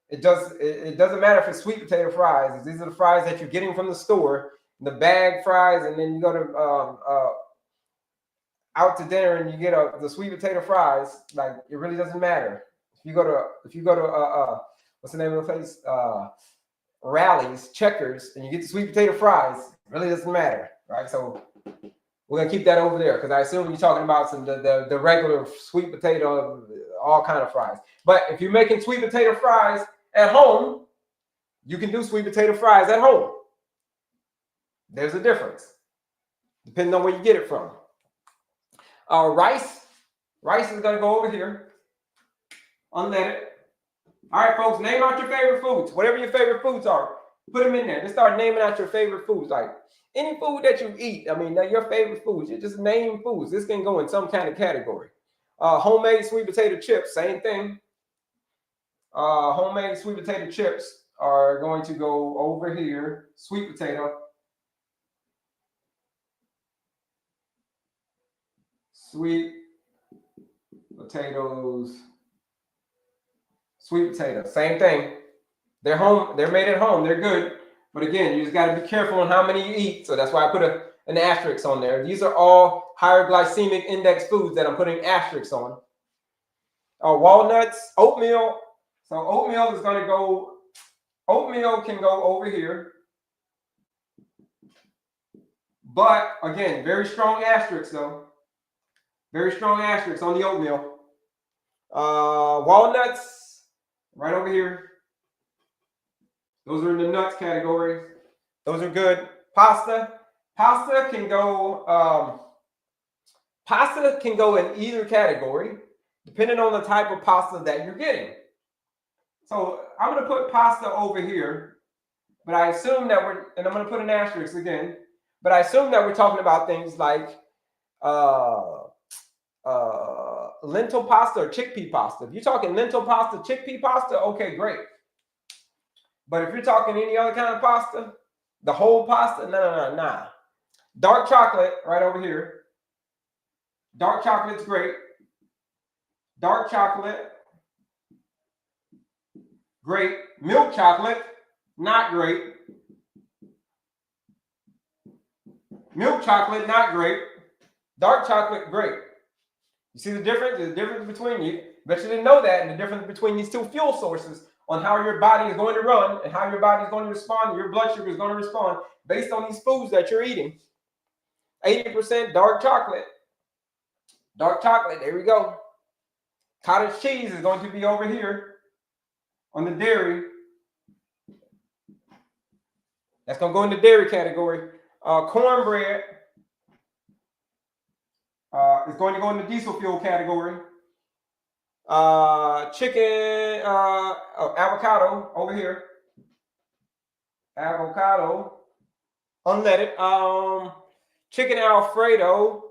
it doesn't matter if it's sweet potato fries. These are the fries that you're getting from the store, the bag fries, and then you go to out to dinner and you get the sweet potato fries. Like, it really doesn't matter. If you go to what's the name of the place? Rallies, Checkers, and you get the sweet potato fries, it really doesn't matter, right? So we're gonna keep that over there, because I assume you're talking about the regular sweet potato, all kind of fries. But if you're making sweet potato fries at home, you can do sweet potato fries at home. There's a difference, depending on where you get it from. Rice is gonna go over here. Unleaded. All right, folks, name out your favorite foods. Whatever your favorite foods are, put them in there. Just start naming out your favorite foods. Like any food that you eat, I mean, your favorite foods. You just name foods. This can go in some kind of category. Homemade sweet potato chips, same thing. Homemade sweet potato chips are going to go over here. Sweet potato. Sweet potatoes. Sweet potato, same thing. They're home. They're made at home. They're good. But again, you just got to be careful on how many you eat. So that's why I put an asterisk on there. These are all higher glycemic index foods that I'm putting asterisks on. Walnuts, oatmeal. So oatmeal is going to go. Oatmeal can go over here. But again, very strong asterisks though. Very strong asterisks on the oatmeal. Walnuts. Right over here. Those are in the nuts category. Those are good. Pasta can go. Pasta can go in either category, depending on the type of pasta that you're getting. So I'm going to put pasta over here, but I assume that and I'm going to put an asterisk again, but I assume that we're talking about things like lentil pasta or chickpea pasta. If you're talking lentil pasta, chickpea pasta, okay, great. But if you're talking any other kind of pasta, the whole pasta, nah. Dark chocolate right over here. Dark chocolate's great. Dark chocolate, great. Milk chocolate, not great. Milk chocolate, not great. Dark chocolate, great. You see the difference? There's a difference between you. Bet you didn't know that, and the difference between these two fuel sources on how your body is going to run and how your body is going to respond, your blood sugar is going to respond based on these foods that you're eating. 80% dark chocolate. Dark chocolate, there we go. Cottage cheese is going to be over here on the dairy. That's going to go in the dairy category. Cornbread is going to go in the diesel fuel category. Chicken, avocado over here. Avocado, unleaded. Chicken Alfredo.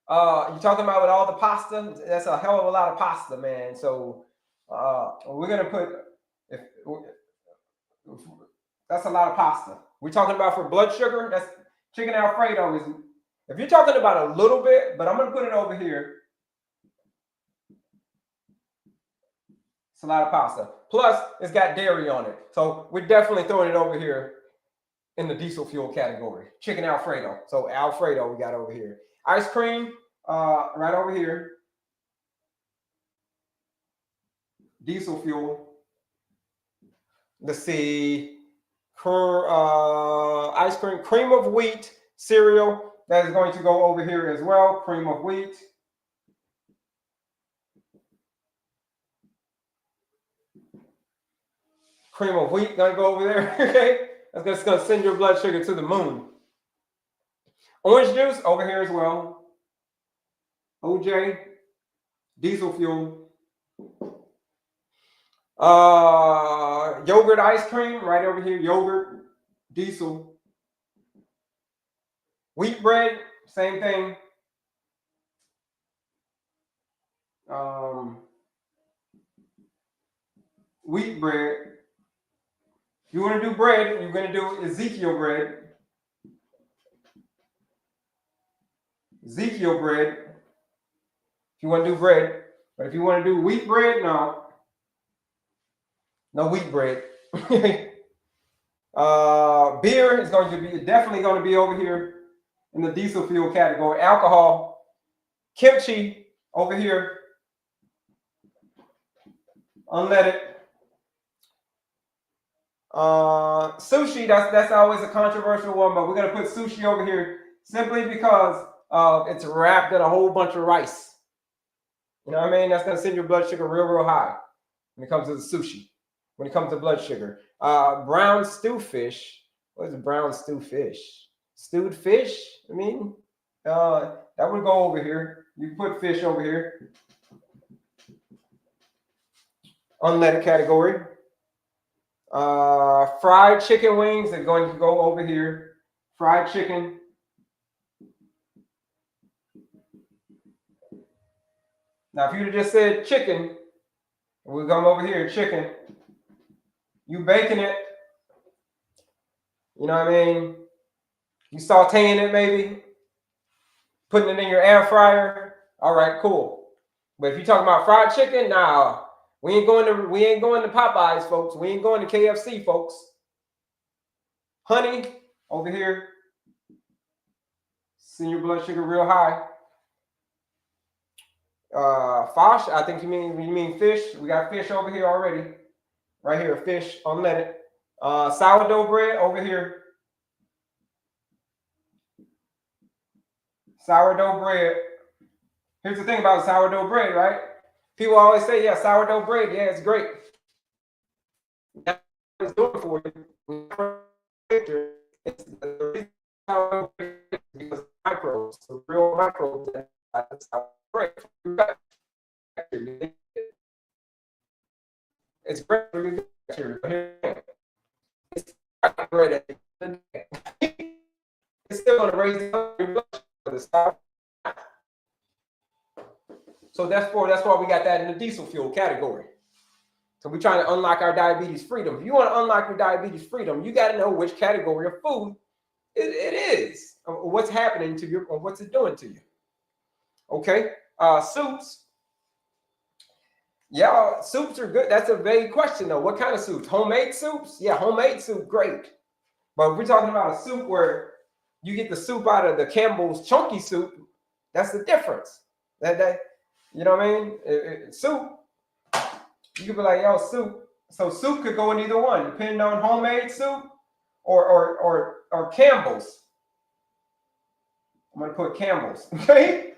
You're talking about with all the pasta. That's a hell of a lot of pasta, man. So we're gonna put that's a lot of pasta. We're talking about for blood sugar. That's chicken Alfredo is. If you're talking about a little bit, but I'm gonna put it over here. It's a lot of pasta. Plus, it's got dairy on it. So we're definitely throwing it over here in the diesel fuel category. Chicken Alfredo. So Alfredo we got over here. Ice cream, right over here. Diesel fuel. Let's see. Ice cream, cream of wheat cereal. That is going to go over here as well. Cream of wheat. Cream of wheat gonna go over there. Okay, that's just gonna send your blood sugar to the moon. Orange juice over here as well. OJ, diesel fuel. Yogurt ice cream right over here. Yogurt, diesel. Wheat bread, same thing. Wheat bread. If you want to do bread, you're going to do Ezekiel bread. Ezekiel bread. If you want to do bread. But if you want to do wheat bread, no. No wheat bread. Beer is going to be definitely going to be over here in the diesel fuel category. Alcohol. Kimchi over here. Unleaded. Sushi, that's always a controversial one, but we're going to put sushi over here simply because it's wrapped in a whole bunch of rice. You know what I mean? That's going to send your blood sugar real high when it comes to the sushi, when it comes to blood sugar. Brown stew fish. What is brown stew fish? Stewed fish? I mean, that would go over here. You can put fish over here. Unleaded category. Fried chicken wings are going to go over here. Fried chicken. Now, if you'd have just said chicken, we'll come over here, chicken. You baking it. You know what I mean? You sauteing it maybe. Putting it in your air fryer. All right, cool. But if you're talking about fried chicken, nah. We ain't going to Popeyes, folks. We ain't going to KFC, folks. Honey over here. Send your blood sugar real high. Fosh, I think you mean fish. We got fish over here already. Right here, fish unleaded. Sourdough bread over here. Sourdough bread. Here's the thing about sourdough bread, right? People always say, yeah, sourdough bread, yeah, it's great. That's what it's doing for you. It's the because microbes, the real microbes, that's how bread. for your gut bacteria. It's still going to raise your blood sugar. So that's why we got that in the diesel fuel category. So we're trying to unlock our diabetes freedom. If you want to unlock your diabetes freedom, you got to know which category of food it is, or what's happening to you, or what's it doing to you. Okay, soups. Yeah, soups are good. That's a vague question though. What kind of soups? Homemade soups? Yeah, homemade soup, great. But if we're talking about a soup where you get the soup out of the Campbell's chunky soup, that's the difference. That you know what I mean? Soup, you could be like, yo, soup. So soup could go in either one, depending on homemade soup or Campbell's. I'm gonna put Campbell's, okay?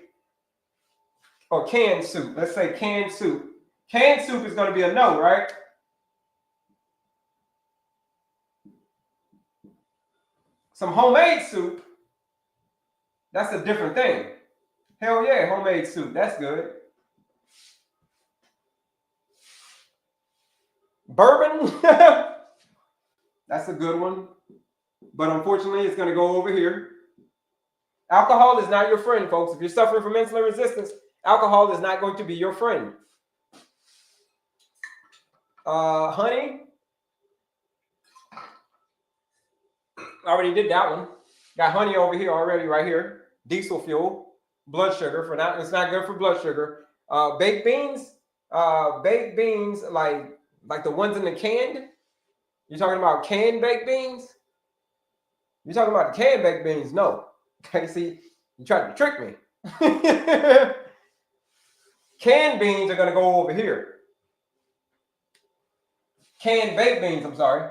Or canned soup. Let's say canned soup. Canned soup is gonna be a no, right? Some homemade soup, that's a different thing. Hell yeah, homemade soup, that's good. Bourbon, that's a good one. But unfortunately, it's going to go over here. Alcohol is not your friend, folks. If you're suffering from insulin resistance, alcohol is not going to be your friend. Honey, I already did that one. Got honey over here already, right here. Diesel fuel, blood sugar for that. It's not good for blood sugar. Baked beans, like the ones in the canned. You're talking about canned baked beans? You're talking about the canned baked beans? No. Okay, see, you tried to trick me. Canned beans are going to go over here. Canned baked beans, I'm sorry.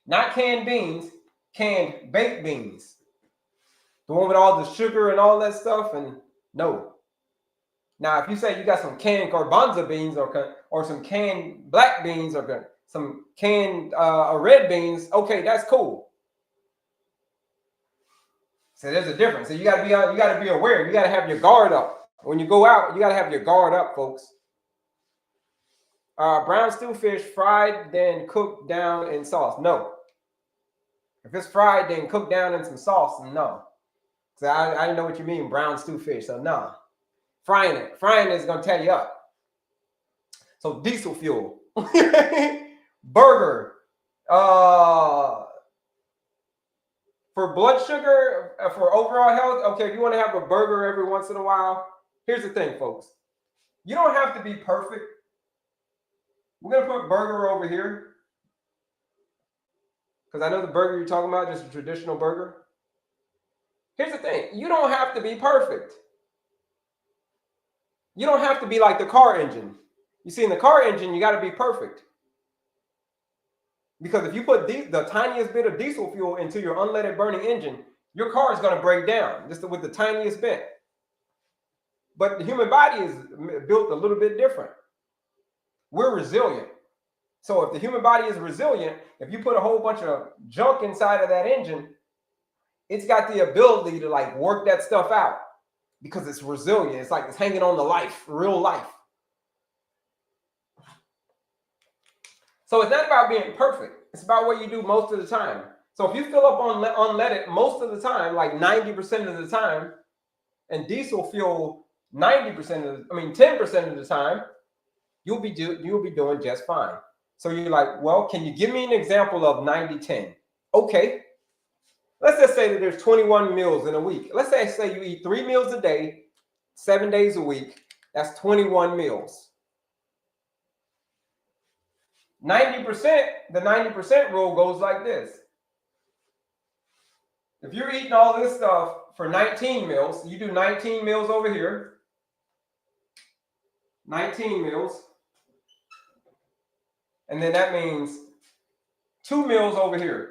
Not canned beans, canned baked beans. The one with all the sugar and all that stuff, and no. Now, if you say you got some canned garbanzo beans or some canned black beans or some canned red beans, okay, that's cool. So there's a difference. So you got to be aware. You got to have your guard up. When you go out, you got to have your guard up, folks. Brown stew fish, fried, then cooked down in sauce. No. If it's fried, then cooked down in some sauce, no. So I didn't know what you mean, brown stew fish. So no. Frying it is going to tear you up. So diesel fuel. Burger. For blood sugar, for overall health, okay, if you want to have a burger every once in a while, here's the thing, folks. You don't have to be perfect. We're going to put burger over here. Because I know the burger you're talking about, just a traditional burger. Here's the thing. You don't have to be perfect. You don't have to be like the car engine. You see, in the car engine, you got to be perfect. Because if you put the tiniest bit of diesel fuel into your unleaded burning engine, your car is going to break down just with the tiniest bit. But the human body is built a little bit different. We're resilient. So if the human body is resilient, if you put a whole bunch of junk inside of that engine, it's got the ability to like work that stuff out because it's resilient. It's like it's hanging on to life, real life. So it's not about being perfect. It's about what you do most of the time. So if you fill up on unleaded most of the time, like 90% of the time, and diesel fuel 10% of the time, you'll be doing just fine. So you're like, well, can you give me an example of 90-10? Okay. Let's just say that there's 21 meals in a week. Let's say you eat 3 meals a day, 7 days a week. That's 21 meals. 90%, the 90% rule goes like this. If you're eating all this stuff for 19 meals, you do 19 meals over here. 19 meals. And then that means 2 meals over here.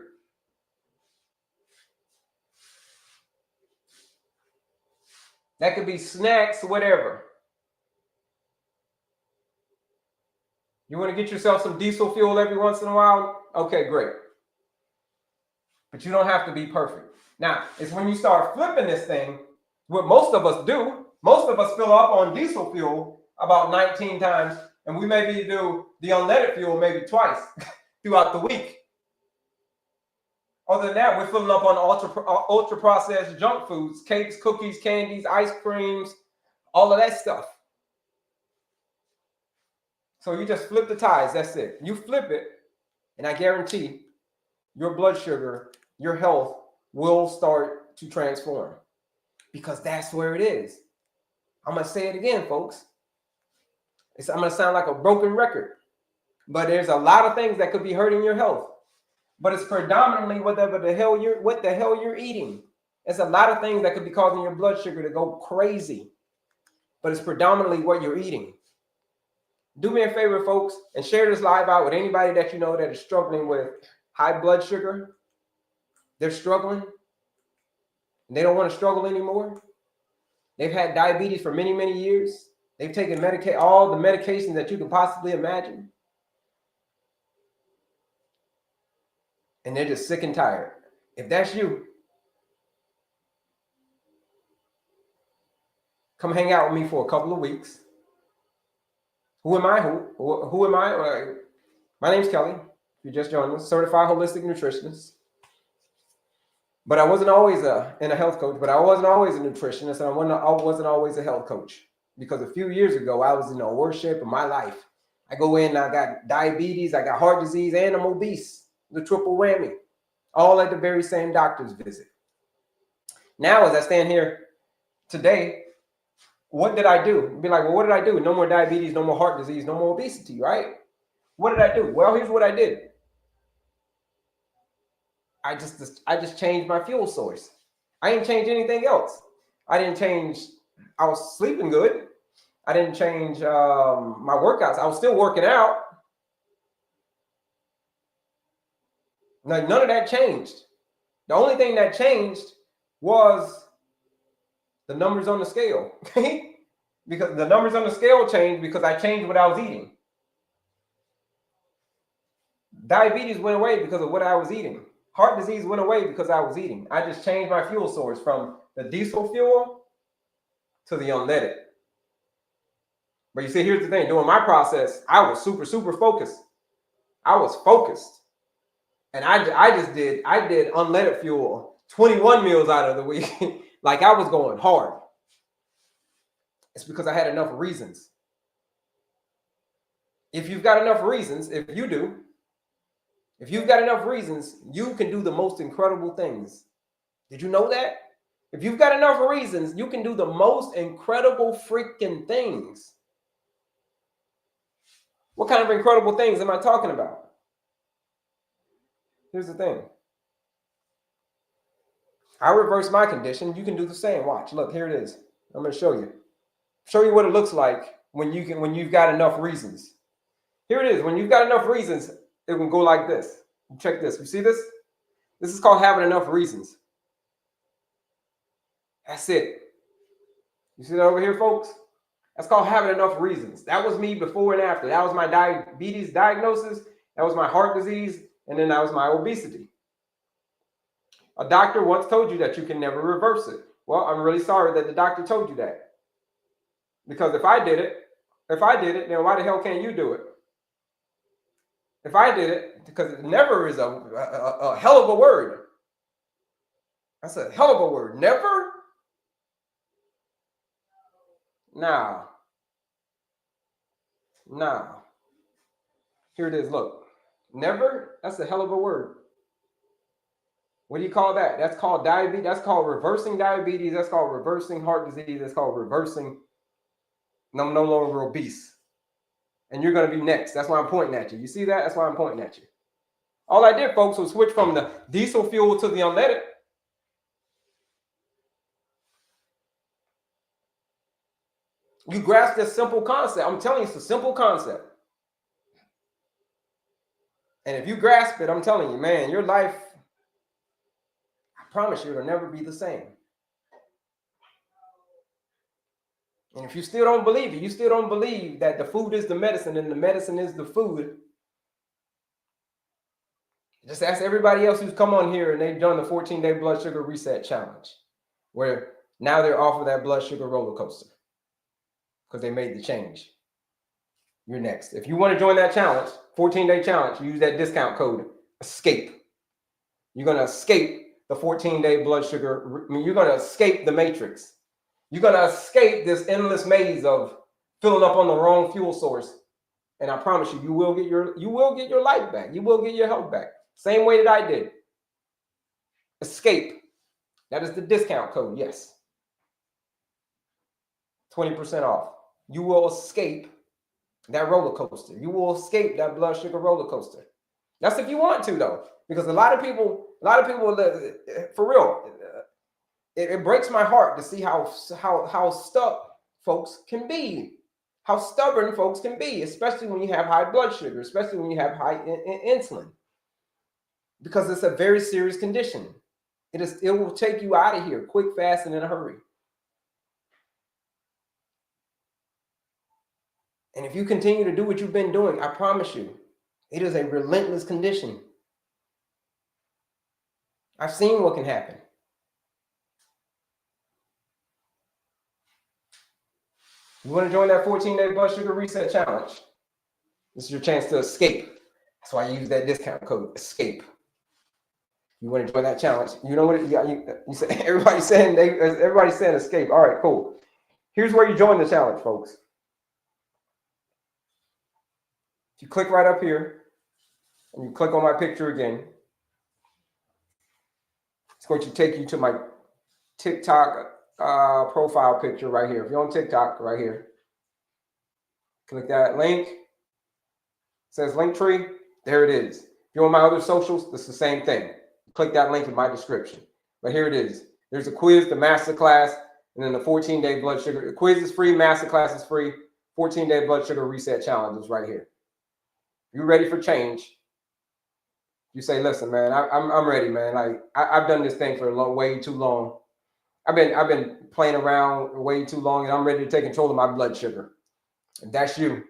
That could be snacks, whatever. You want to get yourself some diesel fuel every once in a while? Okay, great. But you don't have to be perfect. Now, it's when you start flipping this thing, what most of us do, most of us fill up on diesel fuel about 19 times And we maybe do the unleaded fuel maybe twice throughout the week. Other than that, we're filling up on ultra processed junk foods, cakes, cookies, candies, ice creams, all of that stuff. So you just flip the tides. That's it. You flip it, and I guarantee your blood sugar, your health will start to transform, because that's where it is. I'm going to say it again, folks. I'm going to sound like a broken record, but there's a lot of things that could be hurting your health. But it's predominantly what the hell you're eating. It's a lot of things that could be causing your blood sugar to go crazy, but it's predominantly what you're eating. Do me a favor, folks, and share this live out with anybody that you know that is struggling with high blood sugar. They're struggling, and they don't want to struggle anymore. They've had diabetes for many, many years. They've taken all the medications that you can possibly imagine. And they're just sick and tired. If that's you, come hang out with me for a couple of weeks. Who am I? Who am I? My name's Kelley. If you just joined us, Certified Holistic Nutritionist. But I wasn't always a health coach, but I wasn't always a nutritionist, and I wasn't always a health coach. Because a few years ago, I was in the worst shape of my life. I go in, I got diabetes, I got heart disease, and I'm obese. The triple whammy. All at the very same doctor's visit. Now, as I stand here today, what did I do? Be like, well, what did I do? No more diabetes, no more heart disease, no more obesity, right? What did I do? Well, here's what I did. I just changed my fuel source. I didn't change anything else. I was sleeping good. I didn't change my workouts. I was still working out. Like, none of that changed. The only thing that changed was the numbers on the scale. Because the numbers on the scale changed because I changed what I was eating. Diabetes went away because of what I was eating. Heart disease went away because I was eating. I just changed my fuel source from the diesel fuel to the unleaded. But you see, here's the thing. During my process, I was super, super focused. I was focused. And I did unleaded fuel 21 meals out of the week. Like, I was going hard. It's because I had enough reasons. If you've got enough reasons, if you've got enough reasons, you can do the most incredible things. Did you know that? If you've got enough reasons, you can do the most incredible freaking things. What kind of incredible things am I talking about? Here's the thing. I reversed my condition. You can do the same. Watch. Look, here it is. I'm going to show you. Show you what it looks like when you've got enough reasons. Here it is. When you've got enough reasons, it can go like this. Check this. You see this? This is called having enough reasons. That's it. You see that over here, folks? That's called having enough reasons. That was me before and after. That was my diabetes diagnosis. That was my heart disease. And then that was my obesity. A doctor once told you that you can never reverse it. Well, I'm really sorry that the doctor told you that. Because if I did it, then why the hell can't you do it? If I did it, because never is a hell of a word. That's a hell of a word. Never? Now. Here it is. Look. Never? That's a hell of a word. What do you call that? That's called diabetes. That's called reversing diabetes. That's called reversing heart disease. That's called reversing. I'm no longer obese. And you're going to be next. That's why I'm pointing at you. You see that? That's why I'm pointing at you. All I did, folks, was switch from the diesel fuel to the unleaded. You grasp this simple concept. I'm telling you, it's a simple concept. And if you grasp it, I'm telling you, man, your life, I promise you, it'll never be the same. And if you still don't believe it, you still don't believe that the food is the medicine and the medicine is the food, just ask everybody else who's come on here and they've done the 14-day blood sugar reset challenge, where now they're off of that blood sugar roller coaster because they made the change. you're next. If you want to join that challenge, 14-day challenge, use that discount code, ESCAPE. You're going to escape the 14-day blood sugar. I mean, you're going to escape the matrix. You're going to escape this endless maze of filling up on the wrong fuel source. And I promise you, you will get your life back. You will get your health back. Same way that I did. ESCAPE. That is the discount code. Yes. 20% off. You will escape that roller coaster. You will escape that blood sugar roller coaster. That's if you want to, though, because a lot of people, for real, it breaks my heart to see how stuck folks can be, how stubborn folks can be, especially when you have high blood sugar, especially when you have high insulin, because it's a very serious condition. It will take you out of here quick, fast, and in a hurry. And if you continue to do what you've been doing, I promise you, it is a relentless condition. I've seen what can happen. You want to join that 14-day blood sugar reset challenge? This is your chance to escape. That's why I use that discount code, ESCAPE. You want to join that challenge? You know what? You say everybody's saying escape. All right, cool. Here's where you join the challenge, folks. If you click right up here and you click on my picture again, it's going to take you to my TikTok profile picture right here. If you're on TikTok, right here, click that link. It says link tree. There it is. If you're on my other socials, it's the same thing. Click that link in my description. But here it is. There's a quiz, the masterclass, and then the 14-day blood sugar. The quiz is free, masterclass is free. 14-day blood sugar reset challenge is right here. You're ready for change. You say, listen, man, I'm ready, man. Like I've done this thing for way too long. I've been playing around way too long, and I'm ready to take control of my blood sugar. If that's you,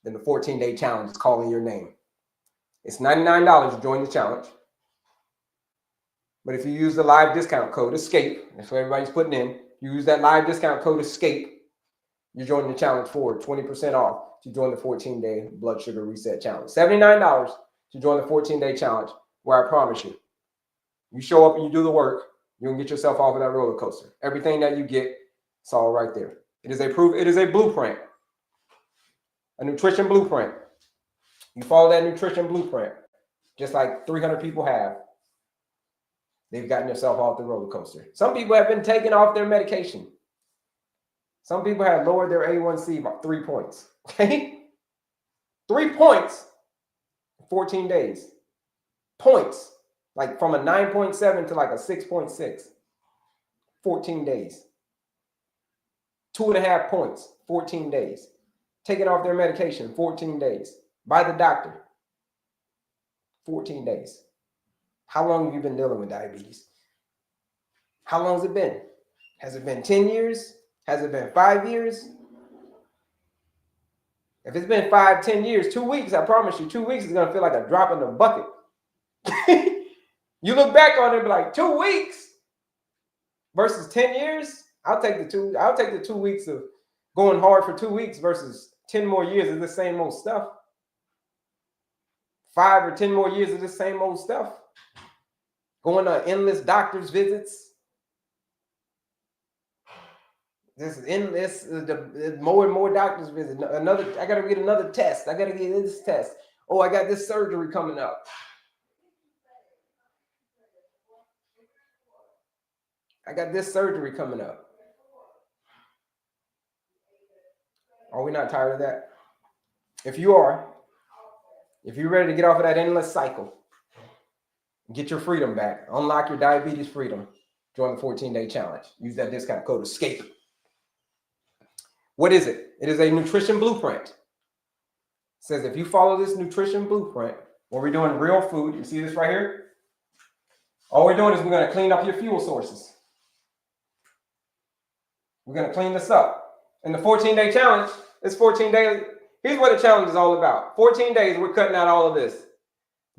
then the 14-day challenge is calling your name. It's $99 to join the challenge. But if you use the live discount code ESCAPE, that's what everybody's putting in. You use that live discount code ESCAPE, you're joining the challenge for 20% off to join the 14-day blood sugar reset challenge. $79 to join the 14-day challenge, where I promise you, you show up and you do the work, you can get yourself off of that roller coaster. Everything that you get, it's all right there. It is a blueprint, a nutrition blueprint. You follow that nutrition blueprint, just like 300 people have. They've gotten themselves off the roller coaster. Some people have been taken off their medication. Some people have lowered their A1C by 3 points. Okay? 3 points in 14 days. Points. Like from a 9.7 to like a 6.6. 14 days. 2.5 points, 14 days. Taken off their medication, 14 days. By the doctor. 14 days. How long have you been dealing with diabetes? How long has it been? Has it been 10 years? Has it been 5 years? If it's been 5, 10 years, 2 weeks, I promise you, 2 weeks is going to feel like a drop in the bucket. You look back on it and be like, 2 weeks versus 10 years? I'll take the 2 weeks of going hard for 2 weeks versus 10 more years of the same old stuff. 5 or 10 more years of the same old stuff. Going on endless doctor's visits. This is endless, more and more doctor's visits. I got to get another test. I got to get this test. Oh, I got this surgery coming up. I got this surgery coming up. Are we not tired of that? If you are, if you're ready to get off of that endless cycle, get your freedom back, unlock your diabetes freedom, join the 14-day challenge. Use that discount code ESCAPE. What is it? It is a nutrition blueprint. It says if you follow this nutrition blueprint, where we're doing real food, you see this right here? All we're doing is we're going to clean up your fuel sources. We're going to clean this up. And the 14-day challenge is 14 days. Here's what the challenge is all about. 14 days, we're cutting out all of this.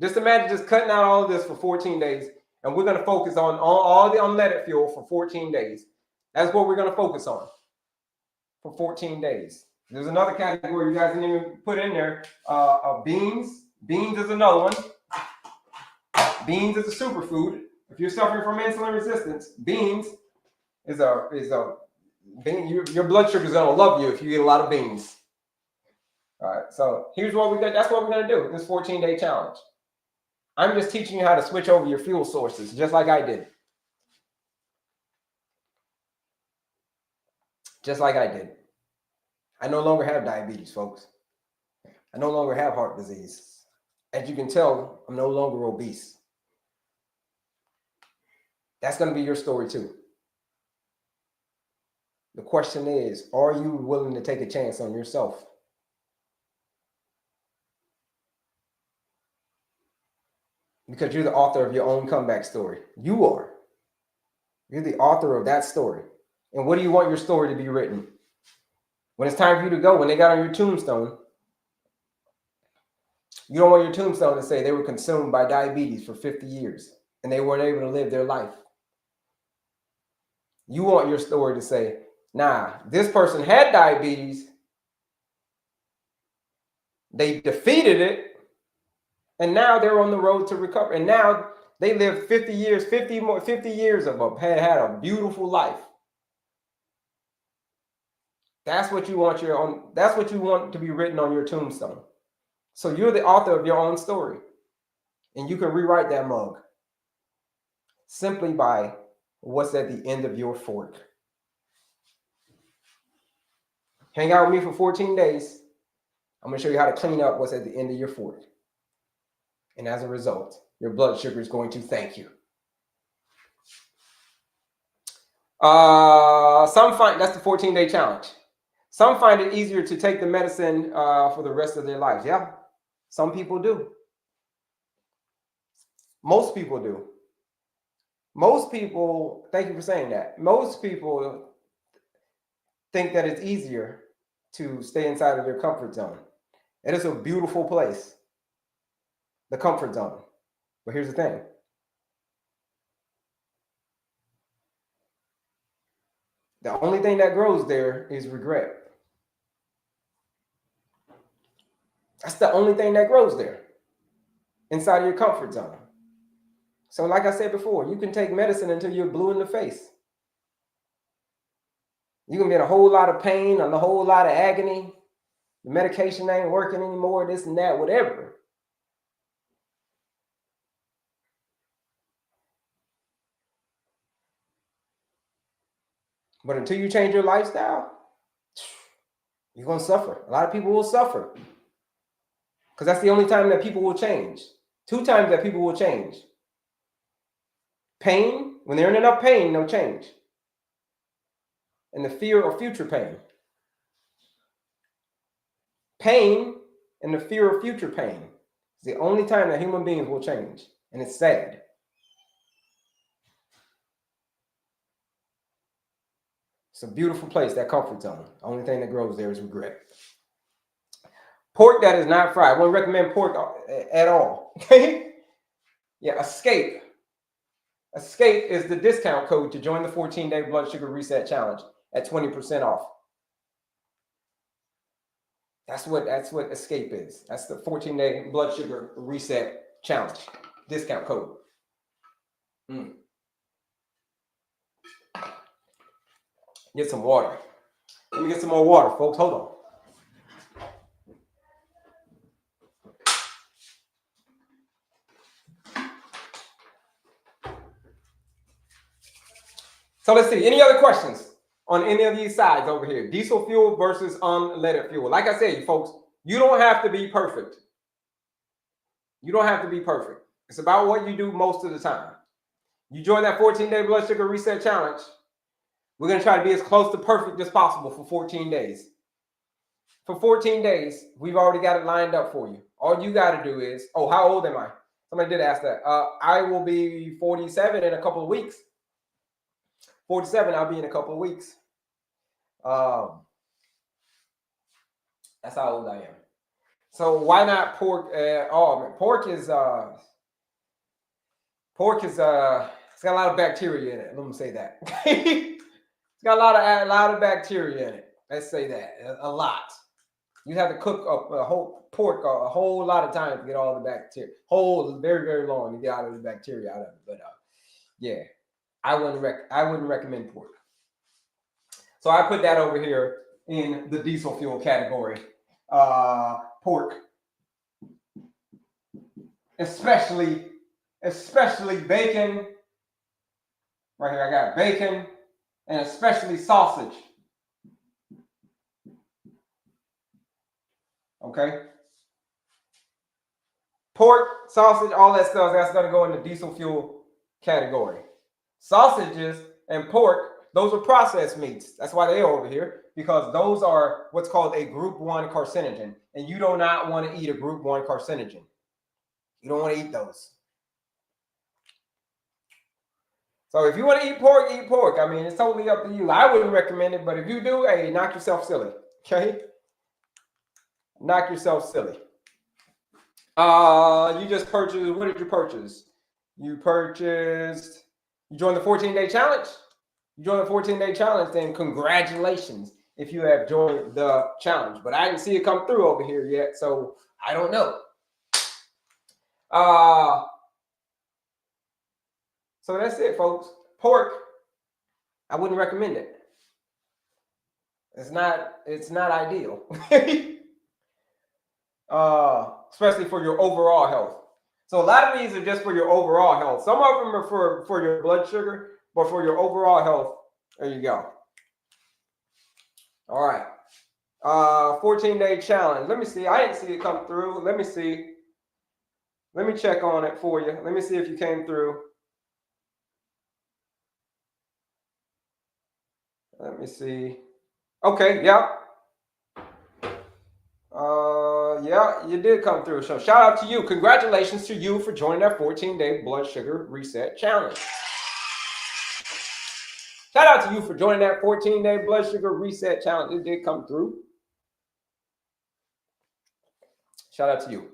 Just imagine just cutting out all of this for 14 days. And we're going to focus on all the unleaded fuel for 14 days. That's what we're going to focus on for 14 days. There's another category you guys didn't even put in there. Beans. Beans is another one. Beans is a superfood. If you're suffering from insulin resistance, beans is a bean. Your blood sugar is gonna love you if you eat a lot of beans. All right. So here's what we got. That's what we're gonna do. This 14-day challenge. I'm just teaching you how to switch over your fuel sources, just like I did. Just like I did. I no longer have diabetes, folks. I no longer have heart disease. As you can tell, I'm no longer obese. That's going to be your story too. The question is, are you willing to take a chance on yourself? Because you're the author of your own comeback story. You are. You're the author of that story. And what do you want your story to be written? When it's time for you to go, when they got on your tombstone, you don't want your tombstone to say they were consumed by diabetes for 50 years and they weren't able to live their life. You want your story to say, nah, this person had diabetes, they defeated it, and now they're on the road to recovery. And now they lived 50 years, 50 years of had a beautiful life. That's what you want that's what you want to be written on your tombstone. So you're the author of your own story. And you can rewrite that mug simply by what's at the end of your fork. Hang out with me for 14 days. I'm going to show you how to clean up what's at the end of your fork. And as a result, your blood sugar is going to thank you. Some find that's the 14-day challenge. Some find it easier to take the medicine for the rest of their lives. Yeah, some people do. Most people do. Most people, thank you for saying that. Most people think that it's easier to stay inside of their comfort zone. It is a beautiful place, the comfort zone. But here's the thing. The only thing that grows there is regret. That's the only thing that grows there, inside of your comfort zone. So like I said before, you can take medicine until you're blue in the face. You can be in a whole lot of pain and a whole lot of agony. The medication ain't working anymore, this and that, whatever. But until you change your lifestyle, you're going to suffer. A lot of people will suffer. Because that's the only time that people will change. 2 times that people will change. Pain, when they're in enough pain, they'll change. And the fear of future pain. Pain and the fear of future pain is the only time that human beings will change. And it's sad. It's a beautiful place, that comfort zone. The only thing that grows there is regret. Pork that is not fried. I wouldn't recommend pork at all. Okay? Yeah, Escape. Escape is the discount code to join the 14-day blood sugar reset challenge at 20% off. That's what Escape is. That's the 14-day blood sugar reset challenge. Discount code. Get some water. Let me get some more water, folks. Hold on. So let's see. Any other questions on any of these sides over here? Diesel fuel versus unleaded fuel. Like I said, folks, you don't have to be perfect. You don't have to be perfect. It's about what you do most of the time. You join that 14-day blood sugar reset challenge. We're going to try to be as close to perfect as possible for 14 days. For 14 days, we've already got it lined up for you. All you got to do is, oh, how old am I? Somebody did ask that. I will be 47 in a couple of weeks. 47, I'll be in a couple of weeks. That's how old I am. So why not pork? Pork is it's got a lot of bacteria in it. Let me say that. It's got a lot of bacteria in it. Let's say that a lot. You have to cook a whole pork a whole lot of time to get all the bacteria. Very, very long to get out of the bacteria out of it. But yeah, I wouldn't recommend pork. So I put that over here in the diesel fuel category. Pork, especially bacon. Right here, I got bacon, and especially sausage. Okay. Pork, sausage, all that stuff, that's going to go in the diesel fuel category. Sausages and pork, those are processed meats. That's why they are over here, because those are what's called a group 1 carcinogen. And you do not want to eat a group 1 carcinogen. You don't want to eat those. So if you want to eat pork, eat pork. I mean, it's totally up to you. I wouldn't recommend it, but if you do, hey, knock yourself silly. Okay? Knock yourself silly. You just purchased, what did you purchase? You joined the 14-day challenge? You joined the 14-day challenge, then congratulations if you have joined the challenge. But I didn't see it come through over here yet, so I don't know. So that's it, folks. Pork, I wouldn't recommend it. It's not ideal. Especially for your overall health. So a lot of these are just for your overall health. Some of them are for your blood sugar, but for your overall health, there you go. All right. 14-day challenge. Let me see. I didn't see it come through. Let me see. Let me check on it for you. Let me see if you came through. Let me see. Okay, yeah. Yeah, you did come through. So shout out to you. Congratulations to you for joining our 14-day blood sugar reset challenge. Shout out to you for joining that 14-day blood sugar reset challenge. It did come through. Shout out to you.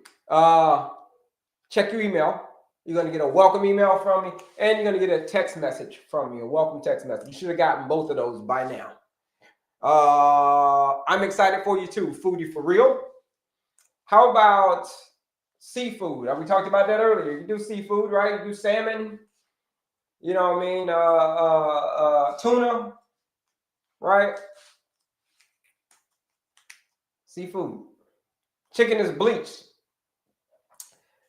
Check your email. You're going to get a welcome email from me, and you're going to get a text message from me, a welcome text message. You should have gotten both of those by now. I'm excited for you too, Foodie for Real. How about seafood? We talked about that earlier. You do seafood, right? You do salmon, you know what I mean? Tuna, right? Seafood. Chicken is bleached.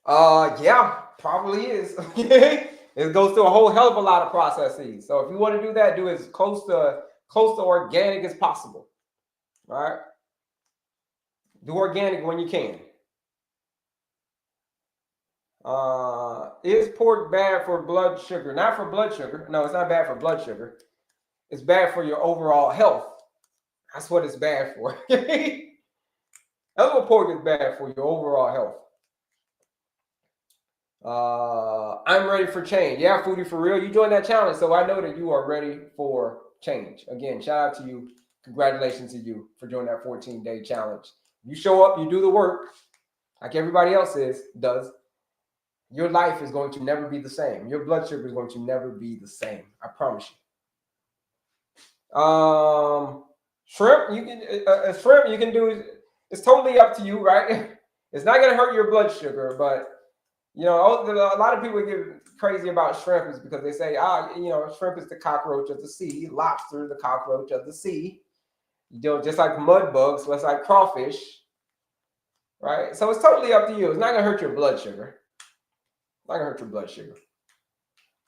Yeah, probably is. It goes through a whole hell of a lot of processes. So if you want to do that, do it as close to organic as possible. Right? Do organic when you can. Is pork bad for blood sugar? Not for blood sugar. No, it's not bad for blood sugar. It's bad for your overall health. That's what it's bad for. That's what pork is bad for, your overall health. I'm ready for change. Yeah, Foodie for Real. You joined that challenge, so I know that you are ready for change. Again, shout out to you. Congratulations to you for joining that 14-day challenge. You show up, you do the work, like everybody else does. Your life is going to never be the same. Your blood sugar is going to never be the same. I promise you. Shrimp, you can do. It's totally up to you, right? It's not going to hurt your blood sugar, but you know, a lot of people get crazy about shrimp is because they say, you know, shrimp is the cockroach of the sea, lobster the cockroach of the sea. You know, just like mud bugs, just like crawfish, right? So it's totally up to you. It's not going to hurt your blood sugar. It's not going to hurt your blood sugar.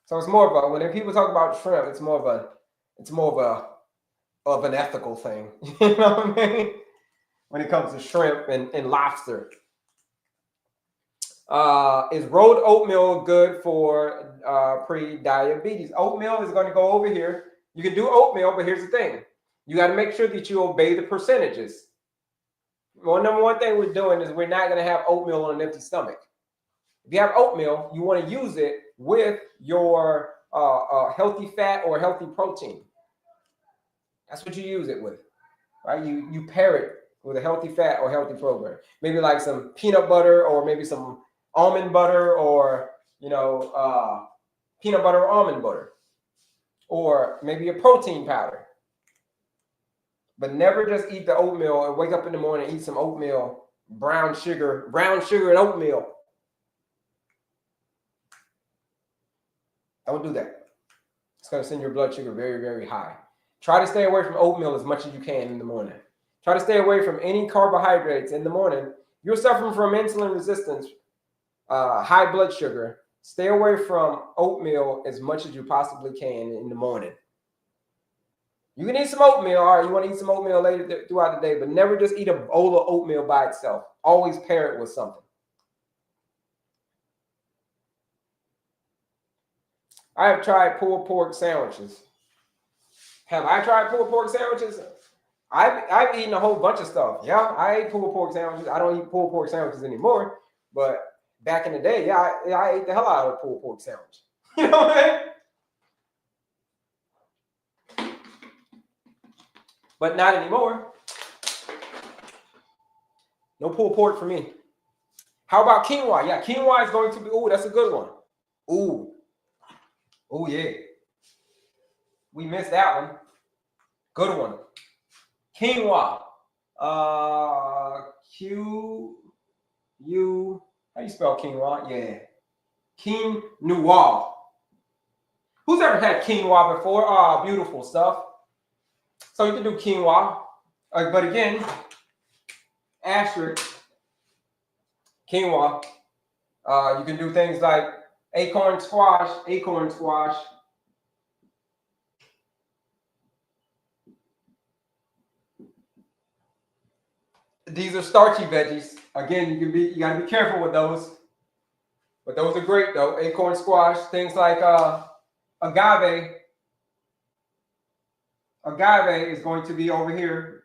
So it's more of when people talk about shrimp, it's more of an ethical thing. You know what I mean? When it comes to shrimp and lobster. Is rolled oatmeal good for pre-diabetes? Oatmeal is going to go over here. You can do oatmeal, but here's the thing. You got to make sure that you obey the percentages. Well, number one thing we're doing is we're not going to have oatmeal on an empty stomach. If you have oatmeal, you want to use it with your healthy fat or healthy protein. That's what you use it with, right? You pair it with a healthy fat or healthy protein. Maybe like some peanut butter or maybe some almond butter or, you know, peanut butter or almond butter. Or maybe a protein powder. But never just eat the oatmeal and wake up in the morning and eat some oatmeal, brown sugar and oatmeal. Don't do that. It's going to send your blood sugar very, very high. Try to stay away from oatmeal as much as you can in the morning. Try to stay away from any carbohydrates in the morning. You're suffering from insulin resistance, high blood sugar. Stay away from oatmeal as much as you possibly can in the morning. You can eat some oatmeal, all right? You want to eat some oatmeal later throughout the day, but never just eat a bowl of oatmeal by itself. Always pair it with something. I have tried pulled pork sandwiches. Have I tried pulled pork sandwiches? I've eaten a whole bunch of stuff. Yeah, I ate pulled pork sandwiches. I don't eat pulled pork sandwiches anymore, but back in the day, yeah, I ate the hell out of a pulled pork sandwich. You know what I mean? But not anymore. No pulled pork for me. How about quinoa? Yeah, quinoa is going to be, ooh, that's a good one. Ooh. Oh, yeah. We missed that one. Good one. Quinoa. Q-U, how you spell quinoa? Yeah. Quinoa. Who's ever had quinoa before? Ah, beautiful stuff. So you can do quinoa. But again, asterisk, quinoa. You can do things like acorn squash. These are starchy veggies. Again, you gotta be careful with those. But those are great though. Acorn squash, things like agave. Agave is going to be over here.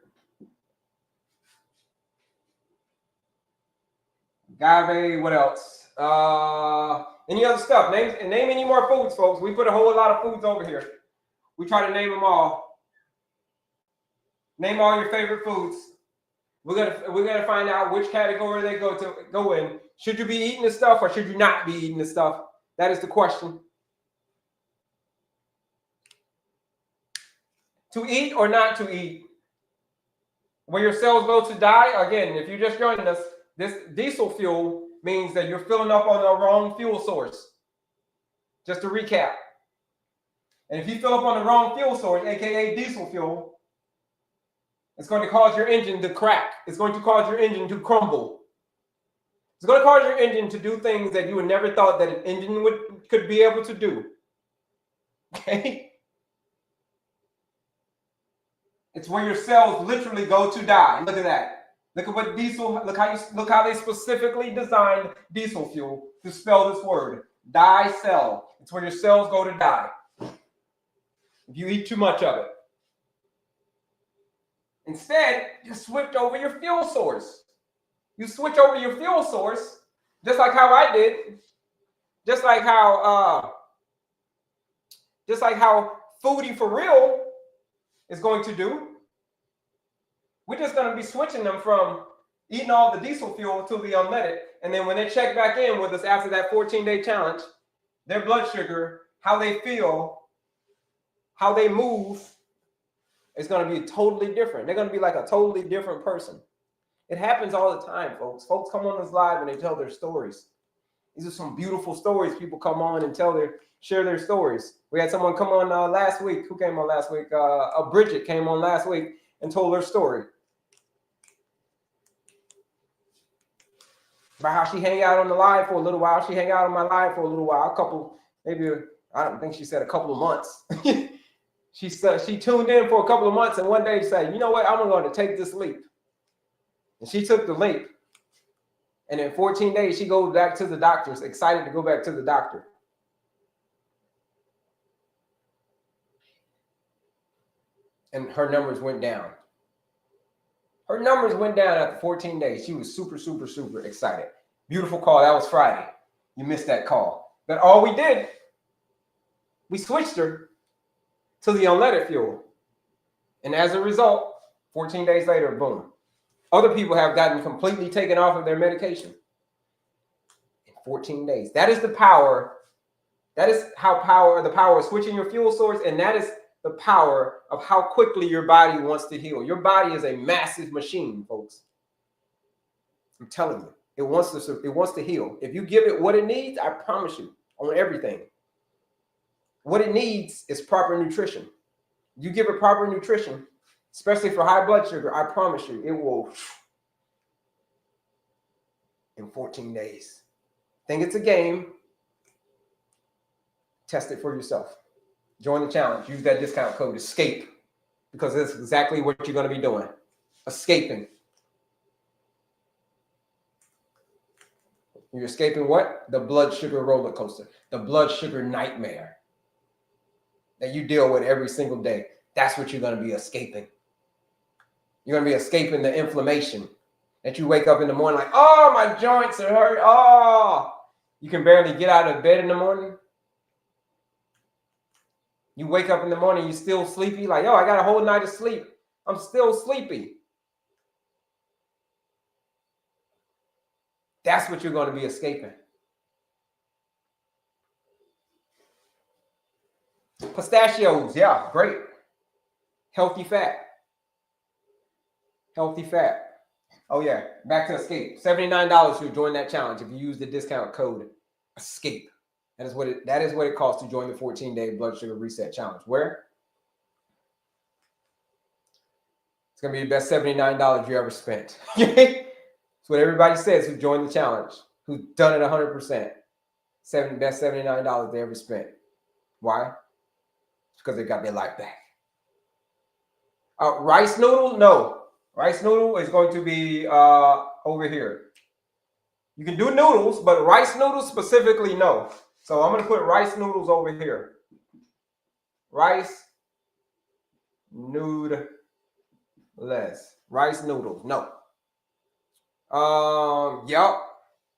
Agave, what else? Any other stuff? Name any more foods, folks. We put a whole lot of foods over here. We try to name them all. Name all your favorite foods. We're gonna find out which category they go in. Should you be eating this stuff or should you not be eating this stuff? That is the question. To eat or not to eat? When your cells go to die, again, if you're just joining us, this diesel fuel means that you're filling up on the wrong fuel source. Just to recap. And if you fill up on the wrong fuel source, aka diesel fuel, it's going to cause your engine to crack. It's going to cause your engine to crumble. It's going to cause your engine to do things that you would never thought that an engine could be able to do. Okay? It's where your cells literally go to die. Look at that. Look at what diesel, look how they specifically designed diesel fuel to spell this word. Die cell. It's where your cells go to die. If you eat too much of it. Instead, you switch over your fuel source. You switch over your fuel source, just like how I did. Just like how Foodie for Real is going to do. We're just going to be switching them from eating all the diesel fuel to the unleaded. And then when they check back in with us after that 14-day challenge, their blood sugar, how they feel, how they move, is going to be totally different. They're going to be like a totally different person. It happens all the time, folks. Folks come on this live and they tell their stories. These are some beautiful stories. People come on and share their stories. We had someone come on last week. Who came on last week? Bridget came on last week and told her story about how she hang out on the live for a little while. She hang out on my live for a little while, I don't think she said a couple of months. She tuned in for a couple of months and one day she said, you know what, I'm going to take this leap. And she took the leap. And in 14 days, she goes back to the doctors, excited to go back to the doctor. And her numbers went down. Her numbers went down after 14 days. She was super, super, super excited. Beautiful call. That was Friday. You missed that call. But all we did, we switched her to the unleaded fuel. And as a result, 14 days later, boom. Other people have gotten completely taken off of their medication in 14 days. That is the power. That is the power of switching your fuel source. And that is the power of how quickly your body wants to heal. Your body is a massive machine, folks. I'm telling you, it wants to heal. If you give it what it needs, I promise you, on everything. What it needs is proper nutrition. You give it proper nutrition, especially for high blood sugar, I promise you, it will in 14 days. Think it's a game. Test it for yourself. Join the challenge. Use that discount code ESCAPE, because that's exactly what you're going to be doing. Escaping. You're escaping what? The blood sugar roller coaster. The blood sugar nightmare that you deal with every single day. That's what you're going to be escaping. You're going to be escaping the inflammation that you wake up in the morning like, oh, my joints are hurt. Oh, you can barely get out of bed in the morning. You wake up in the morning, you're still sleepy. Like, oh, I got a whole night of sleep. I'm still sleepy. That's what you're going to be escaping. Pistachios, yeah, great. Healthy fat. Healthy fat. Oh, yeah, back to escape. $79 to join that challenge if you use the discount code ESCAPE. That is what it costs to join the 14-day blood sugar reset challenge. Where? It's going to be the best $79 you ever spent. That's what everybody says who joined the challenge, who's done it 100%. Best $79 they ever spent. Why? Because they got their life back. Rice noodle? No. Rice noodle is going to be over here. You can do noodles, but rice noodles specifically, no. So I'm going to put rice noodles over here. Rice noodles. Rice noodles, no. Yep.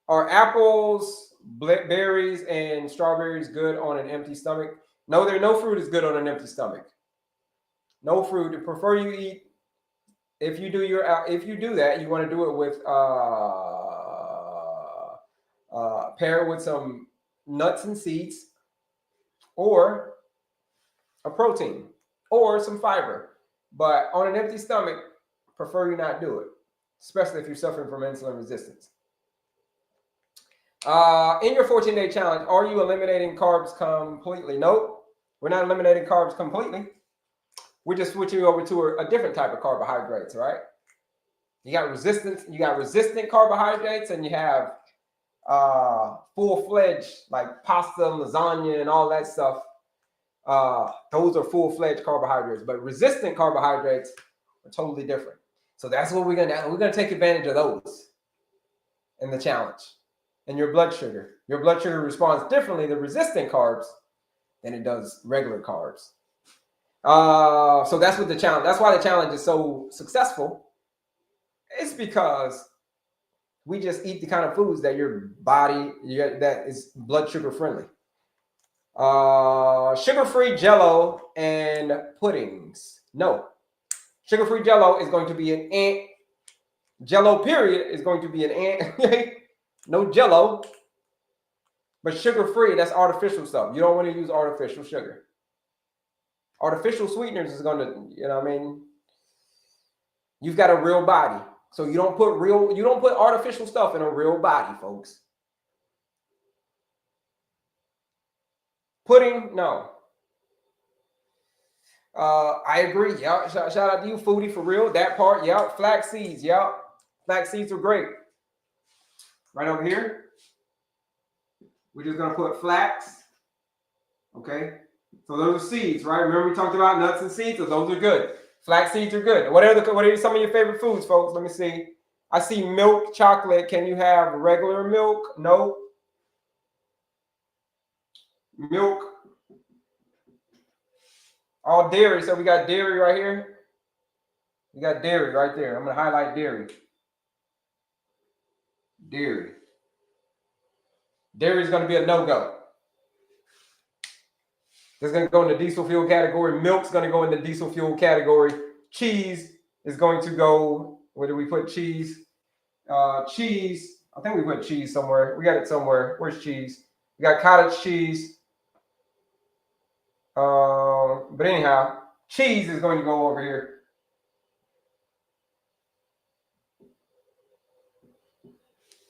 Are apples, berries, and strawberries good on an empty stomach? No, no fruit is good on an empty stomach. No fruit. I prefer you eat. If you do that, you want to do it with pair it with some nuts and seeds, or a protein, or some fiber. But on an empty stomach, prefer you not do it, especially if you're suffering from insulin resistance. In your 14-day challenge, are you eliminating carbs completely? Nope, we're not eliminating carbs completely. We're just switching over to a different type of carbohydrates, right? You got resistant carbohydrates, and you have full-fledged, like pasta, lasagna, and all that stuff. Those are full-fledged carbohydrates, but resistant carbohydrates are totally different. So that's what we're gonna take advantage of those in the challenge. And your blood sugar responds differently to resistant carbs than it does regular carbs. So that's what that's why the challenge is so successful. It's because we just eat the kind of foods that your body, that is blood sugar friendly. Sugar-free Jell-O and puddings. No. Sugar-free Jell-O is going to be an ant. Jell-O period is going to be an ant. No Jell-O. But sugar-free, that's artificial stuff. You don't want to use artificial sugar. Artificial sweeteners is going to, you know what I mean? You've got a real body. So you don't put artificial stuff in a real body, folks. Pudding, no. I agree. Yeah, shout out to you, foodie, for real. That part, yeah. Flax seeds, yeah. Flax seeds are great. Right over here. We're just gonna put flax. Okay. So those are seeds, right? Remember we talked about nuts and seeds, so those are good. Flax seeds are good. What are some of your favorite foods, folks? Let me see. I see milk, chocolate. Can you have regular milk? No. Milk. All dairy. So we got dairy right here. We got dairy right there. I'm going to highlight dairy. Dairy. Dairy is going to be a no-go. It's going to go in the diesel fuel category. Milk's going to go in the diesel fuel category. Cheese is going to go, where do we put cheese? Cheese, I think we put cheese somewhere. We got it somewhere. Where's cheese? We got cottage cheese. But anyhow, cheese is going to go over here.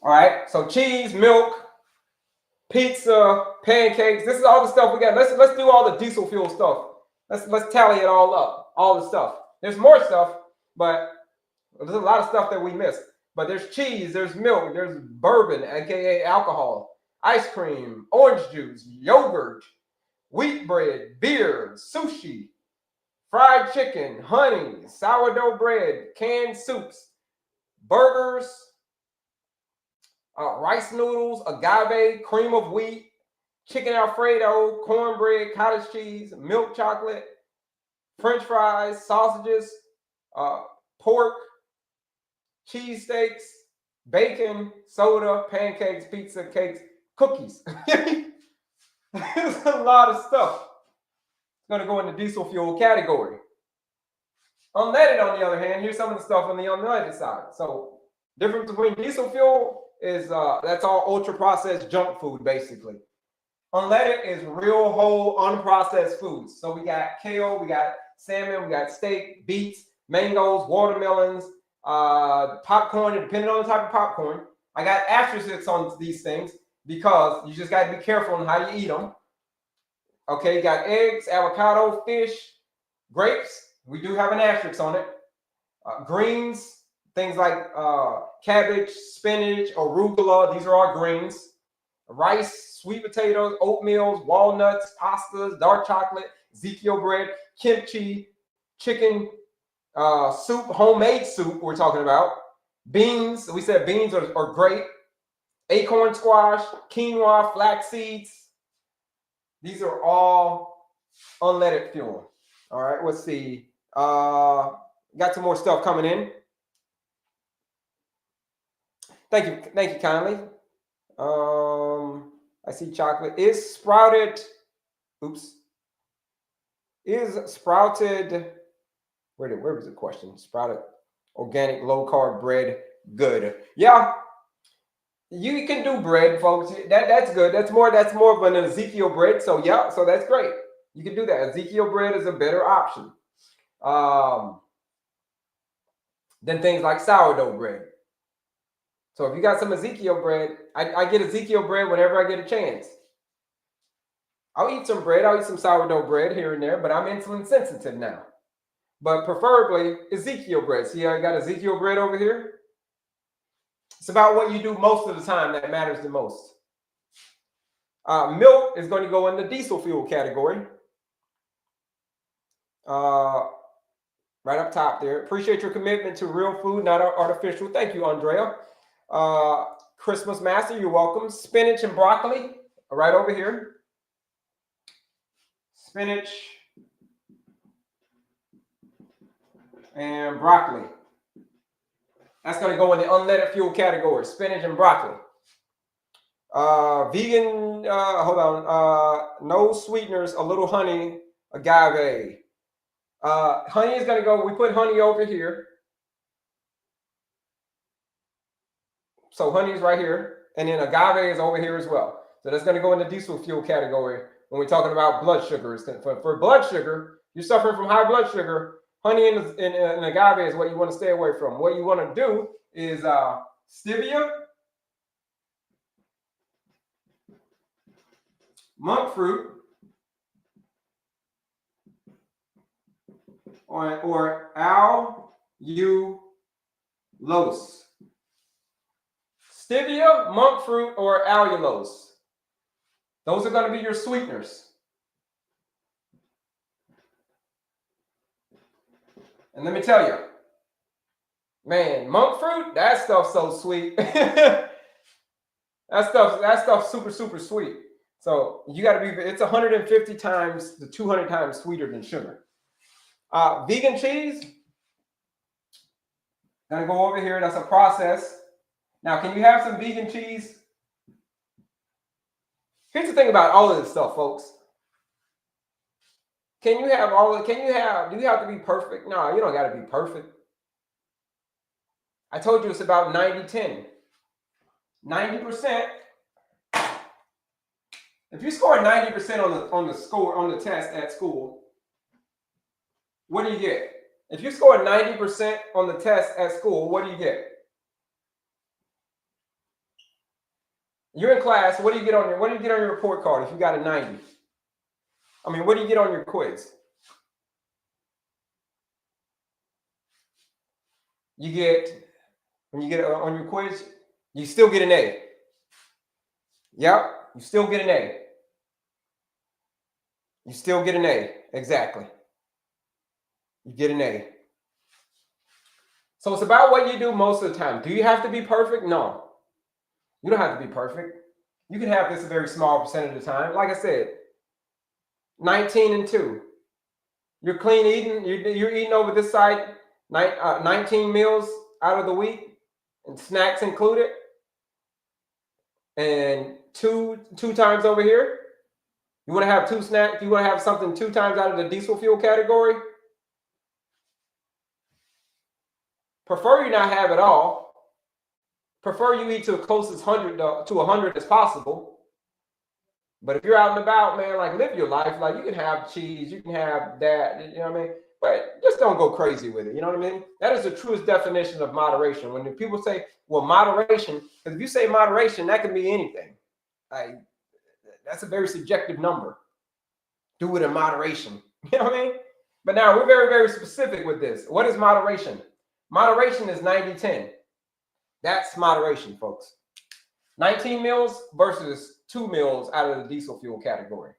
All right, so cheese, milk, pizza, pancakes. This is all the stuff we got. Let's do all the diesel fuel stuff. Let's tally it all up. All the stuff. There's more stuff, but there's a lot of stuff that we missed. But there's cheese, there's milk, there's bourbon, aka alcohol, ice cream, orange juice, yogurt, wheat bread, beer, sushi, fried chicken, honey, sourdough bread, canned soups, burgers, rice noodles, agave, cream of wheat, chicken Alfredo, cornbread, cottage cheese, milk chocolate, French fries, sausages, pork, cheesesteaks, bacon, soda, pancakes, pizza, cakes, cookies. There's a lot of stuff. It's going to go in the diesel fuel category. Unleaded, on the other hand, here's some of the stuff on the unleaded side. So, difference between diesel fuel is that's all ultra processed junk food, basically. Unleaded is real, whole, unprocessed foods. So we got kale, we got salmon, we got steak, beets, mangoes, watermelons, popcorn, depending on the type of popcorn. I got asterisks on these things because you just got to be careful on how you eat them. Okay, you got eggs, avocado, fish, grapes. We do have an asterisk on it. Greens, things like cabbage, spinach, arugula. These are all greens. Rice, sweet potatoes, oatmeal, walnuts, pastas, dark chocolate, Ezekiel bread, kimchi, chicken, soup, homemade soup we're talking about. Beans, we said beans are great. Acorn squash, quinoa, flax seeds. These are all unleaded fuel. All right, let's see. Got some more stuff coming in. Thank you kindly. I see chocolate is sprouted. Oops. Is sprouted. Where was the question? Sprouted organic low carb bread good? Yeah, you can do bread, folks. That's good. That's more of an Ezekiel bread. So yeah, so that's great. You can do that. Ezekiel bread is a better option than things like sourdough bread. So if you got some Ezekiel bread, I get Ezekiel bread whenever I get a chance. I'll eat some bread. I'll eat some sourdough bread here and there, but I'm insulin sensitive now. But preferably Ezekiel bread. See how I got Ezekiel bread over here? It's about what you do most of the time that matters the most. Milk is going to go in the diesel fuel category. Right up top there. Appreciate your commitment to real food, not artificial. Thank you, Andrea. Christmas Master, you're welcome. Spinach and broccoli, right over here. Spinach and broccoli. That's going to go in the unleaded fuel category. Spinach and broccoli. Vegan, hold on. No sweeteners, a little honey, agave. Honey is going to go, we put honey over here. So honey is right here. And then agave is over here as well. So that's going to go in the diesel fuel category when we're talking about blood sugar. For blood sugar, you're suffering from high blood sugar. Honey and agave is what you want to stay away from. What you want to do is stevia, monk fruit, or allulose. Stevia, monk fruit, or allulose. Those are going to be your sweeteners. And let me tell you, man, monk fruit, that stuff's so sweet. that stuff's super, super sweet. So you got to be, it's 150 times to 200 times sweeter than sugar. Vegan cheese, gonna go over here. That's a process. Now, can you have some vegan cheese? Here's the thing about all of this stuff, folks. Can you have all of, do you have to be perfect? No, you don't got to be perfect. I told you it's about 90-10. 90% If you score 90% on the test at school, what do you get? If you score 90% on the test at school, what do you get? You're in class. What do you get on your report card if you got a 90? I mean, what do you get on your quiz? When you get it on your quiz, you still get an A. Yep, you still get an A. You still get an A. Exactly. You get an A. So it's about what you do most of the time. Do you have to be perfect? No. You don't have to be perfect. You can have this a very small percentage of the time. Like I said, 19-2. You're clean eating. You're eating over this side 19 meals out of the week, and snacks included. And two times over here, you want to have 2 snacks. You want to have something 2 times out of the diesel fuel category. Prefer you not have it all. Prefer you eat to the closest 100 as possible. But if you're out and about, man, like live your life. Like you can have cheese, you can have that, you know what I mean? But just don't go crazy with it. You know what I mean? That is the truest definition of moderation. When people say, well, moderation, because if you say moderation, that can be anything. Like that's a very subjective number. Do it in moderation. You know what I mean? But now we're very, very specific with this. What is moderation? Moderation is 90-10. That's moderation, folks. 19 meals versus 2 meals out of the diesel fuel category.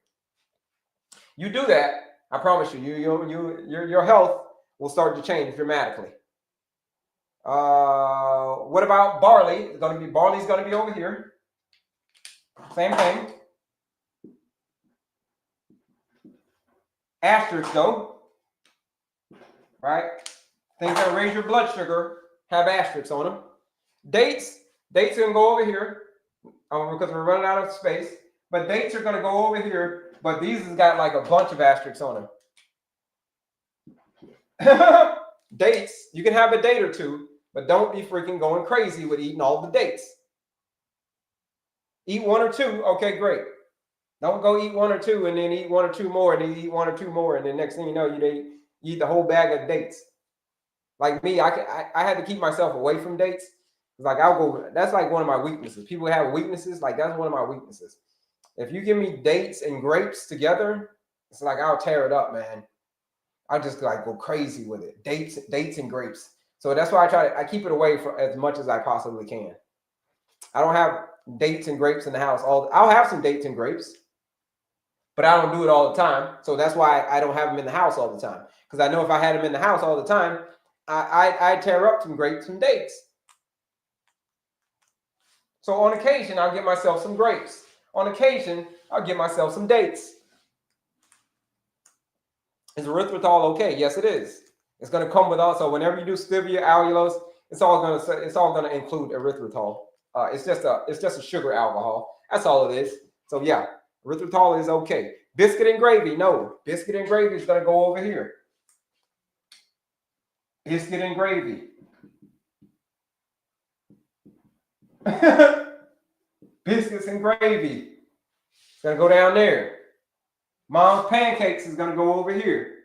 You do that, I promise you, your health will start to change dramatically. What about barley? Barley's going to be over here. Same thing. Asterisks, though, right? Things that raise your blood sugar have asterisks on them. Dates are going to go over here because we're running out of space. But dates are going to go over here. But these has got like a bunch of asterisks on them. Dates, you can have a date or two, but don't be freaking going crazy with eating all the dates. Eat 1 or 2, okay, great. Don't go eat 1 or 2 and then eat 1 or 2 more and then eat 1 or 2 more and then next thing you know, you eat the whole bag of dates. Like me, I had to keep myself away from dates. Like that's like one of my weaknesses. People have weaknesses, like that's one of my weaknesses. If you give me dates and grapes together, it's like I'll tear it up, man. I just like go crazy with it. Dates and grapes. So that's why I keep it away for as much as I possibly can. I don't have dates and grapes in the house. I'll have some dates and grapes, but I don't do it all the time. So that's why I don't have them in the house all the time. Because I know if I had them in the house all the time, I'd tear up some grapes and dates. So on occasion, I'll get myself some grapes. On occasion, I'll get myself some dates. Is erythritol okay? Yes, it is. It's going to come with also whenever you do stevia, allulose, it's all going to include erythritol. It's just a sugar alcohol. That's all it is. So yeah, erythritol is okay. Biscuit and gravy, no. Biscuit and gravy is going to go over here. Biscuit and gravy. Biscuits and gravy. It's going to go down there. Mom's pancakes is going to go over here.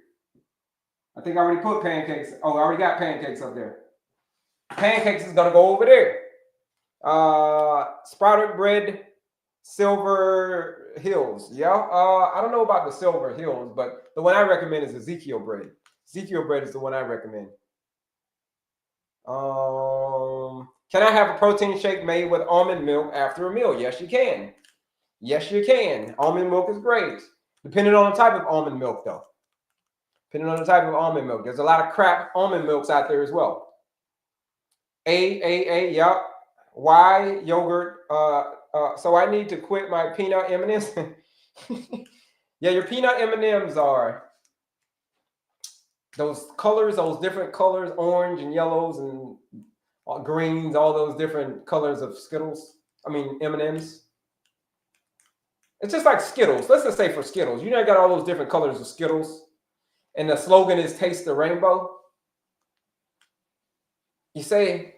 I think I already put pancakes. Oh, I already got pancakes up there. Pancakes is going to go over there. Sprouted bread, Silver Hills. Yeah. I don't know about the Silver Hills, but the one I recommend is Ezekiel bread. Ezekiel bread is the one I recommend. Can I have a protein shake made with almond milk after a meal? Yes, you can. Yes, you can. Almond milk is great. Depending on the type of almond milk, though. Depending on the type of almond milk. There's a lot of crap almond milks out there as well. Yep. Y, yogurt. So I need to quit my peanut M&Ms. Yeah, your peanut M&Ms are those colors, those different colors, orange and yellows and greens, all those different colors of Skittles. I mean, M&Ms. It's just like Skittles. Let's just say for Skittles. You know, you got all those different colors of Skittles. And the slogan is taste the rainbow. You say,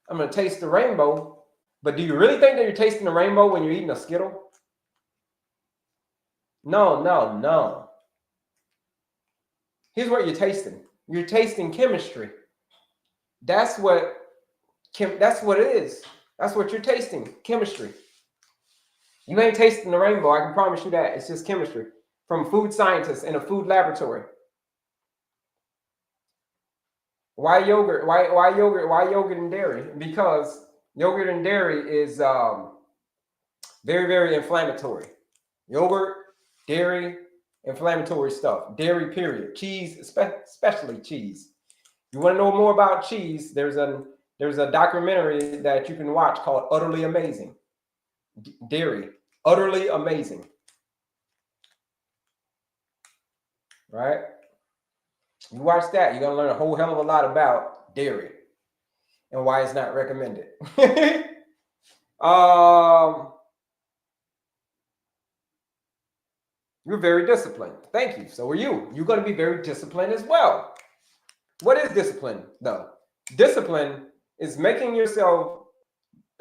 I'm going to taste the rainbow. But do you really think that you're tasting the rainbow when you're eating a Skittle? No. Here's what you're tasting. You're tasting chemistry. That's what it is. That's what you're tasting, chemistry. You ain't tasting the rainbow, I can promise you that. It's just chemistry from food scientists in a food laboratory. Why yogurt? Why yogurt? Why yogurt and dairy? Because yogurt and dairy is very, very inflammatory. Yogurt, dairy, inflammatory stuff. Dairy, period. Cheese, especially cheese. You want to know more about cheese? There's a documentary that you can watch called Utterly Amazing. Dairy, utterly amazing. Right? You watch that, you're gonna learn a whole hell of a lot about dairy and why it's not recommended. You're very disciplined. Thank you. So are you. You're going to be very disciplined as well. What is discipline, though? Discipline is making yourself,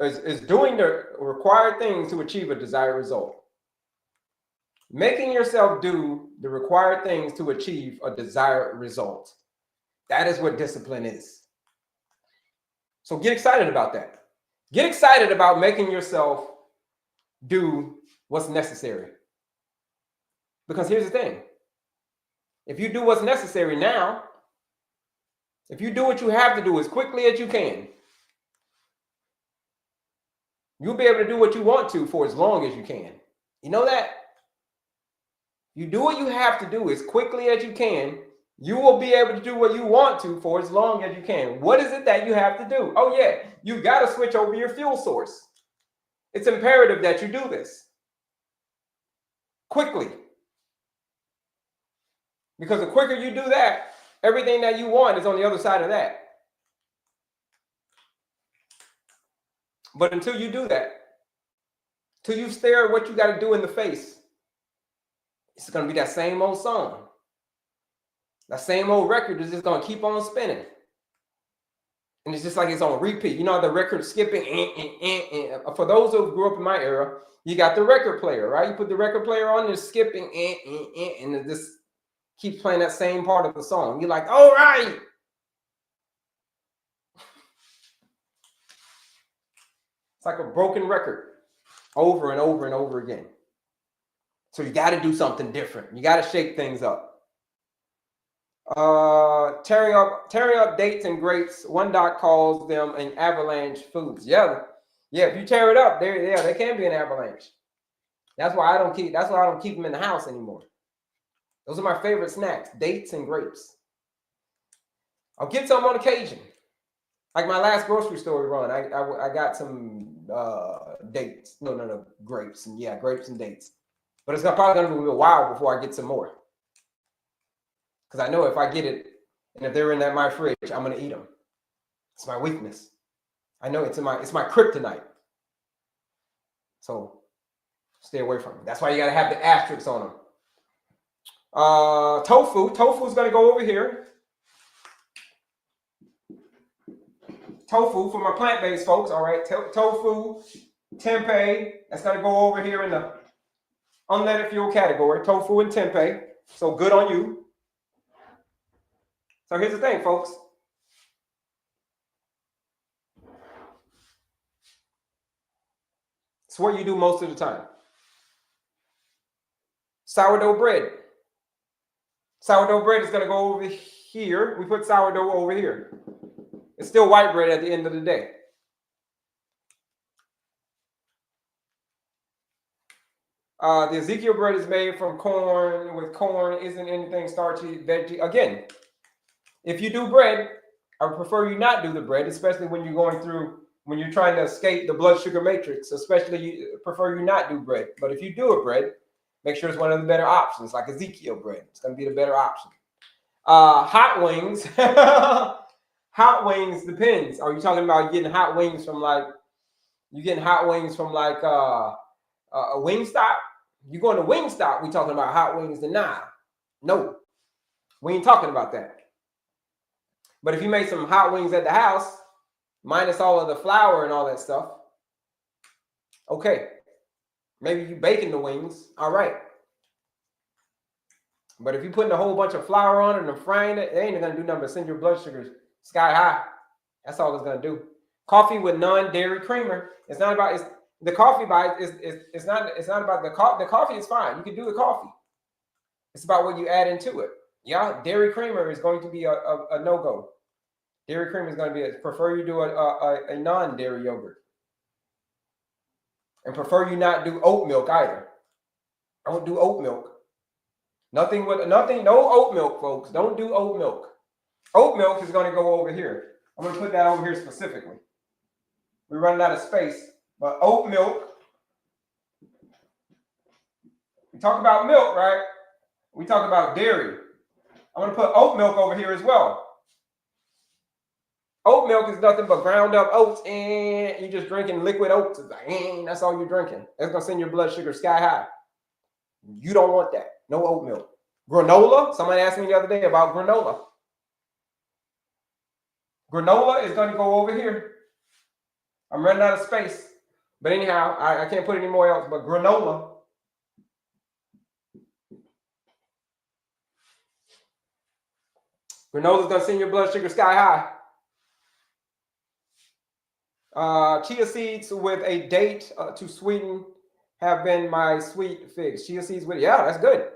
is doing the required things to achieve a desired result. Making yourself do the required things to achieve a desired result. That is what discipline is. So get excited about that. Get excited about making yourself do what's necessary. Because here's the thing. If you do what's necessary now, if you do what you have to do as quickly as you can, you'll be able to do what you want to for as long as you can. You know that? You do what you have to do as quickly as you can, you will be able to do what you want to for as long as you can. What is it that you have to do? Oh yeah, you got to switch over your fuel source. It's imperative that you do this quickly. Because the quicker you do that, everything that you want is on the other side of that. But until you do that, till you stare at what you got to do in the face, it's going to be that same old song. That same old record is just going to keep on spinning. And it's just like it's on repeat. You know, the record skipping. For those who grew up in my era, you got the record player, right? You put the record player on, and it's skipping, and it just keeps playing that same part of the song. You're like, all right. It's like a broken record over and over and over again. So you got to do something different. You got to shake things up. Tearing up dates and grapes. One doc calls them an avalanche foods. Yeah. If you tear it up, they can be an avalanche. That's why I don't keep them in the house anymore. Those are my favorite snacks: dates and grapes. I'll get some on occasion. Like my last grocery store run, I got some dates. No, grapes. And yeah, grapes and dates. But it's probably going to be a while before I get some more. Because I know if I get it, and if they're in my fridge, I'm going to eat them. It's my weakness. I know it's my kryptonite. So stay away from it. That's why you got to have the asterisks on them. Tofu. Tofu is going to go over here. Tofu for my plant-based folks. All right. Tofu, tempeh. That's going to go over here in the unleaded fuel category. Tofu and tempeh. So good on you. So here's the thing, folks. It's what you do most of the time. Sourdough bread. Sourdough bread is going to go over here. We put sourdough over here. It's still white bread at the end of the day. The Ezekiel bread is made from corn. With corn, isn't anything starchy, veggie. Again, if you do bread, I would prefer you not do the bread, especially when you're trying to escape the blood sugar matrix. Especially, prefer you not do bread. But if you do a bread, make sure it's one of the better options, like Ezekiel bread. It's going to be the better option. Hot wings. Hot wings depends. Are you talking about getting hot wings from a Wingstop? You going to Wingstop? We talking about hot wings? Then nah, no, we ain't talking about that. But if you make some hot wings at the house, minus all of the flour and all that stuff, okay. Maybe you baking the wings. All right. But if you're putting a whole bunch of flour on it and frying it, it ain't gonna do nothing but send your blood sugars sky high. That's all it's gonna do. Coffee with non-dairy creamer. It's not about the coffee by it's not about the coffee is fine. You can do the coffee. It's about what you add into it. Yeah, dairy creamer is going to be a no-go. Dairy creamer is going to be prefer you do a non-dairy yogurt. And prefer you not do oat milk either. I don't do oat milk. No oat milk, folks. Don't do oat milk. Oat milk is going to go over here. I'm going to put that over here specifically. We're running out of space. But oat milk, we talk about milk, right? We talk about dairy. I'm going to put oat milk over here as well. Oat milk is nothing but ground up oats, and you're just drinking liquid oats. It's like, that's all you're drinking. That's going to send your blood sugar sky high. You don't want that. No oat milk. Granola. Somebody asked me the other day about granola. Granola is going to go over here. I'm running out of space. But anyhow, I can't put any more else. But granola. Granola is going to send your blood sugar sky high. Chia seeds with a date to sweeten have been my sweet fix. Chia seeds with, yeah, that's good.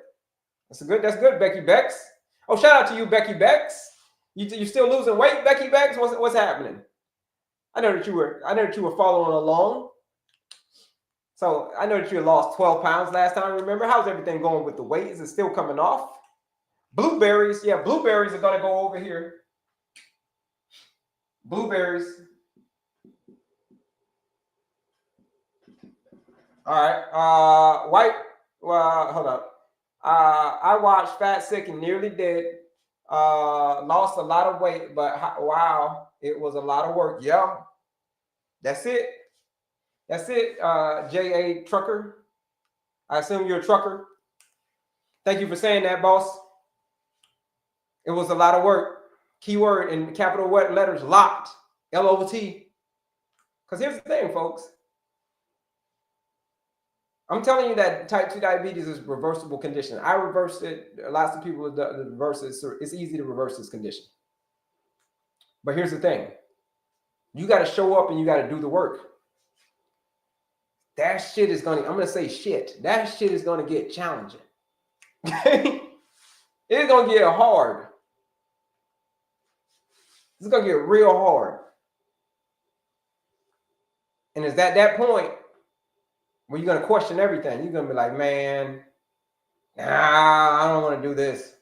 That's good, Becky Bex. Oh, shout out to you, Becky Bex. You still losing weight, Becky Bex? What's happening? I know that you were following along. So I know that you lost 12 pounds last time. Remember, how's everything going with the weight? Is it still coming off? Blueberries, yeah, blueberries are gonna go over here. Blueberries. All right. Hold up. I watched Fat, Sick, and Nearly Dead. Lost a lot of weight, but wow, it was a lot of work. Yeah, that's it. J.A. Trucker. I assume you're a trucker. Thank you for saying that, boss. It was a lot of work. Keyword in capital letters, locked. L-O-T. Because here's the thing, folks. I'm telling you that type 2 diabetes is a reversible condition. I reversed it. Lots of people reverse it. So it's easy to reverse this condition. But here's the thing. You got to show up and you got to do the work. That shit is going to, I'm going to say shit. That shit is going to get challenging. It's going to get hard. It's going to get real hard. And it's at that point where you're going to question everything. You're going to be like, man, I don't want to do this.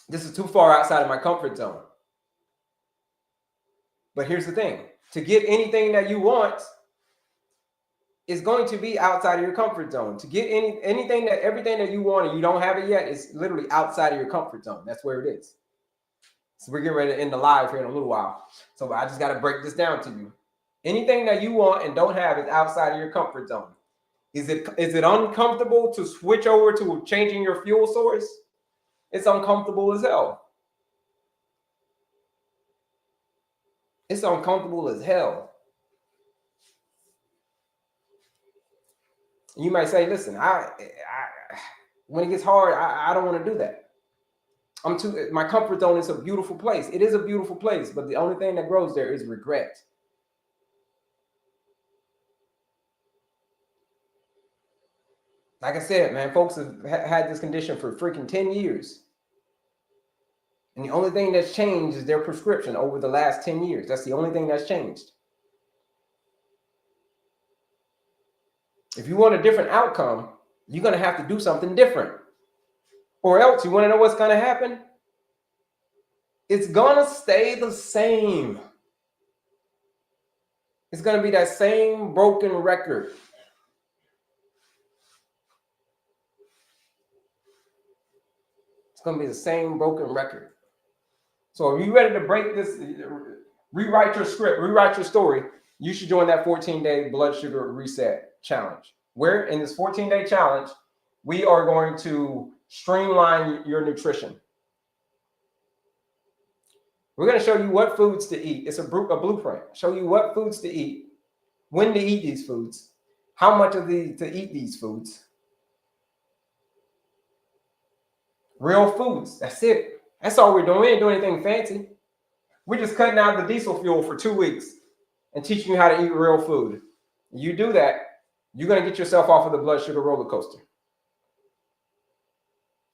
This is too far outside of my comfort zone. But here's the thing. To get anything that you want is going to be outside of your comfort zone. To get everything that you want and you don't have it yet is literally outside of your comfort zone. That's where it is. So we're getting ready to end the live here in a little while. So I just got to break this down to you. Anything that you want and don't have is outside of your comfort zone. Is it uncomfortable to switch over to changing your fuel source? It's uncomfortable as hell. It's uncomfortable as hell. You might say, listen, when it gets hard, I don't want to do that. My comfort zone is a beautiful place. It is a beautiful place, but the only thing that grows there is regret. Like I said, man, folks have had this condition for freaking 10 years. And the only thing that's changed is their prescription over the last 10 years. That's the only thing that's changed. If you want a different outcome, you're going to have to do something different. Or else, you want to know what's going to happen? It's going to stay the same. It's going to be that same broken record. It's going to be the same broken record. So if you're ready to break this, rewrite your script, rewrite your story, you should join that 14-day blood sugar reset challenge. Where in this 14-day challenge, we are going to streamline your nutrition. We're going to show you what foods to eat. It's a blueprint. Show you what foods to eat, when to eat these foods, how much of these to eat these foods. Real foods. That's it. That's all we're doing. We ain't doing anything fancy. We're just cutting out the diesel fuel for 2 weeks and teaching you how to eat real food. You do that, you're going to get yourself off of the blood sugar roller coaster.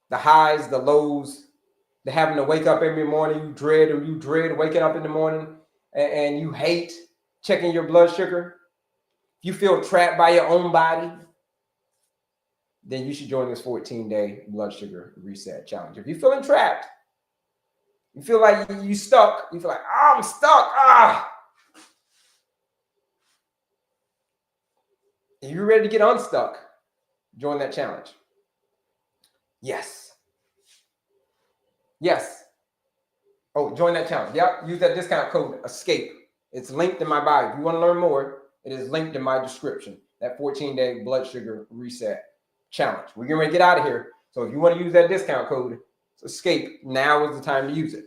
The highs, the lows, the having to wake up every morning, you dread waking up in the morning and you hate checking your blood sugar. You feel trapped by your own body, then you should join this 14-day blood sugar reset challenge. If you're feeling trapped, you feel like you stuck, you feel like, oh, I'm stuck, and you're ready to get unstuck, join that challenge. Yes. Oh, join that challenge. Yep, use that discount code ESCAPE. It's linked in my bio. If you want to learn more, it is linked in my description. That 14-day blood sugar reset challenge. We're getting ready to get out of here. So if you want to use that discount code, ESCAPE, now is the time to use it.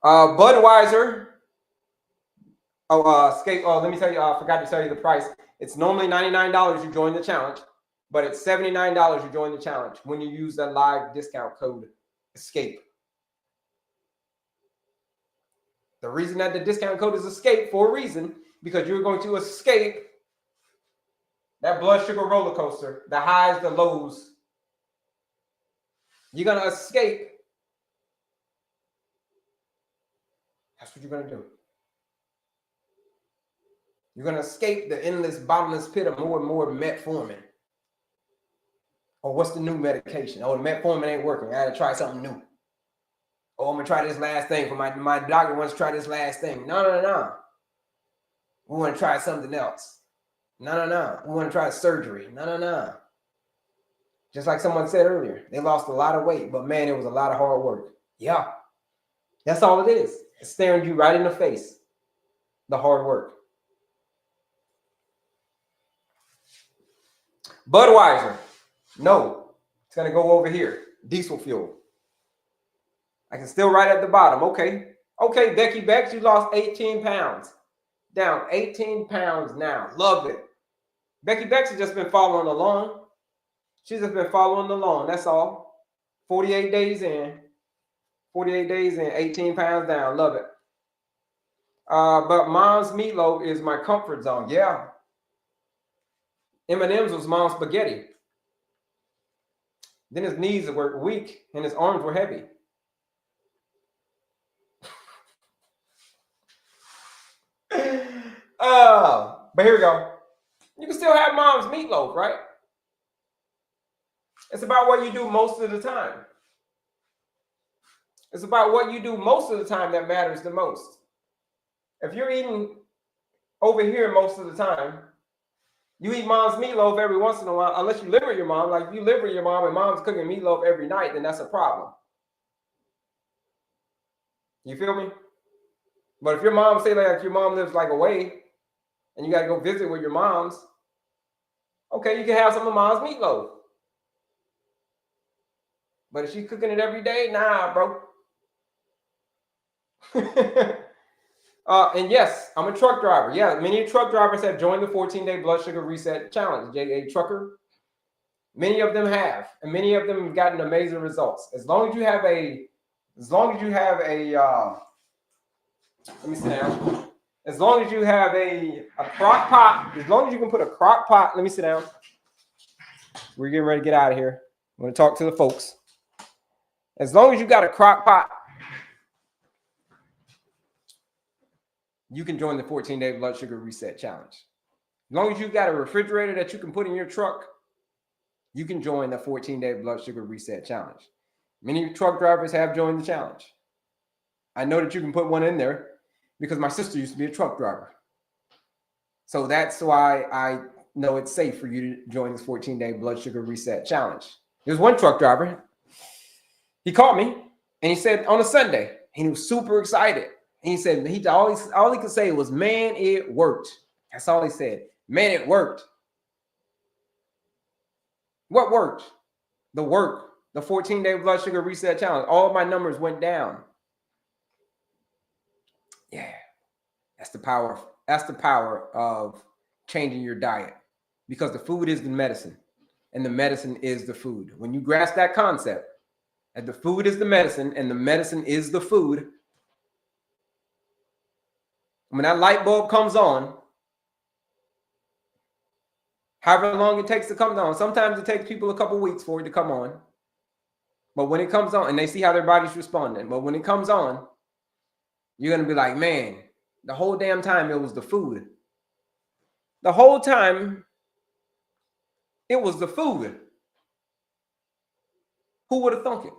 Budweiser. ESCAPE. Oh, let me tell you, I forgot to tell you the price. It's normally $99 you join the challenge, but it's $79 you join the challenge when you use that live discount code ESCAPE. The reason that the discount code is ESCAPE for a reason, because you're going to escape that blood sugar roller coaster, the highs, the lows. You're going to escape. That's what you're going to do. You're going to escape the endless, bottomless pit of more and more metformin. Or what's the new medication? Oh, the metformin ain't working. I got to try something new. Oh, I'm going to try this last thing. For my doctor wants to try this last thing. No. We want to try something else. No. We want to try surgery. No. Just like someone said earlier, they lost a lot of weight, but man, it was a lot of hard work. Yeah, that's all it is. It's staring you right in the face, the hard work. Budweiser, no, it's going to go over here. Diesel fuel. I can still write at the bottom. Okay, Becky Bex, you lost 18 pounds. Down 18 pounds now. Love it. Becky Bex has just been following along. She's just been following along. That's all. 48 days in. 18 pounds down. Love it. But mom's meatloaf is my comfort zone. Yeah. M&M's was mom's spaghetti. Then his knees were weak and his arms were heavy. But here we go. You can still have mom's meatloaf, right? It's about what you do most of the time. It's about what you do most of the time that matters the most. If you're eating over here most of the time, you eat mom's meatloaf every once in a while, unless you live with your mom. Like if you live with your mom and mom's cooking meatloaf every night, then that's a problem. You feel me? But if your mom, say like your mom lives like away and you got to go visit with your mom's, okay, you can have some of mom's meatloaf. But if she's cooking it every day, nah, bro. And yes, I'm a truck driver. Yeah, many truck drivers have joined the 14-day blood sugar reset challenge. A trucker, many of them have, and many of them have gotten amazing results. As long as you have a, let me sit down. As long as you have a crock pot, as long as you can put a crock pot, let me sit down. We're getting ready to get out of here. I'm going to talk to the folks. As long as you got a crock pot, you can join the 14-day blood sugar reset challenge. As long as you got a refrigerator that you can put in your truck, you can join the 14-day blood sugar reset challenge. Many truck drivers have joined the challenge. I know that you can put one in there because my sister used to be a truck driver. So that's why I know it's safe for you to join this 14-day blood sugar reset challenge. There's one truck driver. He called me and he said on a Sunday, and he was super excited. And he said all he could say was, man, it worked. That's all he said. Man, it worked. What worked? The work, the 14-day blood sugar reset challenge. All of my numbers went down. Yeah, that's the power. That's the power of changing your diet, because the food is the medicine. and the medicine is the food. When you grasp that concept, that the food is the medicine and the medicine is the food, when that light bulb comes on, however long it takes to come on, sometimes it takes people a couple weeks for it to come on. But when it comes on, and they see how their body's responding, but when it comes on, you're going to be like, man, the whole damn time it was the food. The whole time it was the food. Who would have thunk it?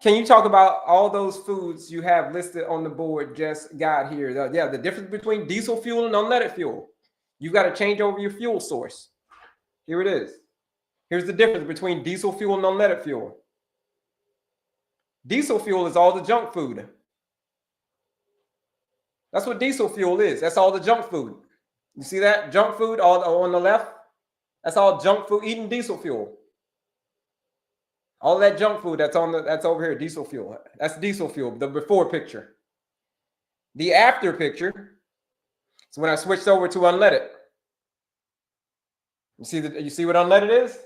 Can you talk about all those foods you have listed on the board just got here? The difference between diesel fuel and unleaded fuel. You got to change over your fuel source. Here it is. Here's the difference between diesel fuel and unleaded fuel. Diesel fuel is all the junk food. That's what diesel fuel is. That's all the junk food. You see that? Junk food all on the left? That's all junk food, eating diesel fuel. All that junk food that's over here, diesel fuel. That's diesel fuel, the before picture. The after picture is when I switched over to unleaded. You see what unleaded is?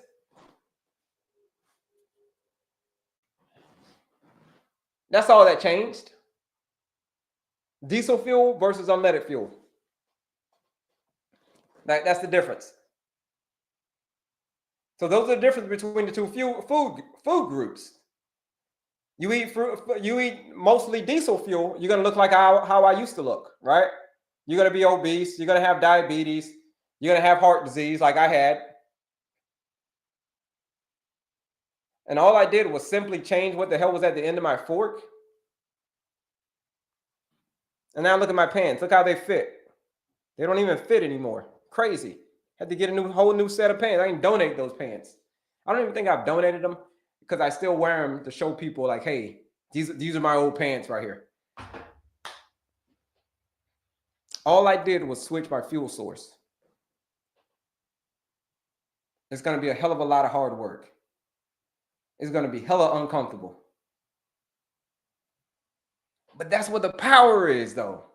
That's all that changed. Diesel fuel versus unleaded fuel. That's the difference. So those are the difference between the two food groups. You eat mostly diesel fuel, you're gonna look like how I used to look, right? You're gonna be obese, you're gonna have diabetes, you're gonna have heart disease like I had. And all I did was simply change what the hell was at the end of my fork. And now look at my pants. Look how they fit. They don't even fit anymore. Crazy. Had to get a whole new set of pants. I didn't donate those pants. I don't even think I've donated them because I still wear them to show people like, hey, these are my old pants right here. All I did was switch my fuel source. It's going to be a hell of a lot of hard work. It's going to be hella uncomfortable. But that's what the power is, though.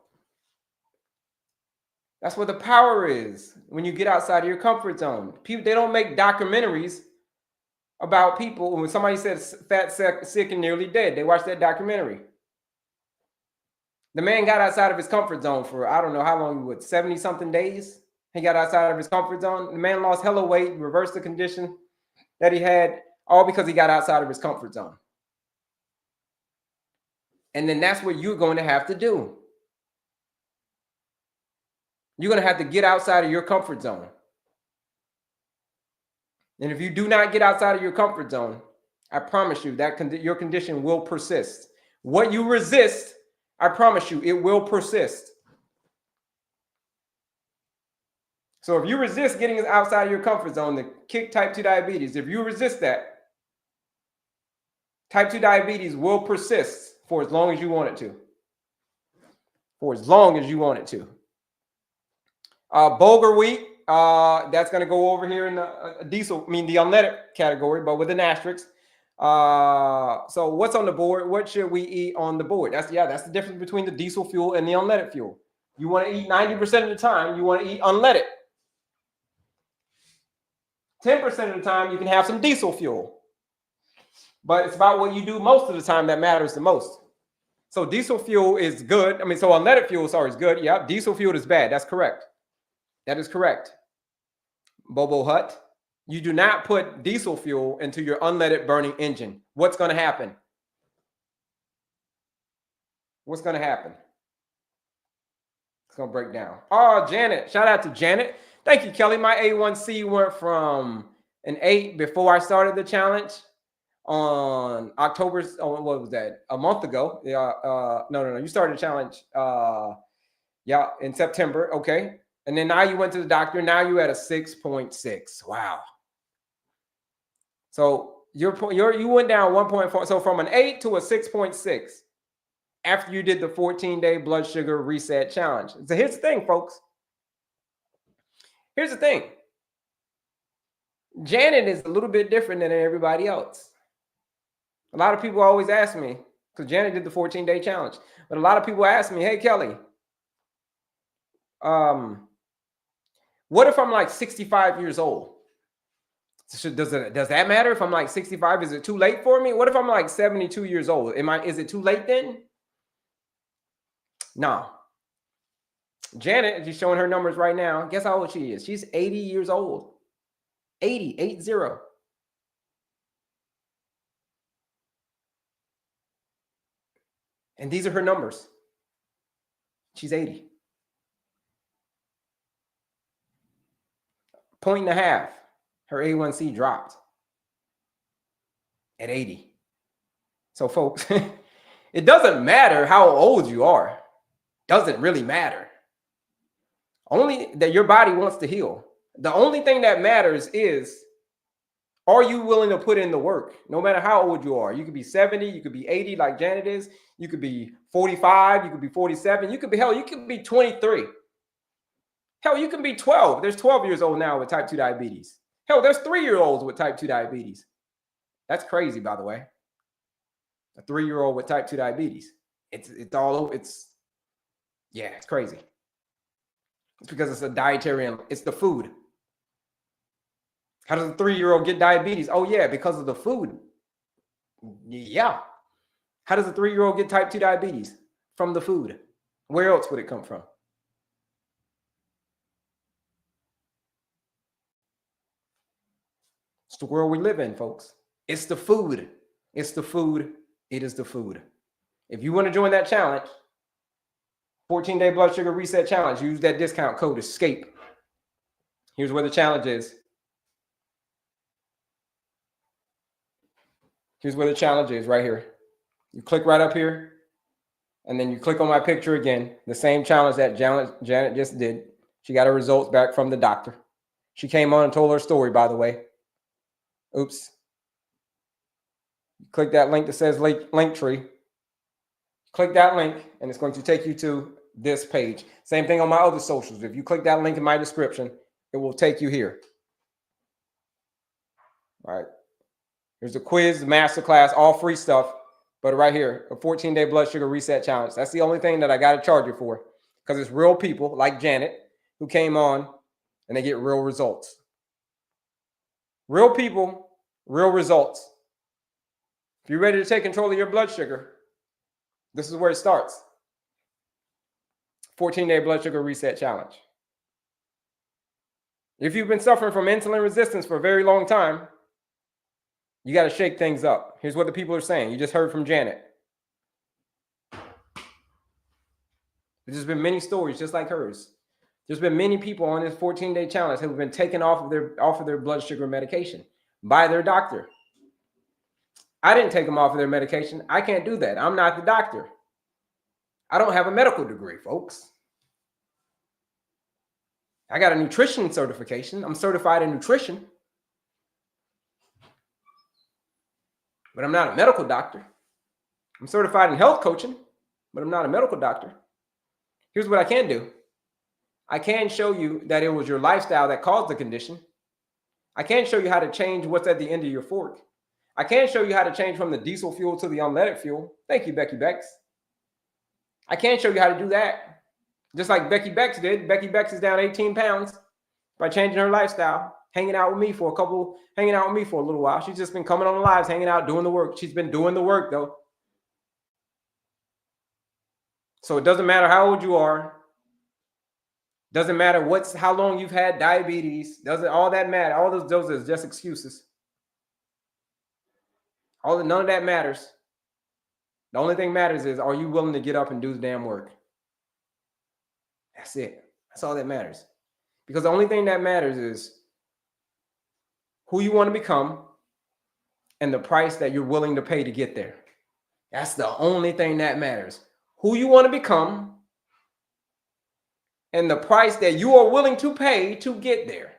That's what the power is when you get outside of your comfort zone. People, they don't make documentaries about people. When somebody says fat, sick, and nearly dead, they watch that documentary. The man got outside of his comfort zone for, I don't know how long, 70-something days? He got outside of his comfort zone. The man lost hella weight, reversed the condition that he had, all because he got outside of his comfort zone. And then that's what you're going to have to do. You're going to have to get outside of your comfort zone. And if you do not get outside of your comfort zone, I promise you that your condition will persist. What you resist, I promise you, it will persist. So if you resist getting outside of your comfort zone, to kick type 2 diabetes, if you resist that, type 2 diabetes will persist for as long as you want it to. For as long as you want it to. Bulgur wheat, that's going to go over here in the the unleaded category, but with an asterisk. So what's on the board? What should we eat on the board? That's the difference between the diesel fuel and the unleaded fuel. You want to eat 90% of the time, you want to eat unleaded. 10% of the time, you can have some diesel fuel. But it's about what you do most of the time that matters the most. So diesel fuel is good. So unleaded fuel, is good. Yeah, diesel fuel is bad. That's correct. That is correct. Bobo Hut, you do not put diesel fuel into your unleaded burning engine. What's going to happen? What's going to happen? It's going to break down. Oh, Janet. Shout out to Janet. Thank you, Kelley. My A1C went from an 8 before I started the challenge on October. What was that? A month ago. No. You started the challenge. In September. Okay. And then now you went to the doctor. Now you're at a 6.6. Wow. So you went down 1.4. So from an 8 to a 6.6 after you did the 14-day blood sugar reset challenge. So here's the thing, folks. Here's the thing. Janet is a little bit different than everybody else. A lot of people always ask me, because Janet did the 14-day challenge, but a lot of people ask me, hey, Kelley, What if I'm like 65 years old? Does that matter if I'm like 65? Is it too late for me? What if I'm like 72 years old? Is it too late then? No. Janet, she's showing her numbers right now. Guess how old she is? She's 80 years old. 80. And these are her numbers. She's 80. 1.5. Her A1C dropped at 80. So folks, it doesn't matter how old you are. Doesn't really matter. Only that your body wants to heal. The only thing that matters is, are you willing to put in the work? No matter how old you are. You could be 70, you could be 80 like Janet is. You could be 45, you could be 47. You could be 23. Hell, you can be 12. There's 12 years old now with type 2 diabetes. Hell, there's 3-year-olds with type 2 diabetes. That's crazy, by the way. A 3-year-old with type 2 diabetes. It's crazy. It's because it's a dietary, it's the food. How does a 3-year-old get diabetes? Oh yeah, because of the food. Yeah. How does a 3-year-old get type 2 diabetes? From the food. Where else would it come from? It's the world we live in, folks. It's the food. It's the food. It is the food. If you want to join that challenge, 14-day blood sugar reset challenge, use that discount code ESCAPE. Here's where the challenge is. Here's where the challenge is, right here. You click right up here, and then you click on my picture again. The same challenge that Janet just did. She got her results back from the doctor. She came on and told her story, by the way. Oops. Click that link that says link tree. Click that link, and it's going to take you to this page. Same thing on my other socials. If you click that link in my description, it will take you here. All right. Here's the quiz, the masterclass, all free stuff. But right here, a 14-day blood sugar reset challenge. That's the only thing that I got to charge you for, because it's real people like Janet who came on and they get real results. Real people, real results. If you're ready to take control of your blood sugar, this is where it starts. 14-day blood sugar reset challenge. If you've been suffering from insulin resistance for a very long time, you got to shake things up. Here's what the people are saying. You just heard from Janet. There's been many stories just like hers. There's been many people on this 14-day challenge who have been taken off of their blood sugar medication by their doctor. I didn't take them off of their medication. I can't do that. I'm not the doctor. I don't have a medical degree, folks. I got a nutrition certification. I'm certified in nutrition. But I'm not a medical doctor. I'm certified in health coaching, but I'm not a medical doctor. Here's what I can do. I can show you that it was your lifestyle that caused the condition. I can show you how to change what's at the end of your fork. I can show you how to change from the diesel fuel to the unleaded fuel. Thank you, Becky Bex. I can show you how to do that. Just like Becky Bex did. Becky Bex is down 18 pounds by changing her lifestyle, hanging out with me for a little while. She's just been coming on the lives, hanging out, doing the work. She's been doing the work, though. So it doesn't matter how old you are. Doesn't matter how long you've had diabetes. Doesn't all that matter. All those are just excuses. None of that matters. The only thing matters is, are you willing to get up and do the damn work? That's it. That's all that matters. Because the only thing that matters is who you want to become and the price that you're willing to pay to get there. That's the only thing that matters. Who you want to become and the price that you are willing to pay to get there.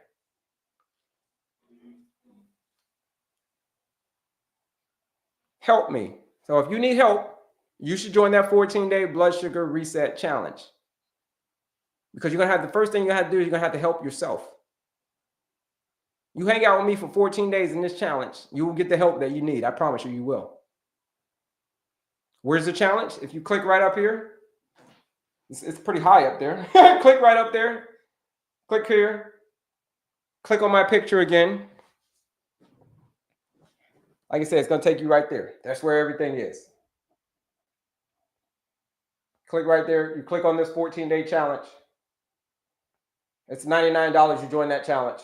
Help me. So if you need help, you should join that 14-day blood sugar reset challenge. Because the first thing you have to do is you're going to have to help yourself. You hang out with me for 14 days in this challenge, you will get the help that you need. I promise you, you will. Where's the challenge? If you click right up here, it's pretty high up there. Click right up there. Click here. click on my picture again. Like I said, it's going to take you right there. That's where everything is. Click right there. You click on this 14-day challenge. It's $99. You join that challenge.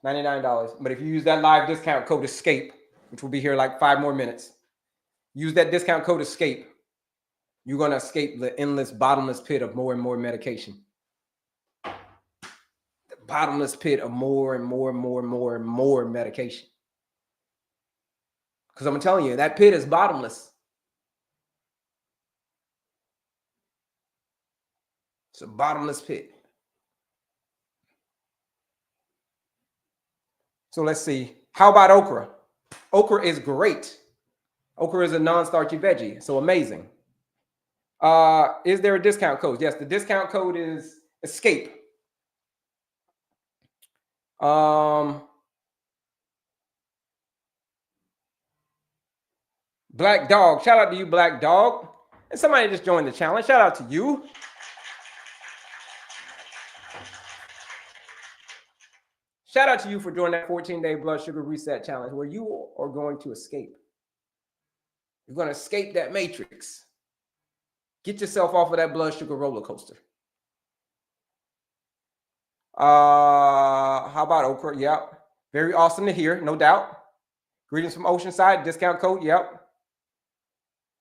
$99. But if you use that live discount code ESCAPE, which will be here like 5 more minutes, use that discount code ESCAPE. You're going to escape the endless, bottomless pit of more and more medication. The bottomless pit of more and more and more and more and more medication. Because I'm telling you, that pit is bottomless. It's a bottomless pit. So let's see. How about okra? Okra is great. Okra is a non-starchy veggie, so amazing. Is there a discount code? Yes, the discount code is ESCAPE. Black Dog. Shout out to you, Black Dog. And somebody just joined the challenge. Shout out to you. Shout out to you for doing that 14-day blood sugar reset challenge where you are going to escape. You're going to escape that matrix. Get yourself off of that blood sugar roller coaster. How about okra? Yep. Very awesome to hear, no doubt. Greetings from Oceanside. Discount code. Yep.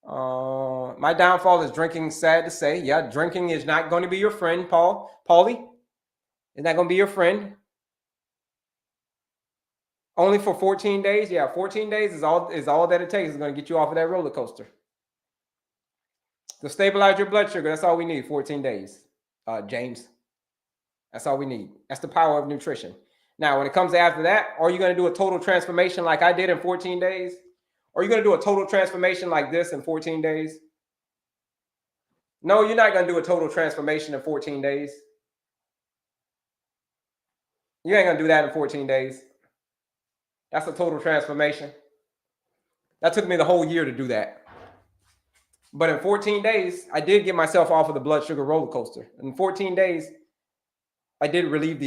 My downfall is drinking, sad to say. Yeah, drinking is not going to be your friend, Paulie. It's not going to be your friend. Only for 14 days? Yeah, 14 days is all that it takes. It's going to get you off of that roller coaster. To stabilize your blood sugar, that's all we need, 14 days, James. That's all we need. That's the power of nutrition. Now, when it comes to after that, are you going to do a total transformation like I did in 14 days? Or are you going to do a total transformation like this in 14 days? No, you're not going to do a total transformation in 14 days. You ain't going to do that in 14 days. That's a total transformation. That took me the whole year to do that. But in 14 days, I did get myself off of the blood sugar roller coaster. In 14 days, I did relieve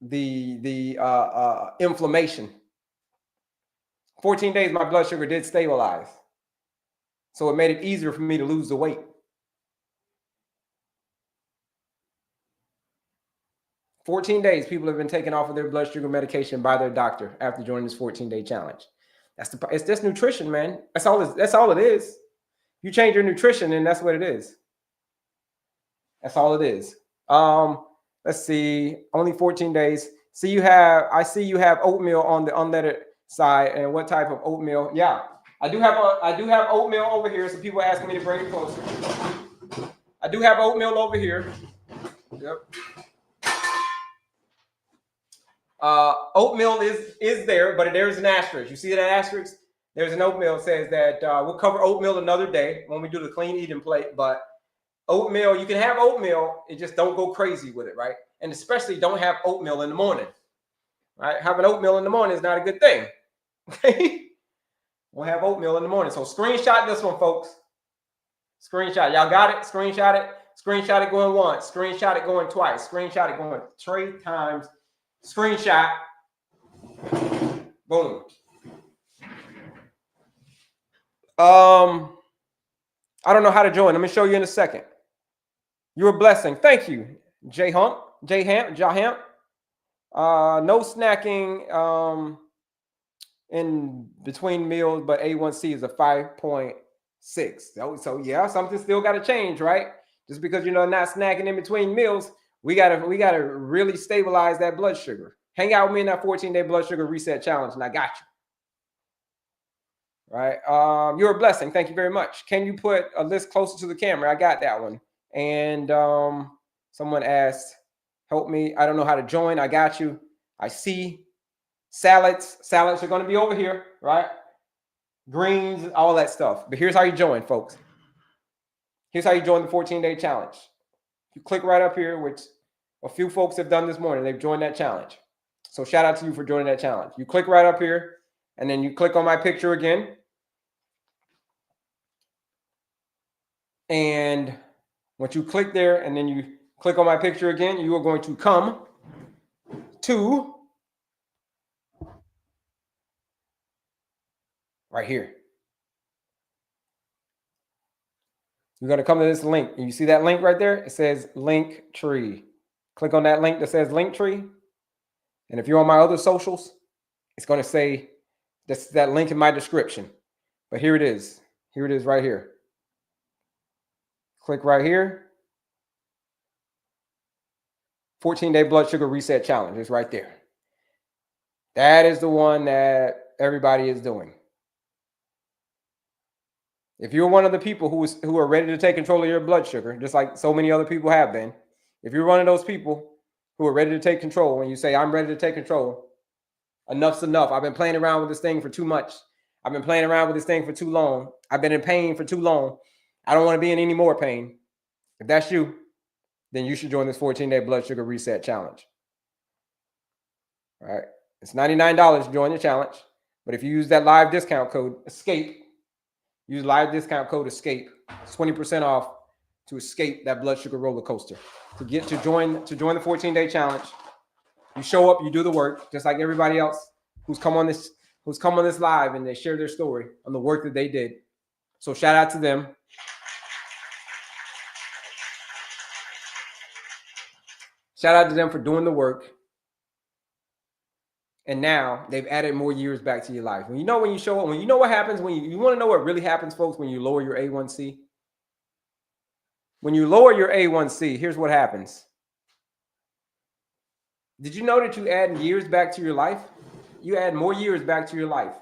the inflammation. 14 days, my blood sugar did stabilize. So it made it easier for me to lose the weight. 14 days, people have been taken off of their blood sugar medication by their doctor after joining this 14-day challenge. It's just nutrition, man. That's all it is. You change your nutrition, and that's what it is. That's all it is. Let's see. Only 14 days. I see you have oatmeal on the unleaded side. And what type of oatmeal? Yeah, I do have oatmeal over here. So people are asking me to bring it closer. I do have oatmeal over here. Yep. Oatmeal is there, but there's an asterisk. You see that asterisk? There's an oatmeal that says that we'll cover oatmeal another day when we do the clean eating plate. But oatmeal, you can have oatmeal, it just don't go crazy with it, right? And especially don't have oatmeal in the morning, right? Having oatmeal in the morning is not a good thing. Okay? We'll have oatmeal in the morning. So screenshot this one, folks. Screenshot. Y'all got it? Screenshot it. Screenshot it going once. Screenshot it going twice. Screenshot it going 3 times. Screenshot. Boom. I don't know how to join. Let me show you in a second. You're a blessing. Thank you, J-Hamp. No snacking in between meals, but A1C is a 5.6. So yeah, something still got to change, right? Just because you're not snacking in between meals, we gotta really stabilize that blood sugar. Hang out with me in that 14-day blood sugar reset challenge, and I got you. Right. You're a blessing. Thank you very much. Can you put a list closer to the camera? I got that one. And someone asked, help me. I don't know how to join. I got you. I see salads. Salads are going to be over here, right? Greens, all that stuff. But here's how you join, folks. Here's how you join the 14-day challenge. You click right up here, which a few folks have done this morning. They've joined that challenge. So shout out to you for joining that challenge. You click right up here. And then you click on my picture again. And once you click there and then you click on my picture again, you are going to come to right here. You're going to come to this link. And you see that link right there? It says link tree. Click on that link that says link tree. And if you're on my other socials, it's going to say that link in my description. But here it is. Here it is right here. Click right here. 14-day blood sugar reset challenge is right there. That is the one that everybody is doing. If you're one of the people who are ready to take control of your blood sugar, just like so many other people have been, if you're one of those people who are ready to take control, when you say, I'm ready to take control, enough's enough. I've been playing around with this thing for too much. I've been playing around with this thing for too long. I've been in pain for too long. I don't want to be in any more pain. If that's you, then you should join this 14-day blood sugar reset challenge. All right. It's $99 to join the challenge. But if you use that live discount code, ESCAPE, use live discount code ESCAPE, it's 20% off to escape that blood sugar roller coaster. To join the 14-day challenge, you show up, you do the work, just like everybody else who's come on this live and they share their story on the work that they did. So shout out to them. Shout out to them for doing the work. And now they've added more years back to your life. When you show up, when you know what happens, when you want to know what really happens, folks, when you lower your A1C. When you lower your A1C, here's what happens. Did you know that you add years back to your life? You add more years back to your life.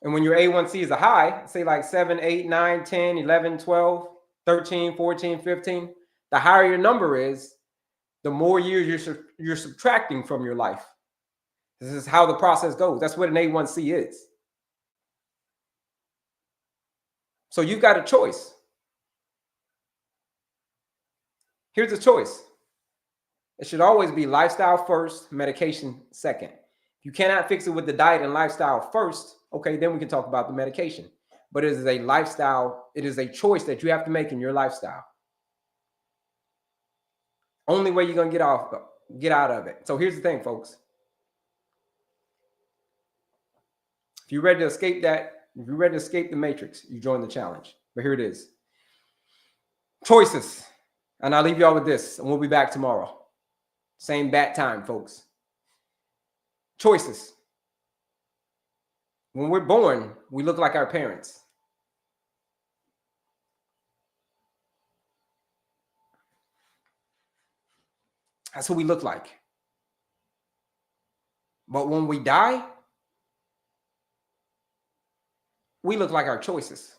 And when your A1C is a high, say like 7, 8, 9, 10, 11, 12, 13, 14, 15, the higher your number is, the more years you're subtracting from your life. This is how the process goes. That's what an A1C is. So you've got a choice. Here's the choice. It should always be lifestyle first, medication second. If you cannot fix it with the diet and lifestyle first, okay, then we can talk about the medication. But it is a lifestyle, it is a choice that you have to make in your lifestyle. Only way you're going to get out of it. So here's the thing, folks. If you're ready to escape if you're ready to escape the matrix, you join the challenge. But here it is. Choices. And I'll leave y'all with this, and we'll be back tomorrow. Same bat time, folks. Choices. When we're born, we look like our parents. That's who we look like. But when we die, we look like our choices.